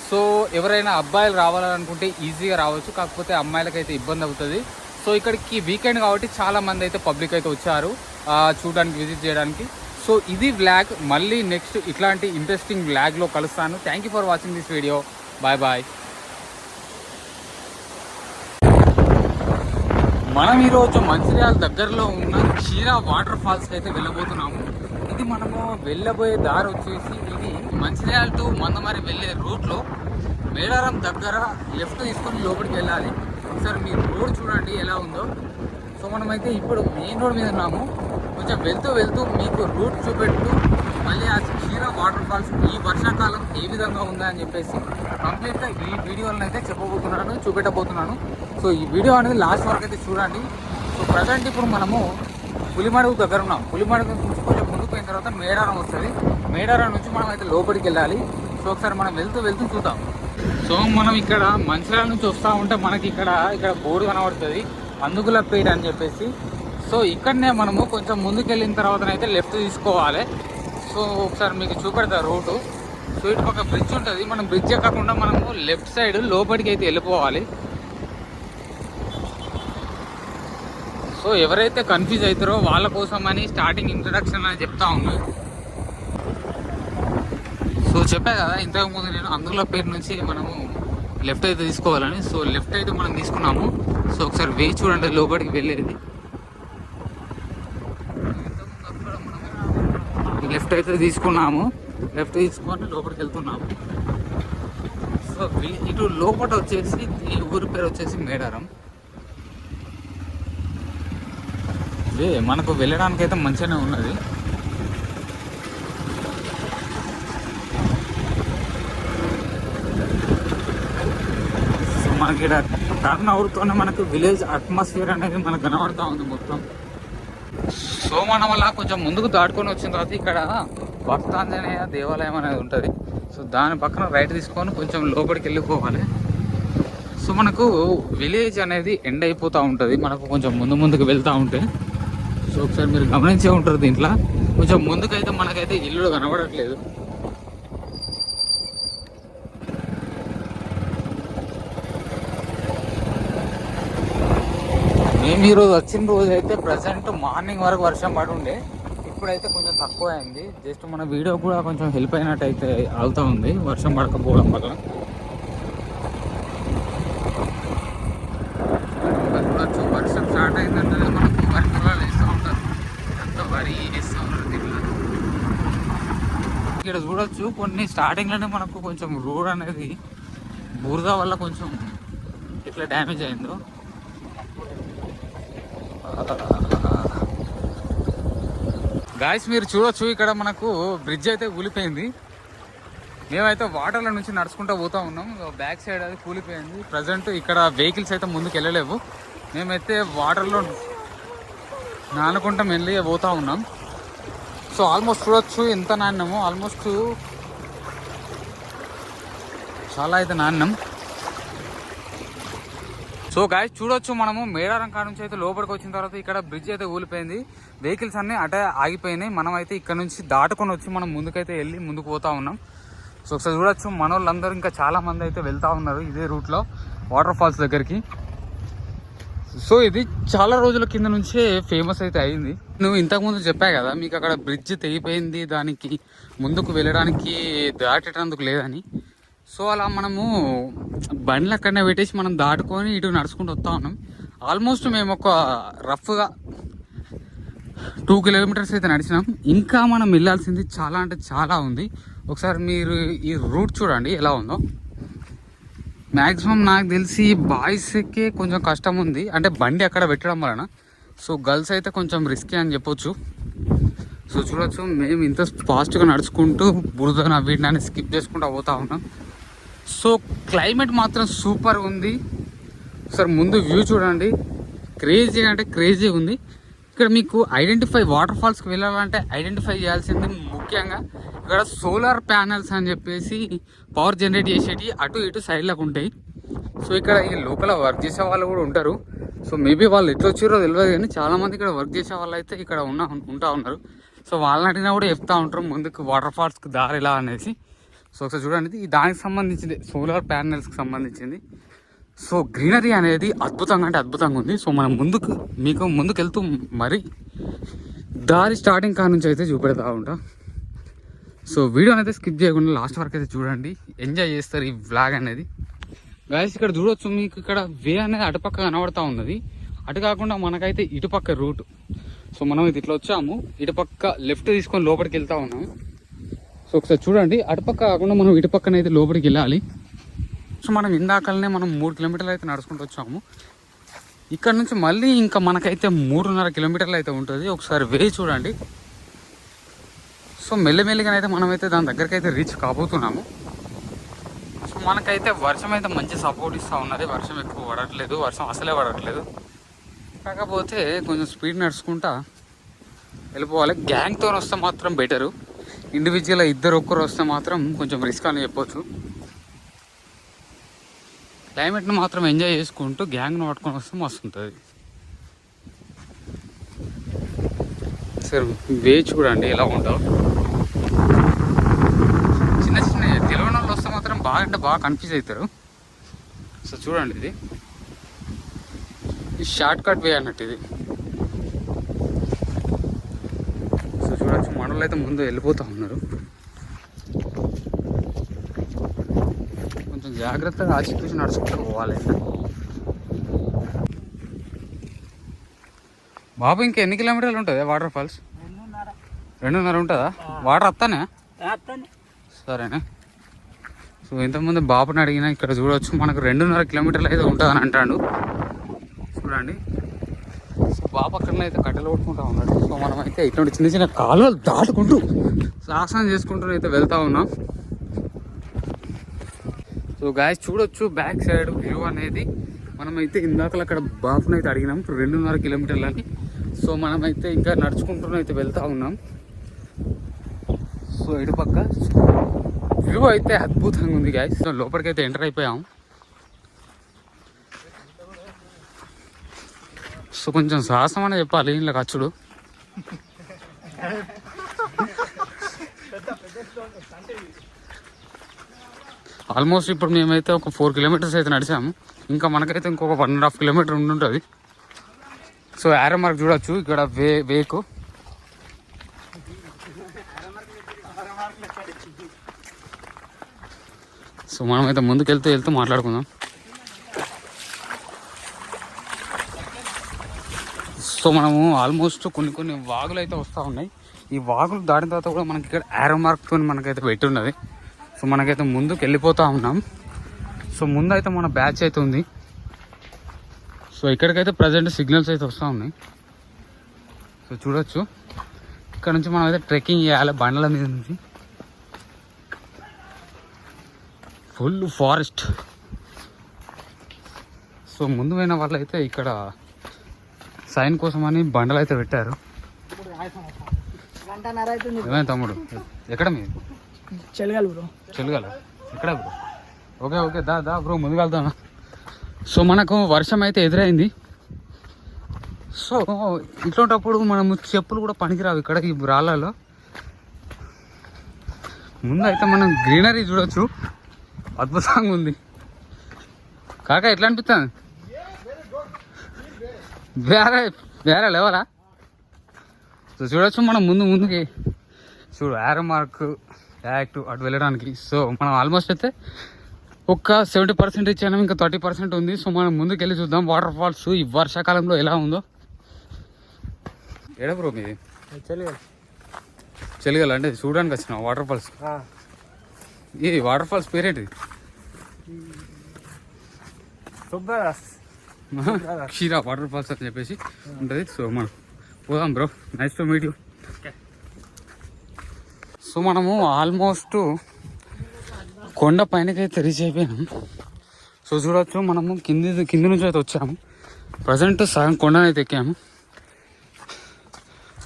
S1: సో ఎవరైనా అబ్బాయిలు రావాలనుకుంటే ఈజీగా రావచ్చు, కాకపోతే అమ్మాయిలకైతే ఇబ్బంది అవుతుంది. సో ఇక్కడికి వీకెండ్ కాబట్టి చాలా మంది అయితే పబ్లిక్ అయితే వచ్చారు చూడడానికి, విజిట్ చేయడానికి. సో ఇది వ్లాగ్, మళ్ళీ నెక్స్ట్ ఇట్లాంటి ఇంట్రెస్టింగ్ వ్లాగ్లో కలుస్తాను. Thank you for watching this video. Bye bye. మనం ఈరోజు మంచిర్యాల దగ్గరలో ఉన్న క్షీరా వాటర్ ఫాల్స్కి అయితే వెళ్ళబోతున్నాము. ఇది మనము వెళ్ళబోయే దారి వచ్చేసి ఇది మంచిర్యాల టు మందమరి వెళ్ళే రూట్లో మేడారం దగ్గర లెఫ్ట్ తీసుకొని లోపలికి వెళ్ళాలి. ఒకసారి మీరు రోడ్ చూడండి ఎలా ఉందో. సో మనమైతే ఇప్పుడు మెయిన్ రోడ్ మీద ఉన్నాము. కొంచెం వెళ్తూ మీకు రూట్ చూపెడుతూ మళ్ళీ ఆ క్షీరా వాటర్ ఫాల్స్ ఈ వర్షాకాలం ఏ విధంగా ఉందా అని చెప్పేసి కంప్లీట్గా ఈ వీడియోలను అయితే చెప్పబోతున్నాను, చూపెట్టబోతున్నాను. సో ఈ వీడియో అనేది లాస్ట్ వరకు అయితే చూడండి. సో ప్రజెంట్ ఇప్పుడు మనము పులిమడుగు దగ్గర ఉన్నాం. పులిమడుగు నుంచి కొంచెం ముందుకు పోయిన తర్వాత మేడారం వస్తుంది. మేడారం నుంచి మనం అయితే లోపలికి వెళ్ళాలి. సో ఒకసారి మనం వెళ్తూ చూద్దాం. సో మనం ఇక్కడ మంచిర్యాల నుంచి వస్తూ ఉంటే మనకి ఇక్కడ బోర్డు కనబడుతుంది, అందుకులపేట అని చెప్పేసి. సో ఇక్కడనే మనము కొంచెం ముందుకు వెళ్ళిన తర్వాతనైతే లెఫ్ట్ తీసుకోవాలి. సో ఒకసారి మీకు చూపెడతా రూటు. సో ఇటు పక్క బ్రిడ్జ్ ఉంటుంది, మనం బ్రిడ్జ్ ఎక్కకుండా మనము లెఫ్ట్ సైడ్ లోపలికి అయితే వెళ్ళిపోవాలి. సో ఎవరైతే కన్ఫ్యూజ్ అవుతారో వాళ్ళ కోసం అని స్టార్టింగ్ ఇంట్రడక్షన్ అని చెప్తా ఉన్నా. సో చెప్పా కదా ఇంతకుముందు నేను అందులో పేరు నుంచి మనము లెఫ్ట్ అయితే తీసుకోవాలని. సో లెఫ్ట్ అయితే మనం తీసుకున్నాము. సో ఒకసారి వేసి చూడండి లోపలికి వెళ్ళేది. లెఫ్ట్ అయితే తీసుకున్నాము, లెఫ్ట్ తీసుకొని లోపలికి వెళ్తున్నాము. సో ఇటు లోపల వచ్చేసి ఈ ఊరి పేరు వచ్చేసి మేడారం. మనకు వెళ్ళడానికి అయితే మంచిగానే ఉన్నది. సో మనకి ఇక్కడ టర్న్ అవుతూనే మనకు విలేజ్ అట్మాస్ఫియర్ అనేది మనకు కనబడుతూ ఉంది మొత్తం. సో మనం అలా కొంచెం ముందుకు దాటుకొని వచ్చిన తర్వాత ఇక్కడ భక్తాంజనేయ దేవాలయం అనేది ఉంటుంది. సో దాని పక్కన రైట్ తీసుకొని కొంచెం లోపలికి వెళ్ళిపోవాలి. సో మనకు విలేజ్ అనేది ఎండ్ అయిపోతూ ఉంటుంది మనకు కొంచెం ముందుకు వెళ్తూ ఉంటే. సో ఒకసారి మీరు గమనించే ఉంటారు, దీంట్లో కొంచెం ముందుకైతే మనకైతే ఇల్లు కనబడట్లేదు. మేము ఈరోజు వచ్చిన రోజు అయితే ప్రజెంట్ మార్నింగ్ వరకు వర్షం పడి ఉండే, ఇప్పుడైతే కొంచెం తక్కువ అయింది. జస్ట్ మన వీడియో కూడా కొంచెం హెల్ప్ అయినట్టు అయితే అవుతా ఉంది వర్షం పడకపోవడం వల్ల. చూడొచ్చు వర్షం స్టార్ట్ అయిందంటే మనకు వరి పొలాలు వేస్తూ ఉంటారు, అంతా వరి వేస్తూ ఉంటారు దీంట్లో. ఇక్కడ చూడొచ్చు కొన్ని స్టార్టింగ్లోనే మనకు కొంచెం రోడ్ అనేది బురద వల్ల కొంచెం ఇట్లా డ్యామేజ్ అయిందో. గాయస్ మీరు చూడొచ్చు ఇక్కడ మనకు బ్రిడ్జ్ అయితే కూలిపోయింది. మేమైతే వాటర్ల నుంచి నడుచుకుంటూ పోతా ఉన్నాం. బ్యాక్ సైడ్ అది కూలిపోయింది. ప్రజెంట్ ఇక్కడ వెహికల్స్ అయితే ముందుకు వెళ్ళలేవు. మేమైతే వాటర్లో నానుకుంటా వెళ్ళి పోతా ఉన్నాం. సో ఆల్మోస్ట్ చూడొచ్చు ఎంత నాణ్యమో, ఆల్మోస్ట్ చాలా అయితే నాణ్యం. సో గాయస్ చూడొచ్చు మనము మేడారం కాడ నుంచి అయితే లోపలికి వచ్చిన తర్వాత ఇక్కడ బ్రిడ్జ్ అయితే కూలిపోయింది. వెహికల్స్ అన్నీ అటే ఆగిపోయినాయి. మనం అయితే ఇక్కడ నుంచి దాటుకొని వచ్చి మనం ముందుకైతే వెళ్ళి ముందుకు పోతా ఉన్నాం. సో ఒకసారి చూడొచ్చు మన వాళ్ళందరూ ఇంకా చాలా మంది అయితే వెళ్తూ ఉన్నారు ఇదే రూట్లో వాటర్ ఫాల్స్ దగ్గరికి. సో ఇది చాలా రోజుల కింద నుంచే ఫేమస్ అయితే అయింది. నువ్వు ఇంతకుముందు చెప్పా కదా మీకు అక్కడ బ్రిడ్జ్ తెగిపోయింది, దానికి ముందుకు వెళ్ళడానికి దాటేటందుకు లేదని. సో అలా మనము బండ్లు అక్కడనే పెట్టేసి మనం దాటుకొని ఇటు నడుచుకుంటూ వస్తూ ఉన్నాం. ఆల్మోస్ట్ మేము ఒక రఫ్గా 2 కిలోమీటర్స్ అయితే నడిచినాం. ఇంకా మనం వెళ్ళాల్సింది చాలా అంటే చాలా ఉంది. ఒకసారి మీరు ఈ రూట్ చూడండి ఎలా ఉందో. మ్యాక్సిమం నాకు తెలిసి బాయ్స్కే కొంచెం కష్టం ఉంది, అంటే బండి అక్కడ పెట్టడం వలన. సో గర్ల్స్ అయితే కొంచెం రిస్కీ అని చెప్పొచ్చు. సో చూడొచ్చు మేము ఇంత ఫాస్ట్గా నడుచుకుంటూ బురద వీటిని స్కిప్ చేసుకుంటూ పోతా ఉన్నాం. సో క్లైమేట్ మాత్రం సూపర్ ఉంది. ఒకసారి ముందు వ్యూ చూడండి, క్రేజీ అంటే క్రేజీ ఉంది. ఇక్కడ మీకు వాటర్ ఫాల్స్కి వెళ్ళాలంటే ఐడెంటిఫై చేయాల్సింది ముఖ్యంగా ఇక్కడ సోలార్ ప్యానెల్స్ అని చెప్పేసి పవర్ జనరేట్ చేసేటి అటు ఇటు సైడ్లకు ఉంటాయి. సో ఇక్కడ ఈ లోకల్ వర్క్ చేసే వాళ్ళు కూడా ఉంటారు. సో మేబీ వాళ్ళు ఎట్లా వచ్చారో తెలియదు, కానీ చాలామంది ఇక్కడ వర్క్ చేసే వాళ్ళు అయితే ఇక్కడ ఉంటా ఉన్నారు. సో వాళ్ళని అడిగినా కూడా చెప్తా ఉంటారు ముందుకు వాటర్ ఫాల్స్కి దారి ఎలా అనేసి. సో ఒకసారి చూడండి, దానికి సంబంధించింది సోలార్ ప్యానెల్స్కి సంబంధించింది. సో గ్రీనరీ అనేది అద్భుతంగా అంటే అద్భుతంగా ఉంది. సో మనం మీకు ముందుకు వెళ్తూ మరి దారి స్టార్టింగ్ కాడ నుంచి అయితే చూపెడతా ఉంటా. సో వీడియో అనేది స్కిప్ చేయకుండా లాస్ట్ వరకు అయితే చూడండి, ఎంజాయ్ చేస్తారు ఈ వ్లాగ్ అనేది. గాయస్ ఇక్కడ చూడొచ్చు మీకు ఇక్కడ వే అనేది అటుపక్క కనబడతా ఉన్నది. అటు కాకుండా మనకైతే ఇటుపక్క రూట్. సో మనం ఇది ఇట్లా వచ్చాము, ఇటుపక్క లెఫ్ట్ తీసుకొని లోపలికి వెళ్తా ఉన్నాము. సో ఒకసారి చూడండి, అటుపక్క కాకుండా మనం ఇటుపక్కన అయితే లోపలికి వెళ్ళాలి. సో మనం ఇందాకలనే మనం 3 కిలోమీటర్లు అయితే నడుచుకుంటూ వచ్చాము. ఇక్కడ నుంచి మళ్ళీ ఇంకా మనకైతే 3.5 కిలోమీటర్లు అయితే ఉంటుంది. ఒకసారి వే చూడండి. సో మెల్లిమెల్లిగానైతే మనమైతే దాని దగ్గరికి అయితే రీచ్ కాబోతున్నాము. సో మనకైతే వర్షం అయితే మంచి సపోర్ట్ ఇస్తూ ఉన్నది. వర్షం ఎక్కువ పడట్లేదు, వర్షం అసలే పడట్లేదు. కాకపోతే కొంచెం స్పీడ్ నడుచుకుంటా వెళ్ళిపోవాలి. గ్యాంగ్తో వస్తే మాత్రం బెటరు. ఇండివిజువల్గా ఒక్కరు వస్తే మాత్రం కొంచెం రిస్క్ అని చెప్పొచ్చు. క్లైమేట్ని మాత్రం ఎంజాయ్ చేసుకుంటూ గ్యాంగ్ను పట్టుకొని వస్తే మస్తు ఉంటుంది. సరే వే చూడండి ఎలా ఉంటావు. చిన్న చిన్న తెలియని వాళ్ళు వస్తే మాత్రం బాగా అంటే బాగా కన్ఫ్యూజ్ అవుతారు. సో చూడండి, ఇది షార్ట్ కట్ వే అన్నట్టు ఇది. సో చూడొచ్చు మనలో అయితే ముందు వెళ్ళిపోతూ ఉన్నారు. కొంచెం జాగ్రత్తగా ఆచితూచి నడుచుకుంటూ పోవాలి. బాబు ఇంకా ఎన్ని కిలోమీటర్లు ఉంటుంది వాటర్ ఫాల్స్? 2.5 ఉంటుందా? వాటర్ వస్తానే? సరేనా. సో ఇంతకుముందు బాబుని అడిగినా ఇక్కడ చూడవచ్చు మనకు 2.5 కిలోమీటర్లు అయితే ఉంటుందని అంటాడు. చూడండి, సో బాబు అక్కడ అయితే కట్టెలు కొట్టుకుంటూ ఉన్నాడు. సో మనం అయితే ఇటువంటి చిన్న చిన్న కాలువలు దాటుకుంటూ సాహసం చేసుకుంటూ అయితే వెళ్తూ ఉన్నాం. సో గాయస్ చూడొచ్చు బ్యాక్ సైడ్ వ్యూ అనేది. మనమైతే ఇందాకలు అక్కడ బాబుని అయితే అడిగినాం 2.5 కిలోమీటర్లు అని. సో మనమైతే ఇంకా నడుచుకుంటూ అయితే వెళ్తూ ఉన్నాం. సో ఇటు పక్క వ్యూ అయితే అద్భుతంగా ఉంది గాయస్. సో లోపలికి అయితే ఎంటర్ అయిపోయాం. సో కొంచెం సాహసం అనే చెప్పాలి ఇలా ఖర్చుడు. ఆల్మోస్ట్ ఇప్పుడు మేమైతే ఒక 4 కిలోమీటర్స్ అయితే నడిచాము. ఇంకా మనకైతే ఇంకొక 1.5 కిలోమీటర్ ఉండుంటుంది. సో యారో మార్క్ చూడొచ్చు ఇక్కడ వేకు. సో మనమైతే ముందుకు వెళ్తూ మాట్లాడుకుందాం. సో మనము ఆల్మోస్ట్ కొన్ని వాగులు అయితే వస్తూ ఉన్నాయి. ఈ వాగులు దాటిన తర్వాత కూడా మనకి ఇక్కడ యారో మార్క్తో మనకైతే పెట్టి ఉన్నది. సో మనకైతే ముందుకు వెళ్ళిపోతూ ఉన్నాం. సో ముందు అయితే మన బ్యాచ్ అయితే ఉంది. సో ఇక్కడికైతే ప్రజెంట్ సిగ్నల్స్ అయితే వస్తూ ఉన్నాయి. సో చూడొచ్చు ఇక్కడ నుంచి మనం అయితే ట్రెక్కింగ్ చేయాలి బండల మీద నుంచి. Full forest. సో ముందు పోయిన వాళ్ళు అయితే ఇక్కడ సైన్ కోసం అని బండలు అయితే పెట్టారు. ఏమైనా తమ్ముడు ఎక్కడ మీరు?
S2: చెలగాలి బ్రో.
S1: చెలగాలి ఎక్కడ బ్రో? ఓకే దా బ్రో ముందుకు వెళ్తాను. సో మనకు వర్షం అయితే ఎదురైంది. సో ఇట్లాంటప్పుడు మనము చెప్పులు కూడా పనికిరావు ఇక్కడ ఈ రాళ్ళలో. ముందు అయితే మనం గ్రీనరీ చూడొచ్చు, అద్భుతంగా ఉంది. కాకా ఎట్లా అనిపిస్తుంది? వేరే లెవలా. సో చూడొచ్చు మనం ముందుకి చూడు యారో మార్క్ యాక్ట్ అటు వెళ్ళడానికి. సో మనం ఆల్మోస్ట్ అయితే ఒక 70% ఇచ్చాము, ఇంకా 30% ఉంది. సో మనం ముందుకు వెళ్ళి చూద్దాం వాటర్ ఫాల్స్ ఈ వర్షాకాలంలో ఎలా ఉందో. ఎడ బ్రో మీది? చెలిగల అంటే చూడడానికి వచ్చిన వాటర్ ఫాల్స్. ఈ వాటర్ ఫాల్స్ పేరేంటి? క్షీరా వాటర్ ఫాల్స్ అని చెప్పేసి ఉంటుంది. సో మనం పోదాం bro. Nice to meet you. So మనము ఆల్మోస్ట్ కొండ పైనకైతే రీచ్ అయిపోయినాం. సో చూడవచ్చు మనము కింది నుంచి అయితే వచ్చాము. ప్రజెంట్ సగం కొండనైతే ఎక్కాము.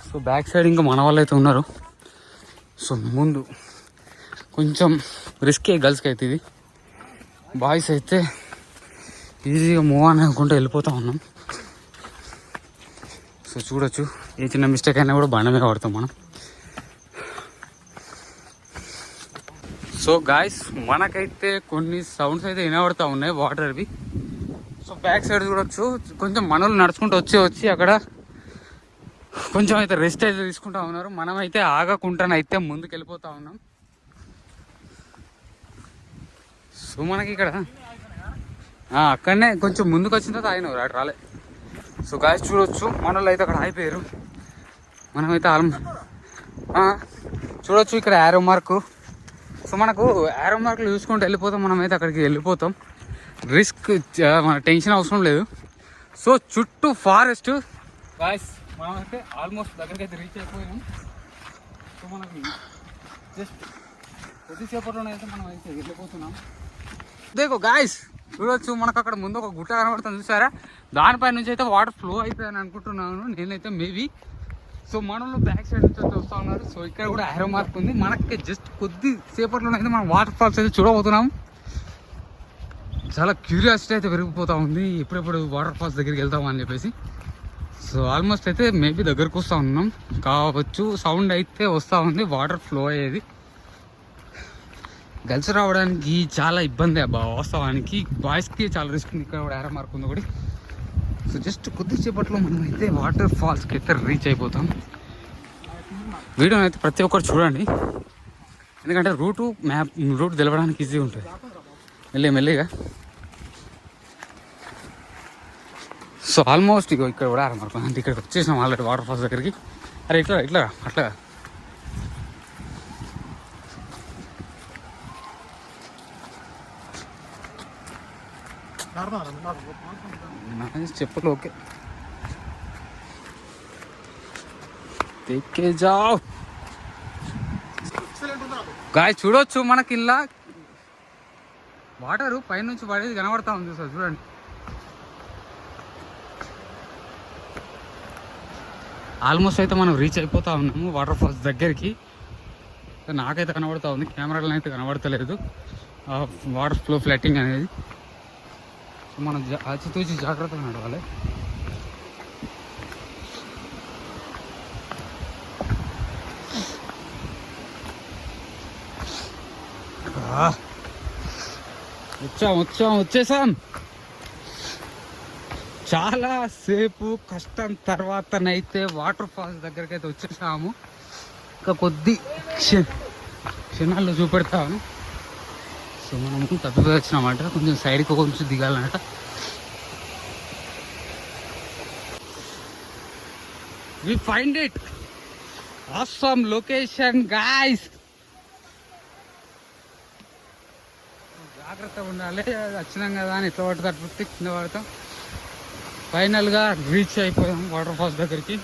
S1: సో బ్యాక్ సైడ్ ఇంకా మన వాళ్ళు అయితే ఉన్నారు. సో ముందు కొంచెం రిస్కే గర్ల్స్కి అయితే ఇది. బాయ్స్ అయితే ఈజీగా మూవ్ ఆన్ అనుకుంటూ వెళ్ళిపోతూ ఉన్నాం. సో చూడొచ్చు ఏ చిన్న మిస్టేక్ అయినా కూడా బండ మీద పడతాం మనం. సో గాయస్ మనకైతే కొన్ని సౌండ్స్ అయితే వినబడుతూ ఉన్నాయి వాటర్వి. సో బ్యాక్ సైడ్ చూడొచ్చు కొంచెం మనోళ్ళు నడుచుకుంటూ వచ్చి అక్కడ కొంచెం అయితే రెస్ట్ అయితే తీసుకుంటా ఉన్నారు. మనమైతే ఆగకుండానైతే ముందుకు వెళ్ళిపోతూ ఉన్నాం. సో మనకి ఇక్కడ అక్కడనే కొంచెం ముందుకు వచ్చిన తర్వాత ఆయన రాలే. సో గాయస్ చూడొచ్చు మనోళ్ళు అయితే అక్కడ ఆగిపోయారు. మనమైతే చూడొచ్చు ఇక్కడ యారో మార్కు. సో మనకు యారో మార్కులు చూసుకుంటూ వెళ్ళిపోతాం. మనమైతే అక్కడికి వెళ్ళిపోతాం. రిస్క్ మన టెన్షన్ అవసరం లేదు. సో చుట్టూ ఫారెస్ట్. గాయస్ మనమైతే ఆల్మోస్ట్ దగ్గరికి అయితే రీచ్ అయిపోయాం. సో మనకి జస్ట్ కొద్దిసేపట్లోనైతే మనం అయితే వెళ్ళిపోతున్నాం. దేకో గాయస్ చూడొచ్చు మనకు అక్కడ ముందు ఒక గుట్ట కనబడుతుంది చూసారా? దానిపై నుంచి అయితే వాటర్ ఫ్లో అవుతాయని అనుకుంటున్నాను నేనైతే మేబీ. సో మనలో బ్యాక్ సైడ్ నుంచి అయితే వస్తూ ఉన్నారు. సో ఇక్కడ కూడా యారో మార్క్ ఉంది. మనకి జస్ట్ కొద్ది సేపట్లోనైతే మనం వాటర్ ఫాల్స్ అయితే చూడబోతున్నాం. చాలా క్యూరియాసిటీ అయితే పెరిగిపోతూ ఉంది ఎప్పుడెప్పుడు వాటర్ ఫాల్స్ దగ్గరికి వెళ్తామని చెప్పేసి. సో ఆల్మోస్ట్ అయితే మేబీ దగ్గరకు వస్తూ ఉన్నాం కావచ్చు. సౌండ్ అయితే వస్తూ ఉంది వాటర్ ఫ్లో అయ్యేది. గర్ల్స్ రావడానికి చాలా ఇబ్బంది అబ్బా వాస్తవానికి. బాయ్స్కి చాలా రిస్క్ ఉంది. ఇక్కడ కూడా యారో మార్క్ ఉంది ఒకటి. సో జస్ట్ కొద్దిసేపట్లో మనం అయితే వాటర్ ఫాల్స్కి అయితే రీచ్ అయిపోతాం. వీడియోని అయితే ప్రతి ఒక్కరు చూడండి, ఎందుకంటే రూట్ తెలవడానికి ఈజీ ఉంటుంది మెల్లిగా. సో ఆల్మోస్ట్ ఇక్కడ కూడా యారో మార్క్ అంటే ఇక్కడికి వచ్చేసినాం ఆల్రెడీ వాటర్ ఫాల్స్ దగ్గరికి. అరే ఇట్లా అట్లా చెప్పులు ఓకే తెక్కే జావ్. గాయ చూడొచ్చు మనకి ఇలా వాటర్ పైనుంచి పడేది కనబడతా ఉంది సార్ చూడండి. ఆల్మోస్ట్ అయితే మనం రీచ్ అయిపోతా ఉన్నాము వాటర్ ఫాల్స్ దగ్గరికి. నాకైతే కనబడతా ఉంది, కెమెరాలో అయితే కనబడతలేదు వాటర్ ఫ్లో ఫ్లట్టింగ్ అనేది. మనం ఆచితూచి జాగ్రత్తగా నడవాలి. వచ్చేసాం. చాలా సేపు కష్టం తర్వాతనైతే వాటర్ ఫాల్స్ దగ్గరికి అయితే వచ్చేసాము. ఇంకా కొద్ది క్షణాల్లో చూపెడతాము. సో మనం తప్పిపోయి వచ్చినామంట, కొంచెం సైడ్కి కొంచెం దిగాలన్నట. We find it. Awesome location, guys. జాగ్రత్తగా ఉండాలి. వచ్చినాం కదా అని ఎట్లా పడితే అట్లా కింద పడతాం. ఫైనల్గా రీచ్ అయిపోయాం వాటర్ ఫాల్స్ దగ్గరికి.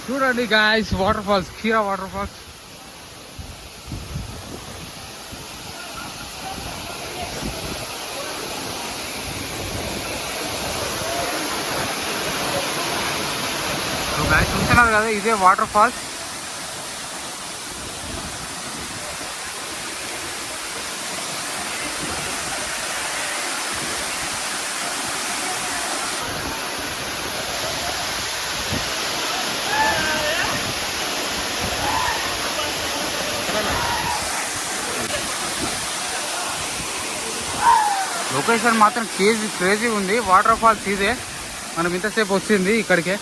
S1: చూడండి guys, waterfalls, Khira waterfalls. చూస్తున్నారు కదా, ఇదే వాటర్ ఫాల్స్. లొకేషన్ మాత్రం క్రేజీ ఉంది. వాటర్ ఫాల్స్ ఇదే, మనం ఇంతసేపు వచ్చింది ఇక్కడికే.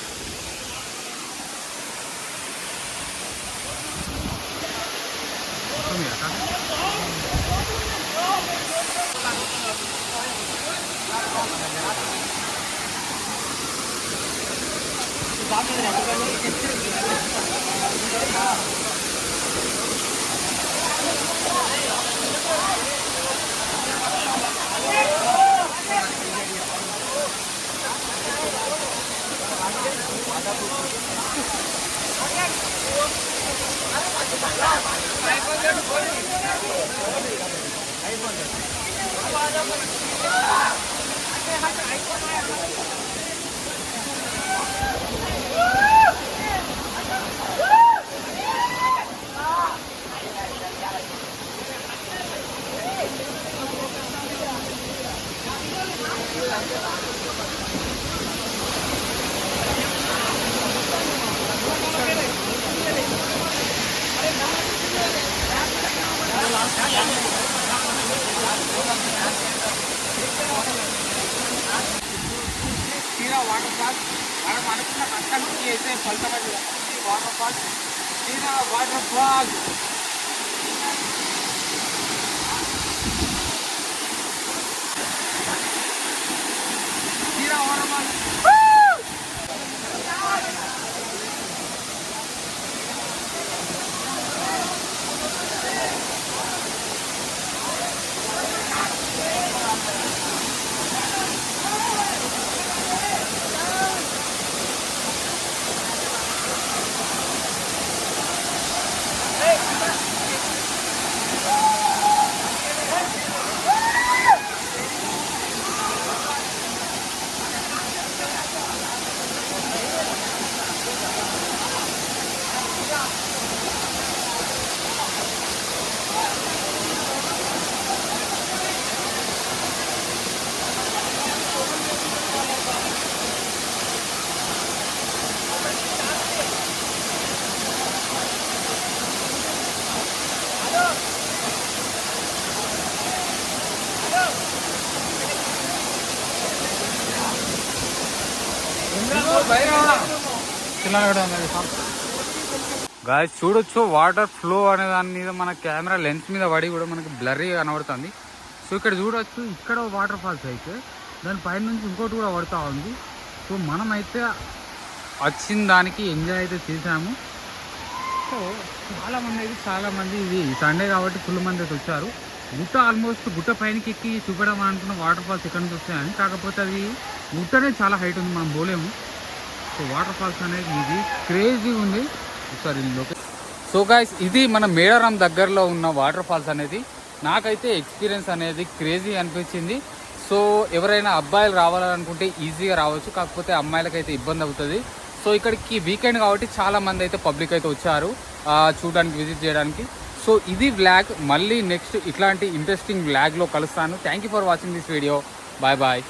S1: వాటర్ ఫాల్స్ మనం అనుకున్న కష్టానికి అయితే ఫలితమైన waterfalls. Waterfalls waterfalls. Guys చూడొచ్చు, వాటర్ ఫ్లో అనే దాని మీద మన కెమెరా లెన్స్ మీద పడి కూడా మనకి బ్లర్రీగా కనబడుతుంది. సో ఇక్కడ చూడొచ్చు, ఇక్కడ వాటర్ ఫాల్స్ అయితే దాని పైన నుంచి ఇంకోటి కూడా పడుతూ ఉంది. సో మనమైతే వచ్చిన దానికి ఎంజాయ్ అయితే చేసాము. సో చాలామంది ఇది సండే కాబట్టి ఫుల్ మంది అయితే వచ్చారు. గుట్ట ఆల్మోస్ట్ గుట్ట పైనకి ఎక్కి చూపడం అనుకున్న వాటర్ ఫాల్స్ ఎక్కడి నుంచి వస్తాయని, కాకపోతే అది గుట్టనే చాలా హైట్ ఉంది, మనం పోలేము. సో వాటర్ ఫాల్స్ అనేది ఇది క్రేజీ ఉంది. సారీ సో గాయ్స్, ఇది మన మేడారం దగ్గరలో ఉన్న వాటర్ ఫాల్స్ అనేది. నాకైతే ఎక్స్పీరియన్స్ అనేది క్రేజీ అనిపించింది. సో ఎవరైనా అబ్బాయిలు రావాలనుకుంటే ఈజీగా రావచ్చు, కాకపోతే అమ్మాయిలకైతే ఇబ్బంది అవుతుంది. సో ఇక్కడికి వీకెండ్ కాబట్టి చాలా మంది అయితే పబ్లిక్ అయితే వచ్చారు చూడడానికి, విజిట్ చేయడానికి. సో ఇది వ్లాగ్. మళ్ళీ నెక్స్ట్ ఇట్లాంటి ఇంట్రెస్టింగ్ వ్లాగ్లో కలుస్తాను. Thank you for watching this video. Bye bye.